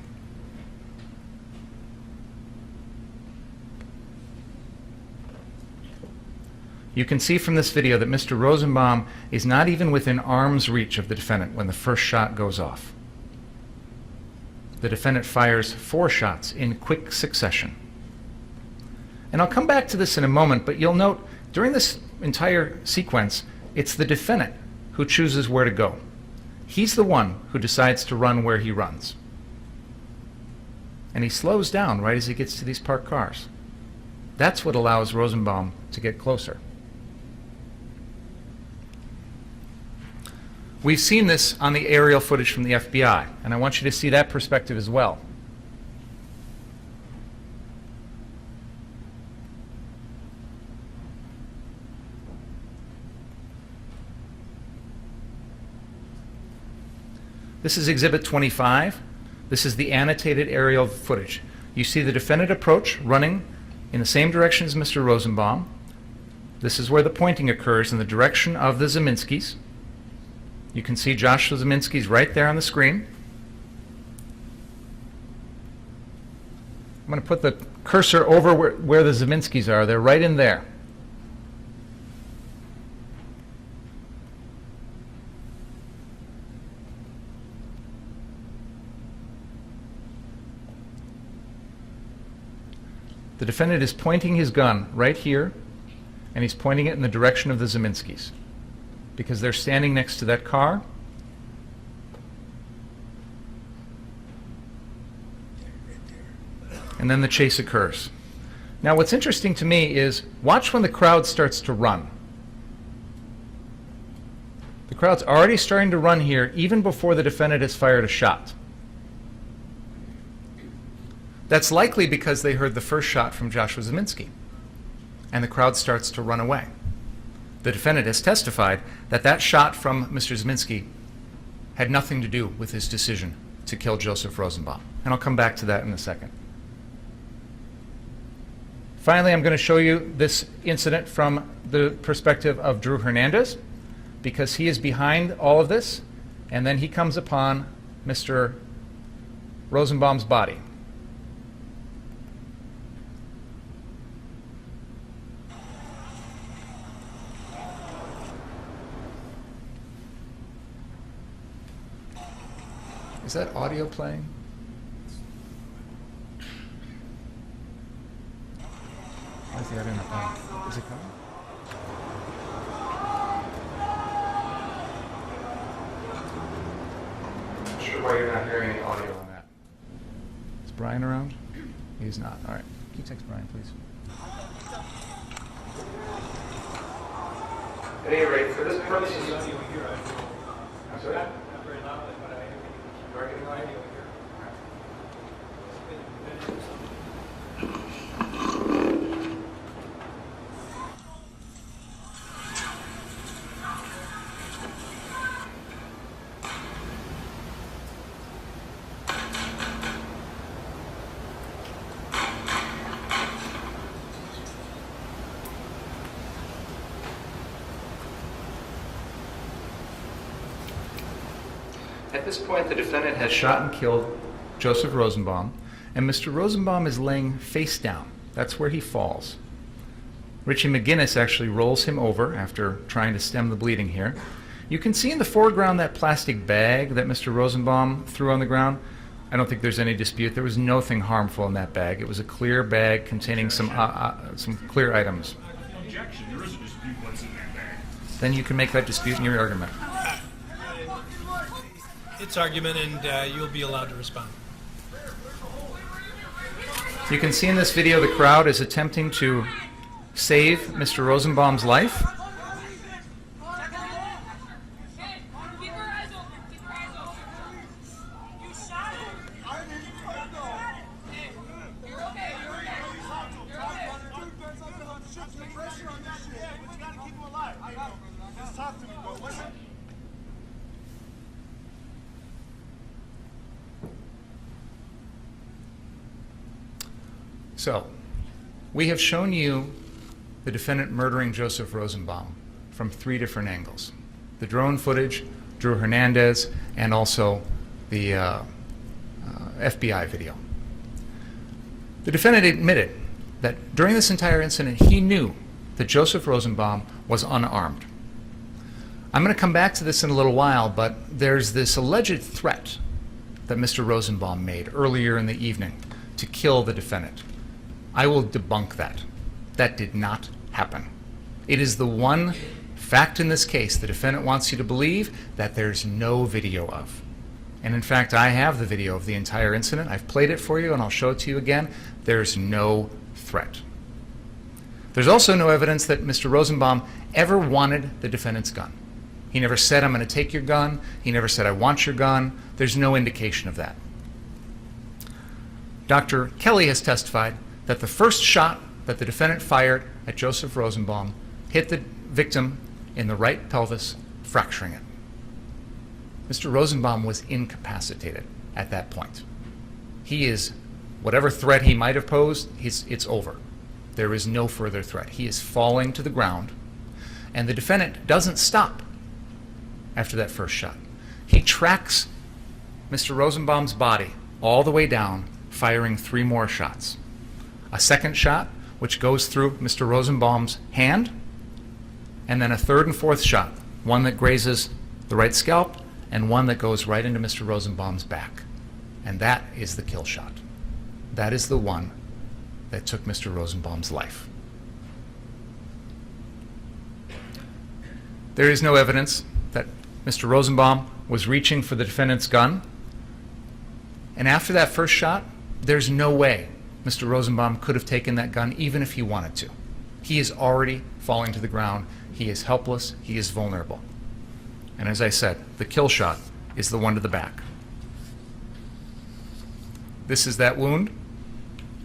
You can see from this video that Mr. Rosenbaum is not even within arm's reach of the defendant when the first shot goes off. The defendant fires 4 shots in quick succession. And I'll come back to this in a moment, but you'll note during this entire sequence, it's the defendant who chooses where to go. He's the one who decides to run where he runs. And he slows down right as he gets to these parked cars. That's what allows Rosenbaum to get closer. We've seen this on the aerial footage from the FBI, and I want you to see that perspective as well. This is Exhibit 25. This is the annotated aerial footage. You see the defendant approach, running in the same direction as Mr. Rosenbaum. This is where the pointing occurs, in the direction of the Zeminskis. You can see Joshua Zeminski's right there on the screen. I'm going to put the cursor over where the Zeminskis are. They're right in there. The defendant is pointing his gun right here, and he's pointing it in the direction of the Zeminskis, because they're standing next to that car. And then the chase occurs. Now what's interesting to me is, watch when the crowd starts to run. The crowd's already starting to run here even before the defendant has fired a shot. That's likely because they heard the first shot from Joshua Zeminski, and the crowd starts to run away. The defendant has testified that that shot from Mr. Zeminski had nothing to do with his decision to kill Joseph Rosenbaum. And I'll come back to that in a second. Finally, I'm going to show you this incident from the perspective of Drew Hernandez, because he is behind all of this, and then he comes upon Mr. Rosenbaum's body. Is that audio playing? Why is the audio not playing? Is it coming? I'm not sure why you're not hearing any audio on that. Is Brian around? He's not. All right. Can you text Brian, please? At any rate, for this purpose, I'm sorry? At this point, the defendant has shot and killed Joseph Rosenbaum, and Mr. Rosenbaum is laying face down. That's where he falls. Richie McGinnis actually rolls him over after trying to stem the bleeding here. You can see in the foreground that plastic bag that Mr. Rosenbaum threw on the ground. I don't think there's any dispute. There was nothing harmful in that bag. It was a clear bag containing some clear items. Objection. There is a dispute what's in that bag. Then you can make that dispute in your argument. It's argument, and you'll be allowed to respond. You can see in this video the crowd is attempting to save Mr. Rosenbaum's life. So, we have shown you the defendant murdering Joseph Rosenbaum from 3 different angles. The drone footage, Drew Hernandez, and also the FBI video. The defendant admitted that during this entire incident, he knew that Joseph Rosenbaum was unarmed. I'm going to come back to this in a little while, but there's this alleged threat that Mr. Rosenbaum made earlier in the evening to kill the defendant. I will debunk that. That did not happen. It is the one fact in this case the defendant wants you to believe that there's no video of. And in fact, I have the video of the entire incident. I've played it for you, and I'll show it to you again. There's no threat. There's also no evidence that Mr. Rosenbaum ever wanted the defendant's gun. He never said, "I'm going to take your gun." He never said, "I want your gun." There's no indication of that. Dr. Kelly has testified that the first shot that the defendant fired at Joseph Rosenbaum hit the victim in the right pelvis, fracturing it. Mr. Rosenbaum was incapacitated at that point. He is, whatever threat he might have posed, it's over. There is no further threat. He is falling to the ground, and the defendant doesn't stop after that first shot. He tracks Mr. Rosenbaum's body all the way down, firing 3 more shots. A second shot, which goes through Mr. Rosenbaum's hand, and then a third and fourth shot, one that grazes the right scalp and one that goes right into Mr. Rosenbaum's back. And that is the kill shot. That is the one that took Mr. Rosenbaum's life. There is no evidence that Mr. Rosenbaum was reaching for the defendant's gun. And after that first shot, there's no way Mr. Rosenbaum could have taken that gun even if he wanted to. He is already falling to the ground. He is helpless. He is vulnerable. And as I said, the kill shot is the one to the back. This is that wound.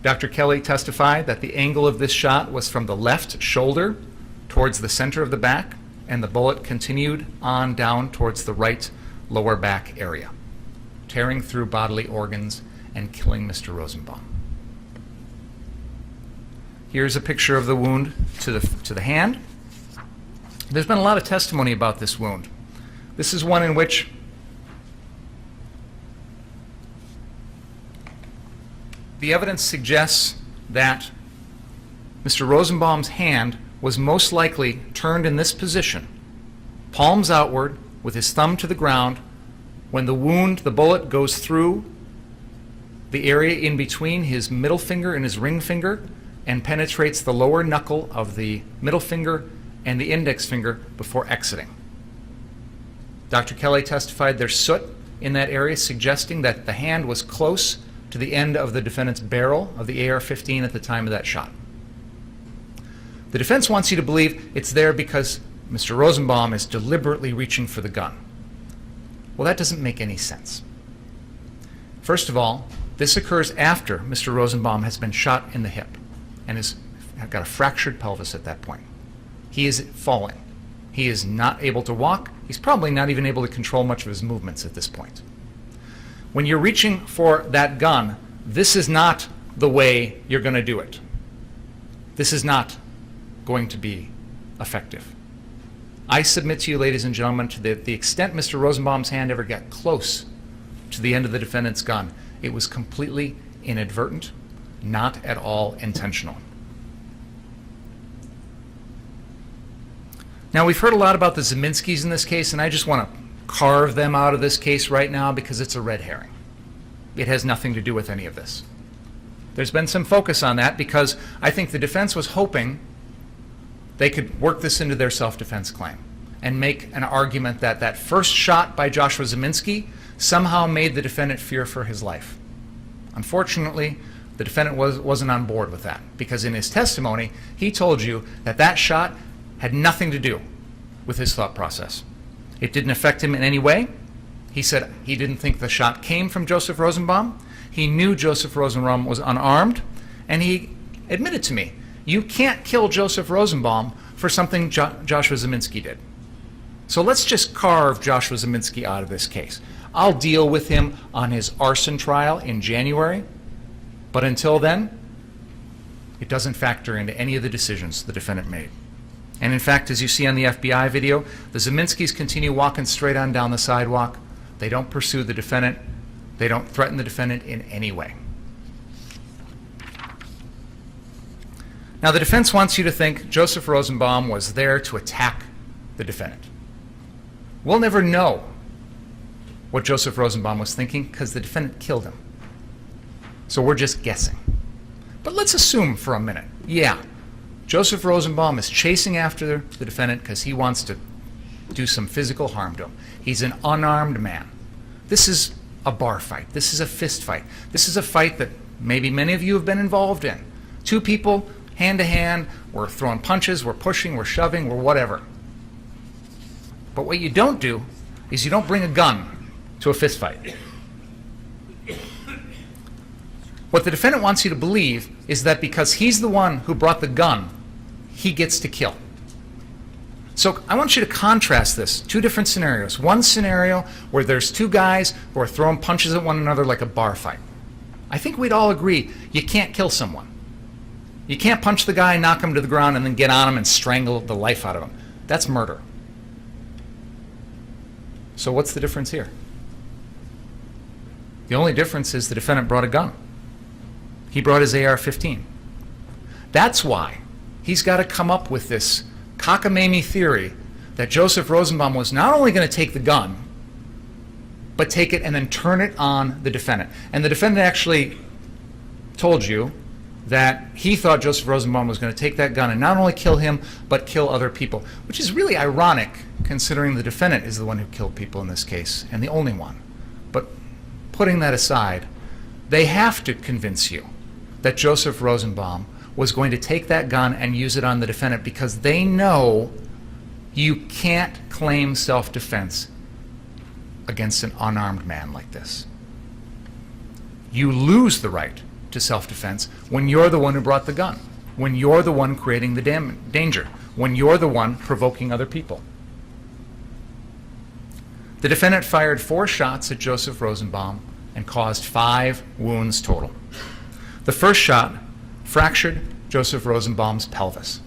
Dr. Kelly testified that the angle of this shot was from the left shoulder towards the center of the back, and the bullet continued on down towards the right lower back area, tearing through bodily organs and killing Mr. Rosenbaum. Here's a picture of the wound to the hand. There's been a lot of testimony about this wound. This is one in which the evidence suggests that Mr. Rosenbaum's hand was most likely turned in this position, palms outward with his thumb to the ground, when the wound, the bullet, goes through the area in between his middle finger and his ring finger and penetrates the lower knuckle of the middle finger and the index finger before exiting. Dr. Kelly testified there's soot in that area, suggesting that the hand was close to the end of the defendant's barrel of the AR-15 at the time of that shot. The defense wants you to believe it's there because Mr. Rosenbaum is deliberately reaching for the gun. Well, that doesn't make any sense. First of all, this occurs after Mr. Rosenbaum has been shot in the hip and has got a fractured pelvis at that point. He is falling. He is not able to walk. He's probably not even able to control much of his movements at this point. When you're reaching for that gun, this is not the way you're going to do it. This is not going to be effective. I submit to you, ladies and gentlemen, to the extent Mr. Rosenbaum's hand ever got close to the end of the defendant's gun, it was completely inadvertent, not at all intentional. Now, we've heard a lot about the Zeminskis in this case, and I just want to carve them out of this case right now because it's a red herring. It has nothing to do with any of this. There's been some focus on that because I think the defense was hoping they could work this into their self-defense claim and make an argument that that first shot by Joshua Zeminski somehow made the defendant fear for his life. Unfortunately, the defendant wasn't on board with that because in his testimony, he told you that that shot had nothing to do with his thought process. It didn't affect him in any way. He said he didn't think the shot came from Joseph Rosenbaum. He knew Joseph Rosenbaum was unarmed, and he admitted to me, you can't kill Joseph Rosenbaum for something Joshua Zeminski did. So let's just carve Joshua Zeminski out of this case. I'll deal with him on his arson trial in January, but until then, It doesn't factor into any of the decisions the defendant made. And in fact, as you see on the FBI video, the Zeminskis continue walking straight on down the sidewalk. They don't pursue the defendant. They don't threaten the defendant in any way. Now, the defense wants you to think Joseph Rosenbaum was there to attack the defendant. We'll never know what Joseph Rosenbaum was thinking because the defendant killed him. So we're just guessing. But let's assume for a minute, yeah, Joseph Rosenbaum is chasing after the defendant because he wants to do some physical harm to him. He's an unarmed man. This is a bar fight. This is a fist fight. This is a fight that maybe many of you have been involved in. Two people, hand to hand, we're throwing punches, we're pushing, we're shoving, we're whatever. But what you don't do is you don't bring a gun to a fist fight. What the defendant wants you to believe is that because he's the one who brought the gun, he gets to kill. So I want you to contrast this, two different scenarios. One scenario where there's two guys who are throwing punches at one another like a bar fight. I think we'd all agree you can't kill someone. You can't punch the guy, knock him to the ground, and then get on him and strangle the life out of him. That's murder. So what's the difference here? The only difference is the defendant brought a gun. He brought his AR-15. That's why he's got to come up with this cockamamie theory that Joseph Rosenbaum was not only going to take the gun, but take it and then turn it on the defendant. And the defendant actually told you that he thought Joseph Rosenbaum was going to take that gun and not only kill him, but kill other people, which is really ironic considering the defendant is the one who killed people in this case, and the only one. But putting that aside, they have to convince you that Joseph Rosenbaum was going to take that gun and use it on the defendant because they know you can't claim self-defense against an unarmed man like this. You lose the right to self-defense when you're the one who brought the gun, when you're the one creating the danger, when you're the one provoking other people. The defendant fired 4 shots at Joseph Rosenbaum and caused 5 wounds total. The first shot fractured Joseph Rosenbaum's pelvis.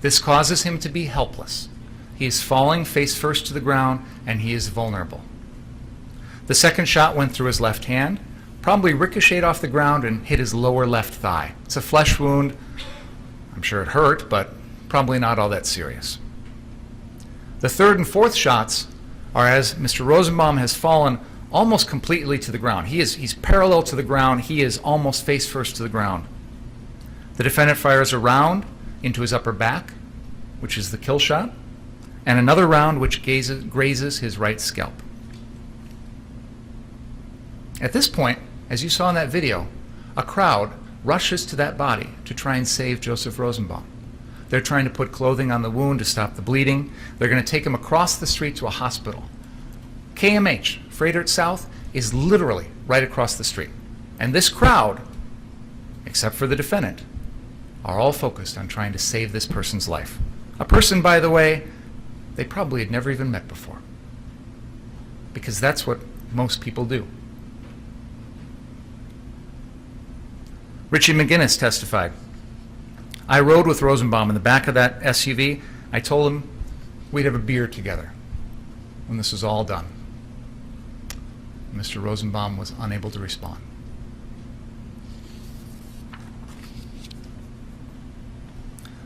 This causes him to be helpless. He is falling face first to the ground and he is vulnerable. The second shot went through his left hand, probably ricocheted off the ground and hit his lower left thigh. It's a flesh wound. I'm sure it hurt, but probably not all that serious. The third and fourth shots are as Mr. Rosenbaum has fallen almost completely to the ground. He's parallel to the ground. He is almost face first to the ground. The defendant fires a round into his upper back, which is the kill shot, and another round which grazes his right scalp. At this point, as you saw in that video, a crowd rushes to that body to try and save Joseph Rosenbaum. They're trying to put clothing on the wound to stop the bleeding. They're going to take him across the street to a hospital. KMH, Frederick South, is literally right across the street. And this crowd, except for the defendant, are all focused on trying to save this person's life. A person, by the way, they probably had never even met before. Because that's what most people do. Richie McGinnis testified. I rode with Rosenbaum in the back of that SUV. I told him we'd have a beer together when this was all done. Mr. Rosenbaum was unable to respond.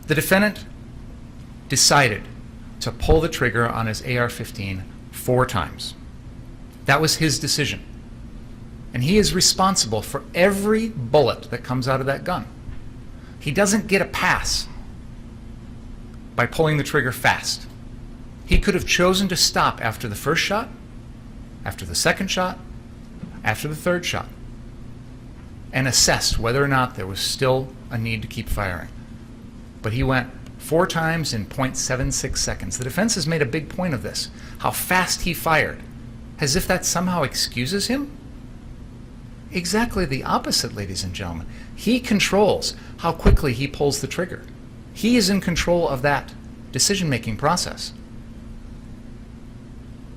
The defendant decided to pull the trigger on his AR-15 4 times. That was his decision. And he is responsible for every bullet that comes out of that gun. He doesn't get a pass by pulling the trigger fast. He could have chosen to stop after the first shot, after the second shot, after the third shot, and assessed whether or not there was still a need to keep firing. But he went 4 times in 0.76 seconds. The defense has made a big point of this, how fast he fired, as if that somehow excuses him. Exactly the opposite, ladies and gentlemen. He controls how quickly he pulls the trigger. He is in control of that decision-making process.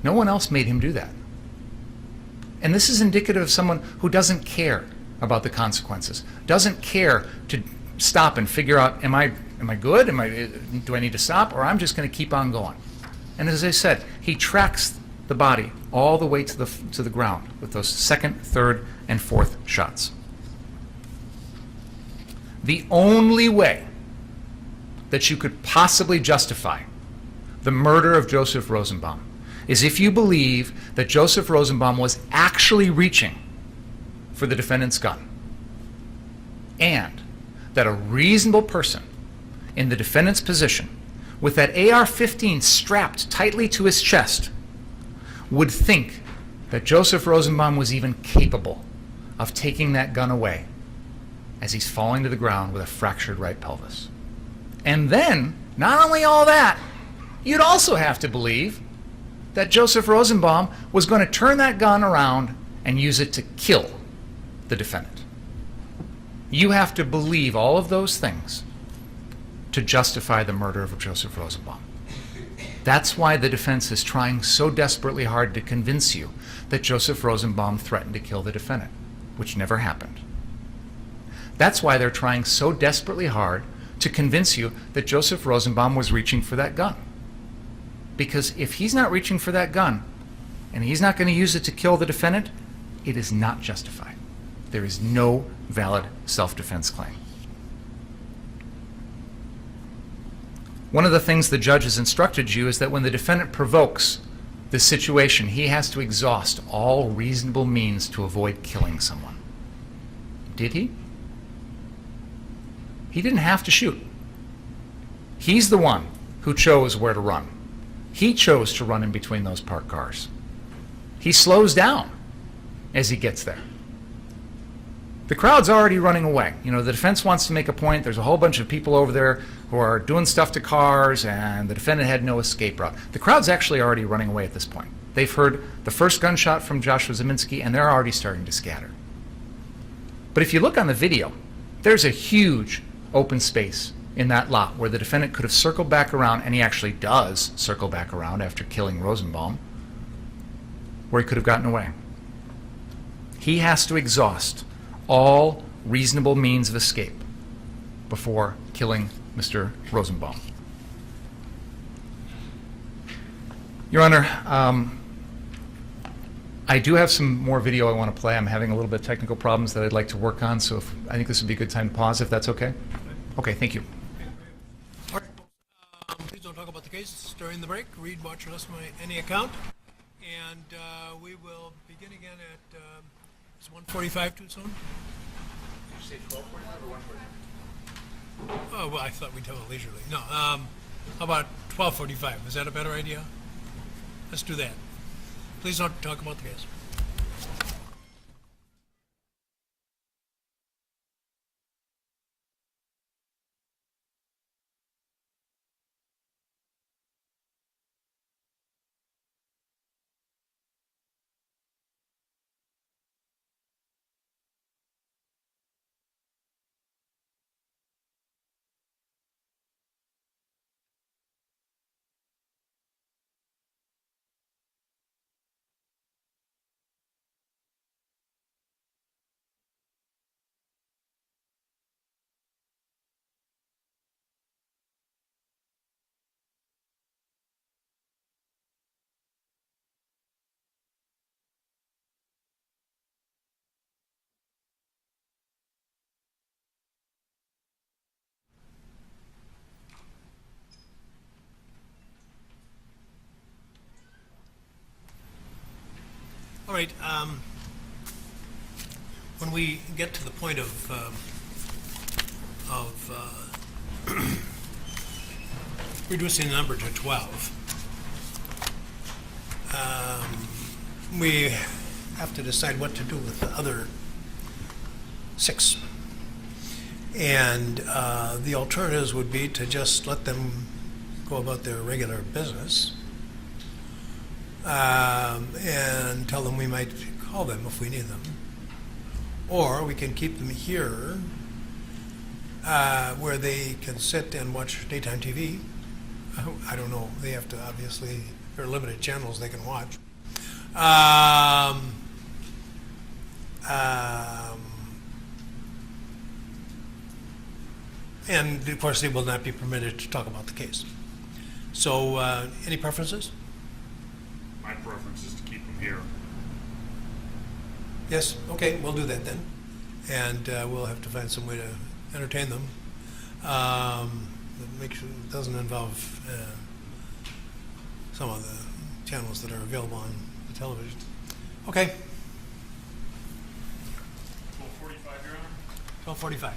No one else made him do that. And this is indicative of someone who doesn't care about the consequences, doesn't care to stop and figure out, am I good? Do I need to stop? Or I'm just going to keep on going. And as I said, he tracks the body all the way to the ground with those second, third, and fourth shots. The only way that you could possibly justify the murder of Joseph Rosenbaum is if you believe that Joseph Rosenbaum was actually reaching for the defendant's gun, and that a reasonable person in the defendant's position with that AR-15 strapped tightly to his chest would think that Joseph Rosenbaum was even capable of taking that gun away as he's falling to the ground with a fractured right pelvis. And then, not only all that, you'd also have to believe that Joseph Rosenbaum was going to turn that gun around and use it to kill the defendant. You have to believe all of those things to justify the murder of Joseph Rosenbaum. That's why the defense is trying so desperately hard to convince you that Joseph Rosenbaum threatened to kill the defendant, which never happened. That's why they're trying so desperately hard to convince you that Joseph Rosenbaum was reaching for that gun. Because if he's not reaching for that gun, and he's not going to use it to kill the defendant, it is not justified. There is no valid self-defense claim. One of the things the judge has instructed you is that when the defendant provokes this situation, he has to exhaust all reasonable means to avoid killing someone. Did he? He didn't have to shoot. He's the one who chose where to run. He chose to run in between those parked cars. He slows down as he gets there. The crowd's already running away. You know, the defense wants to make a point. There's a whole bunch of people over there who are doing stuff to cars, and the defendant had no escape route. The crowd's actually already running away at this point. They've heard the first gunshot from Joshua Zeminski, and they're already starting to scatter. But if you look on the video, there's a huge open space in that lot where the defendant could have circled back around, and he actually does circle back around after killing Rosenbaum, where he could have gotten away. He has to exhaust all reasonable means of escape before killing Mr. Rosenbaum. Your Honor, I do have some more video I want to play. I'm having a little bit of technical problems that I'd like to work on, so I think this would be a good time to pause, if that's okay. Okay, thank you. All right, please don't talk about the case during the break. Read, watch, or listen to any account. And we will begin again at, is 1:45 too soon? Did you say 12:45 or 1:45? Oh, well, I thought we'd have a leisurely. No, how about 12:45? Is that a better idea? Let's do that. Please don't talk about the case. All right. When we get to the point of reducing the number to 12, we have to decide what to do with the other 6. And the alternatives would be to just let them go about their regular business. And tell them we might call them if we need them. Or we can keep them here where they can sit and watch daytime TV. I don't know. They have to, obviously, there are limited channels they can watch. And of course, they will not be permitted to talk about the case. So, any preferences? My preference is to keep them here. Yes, okay, we'll do that then. And we'll have to find some way to entertain them. That make sure it doesn't involve some of the channels that are available on the television. Okay, 12:45, Your Honor? 12:45.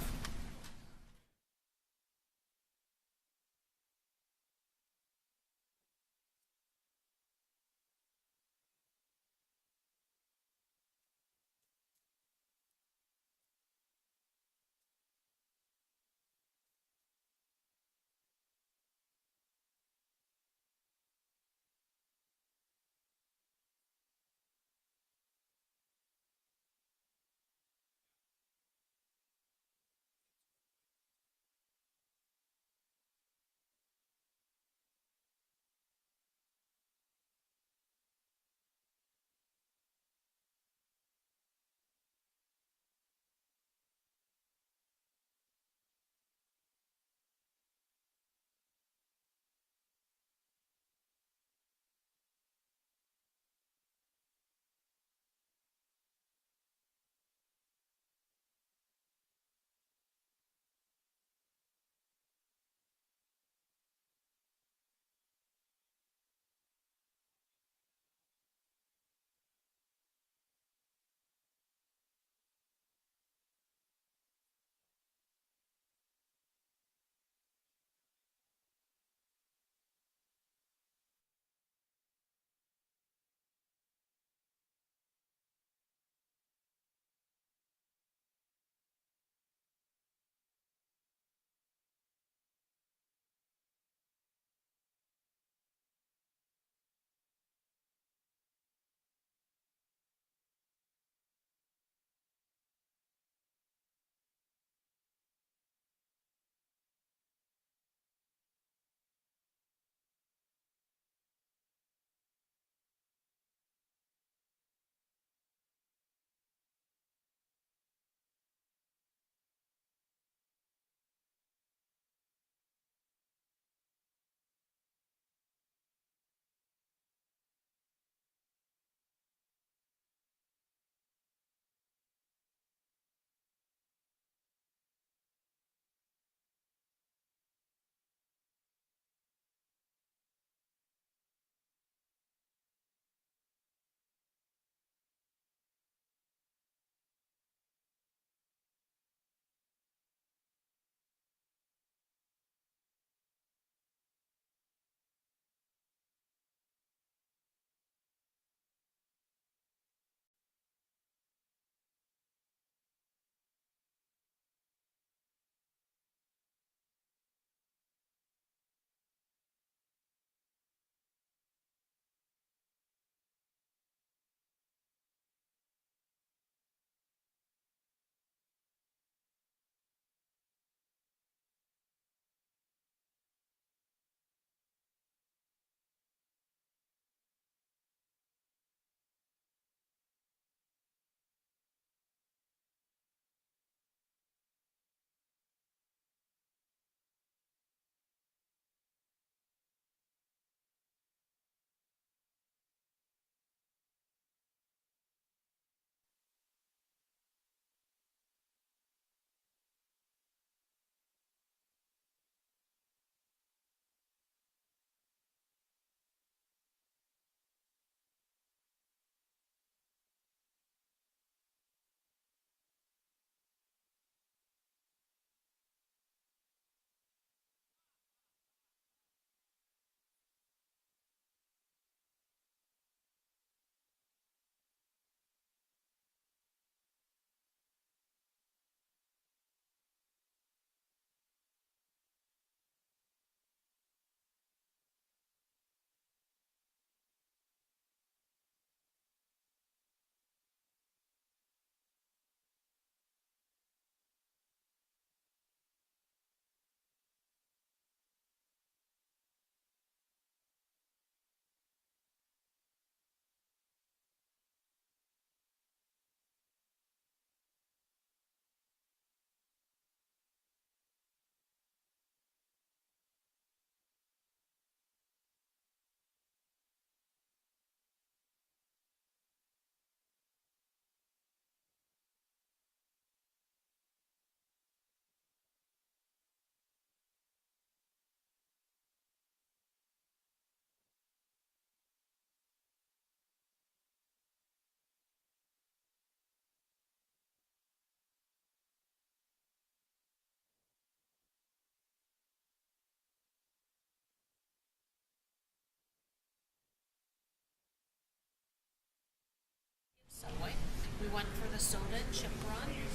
soda chip run.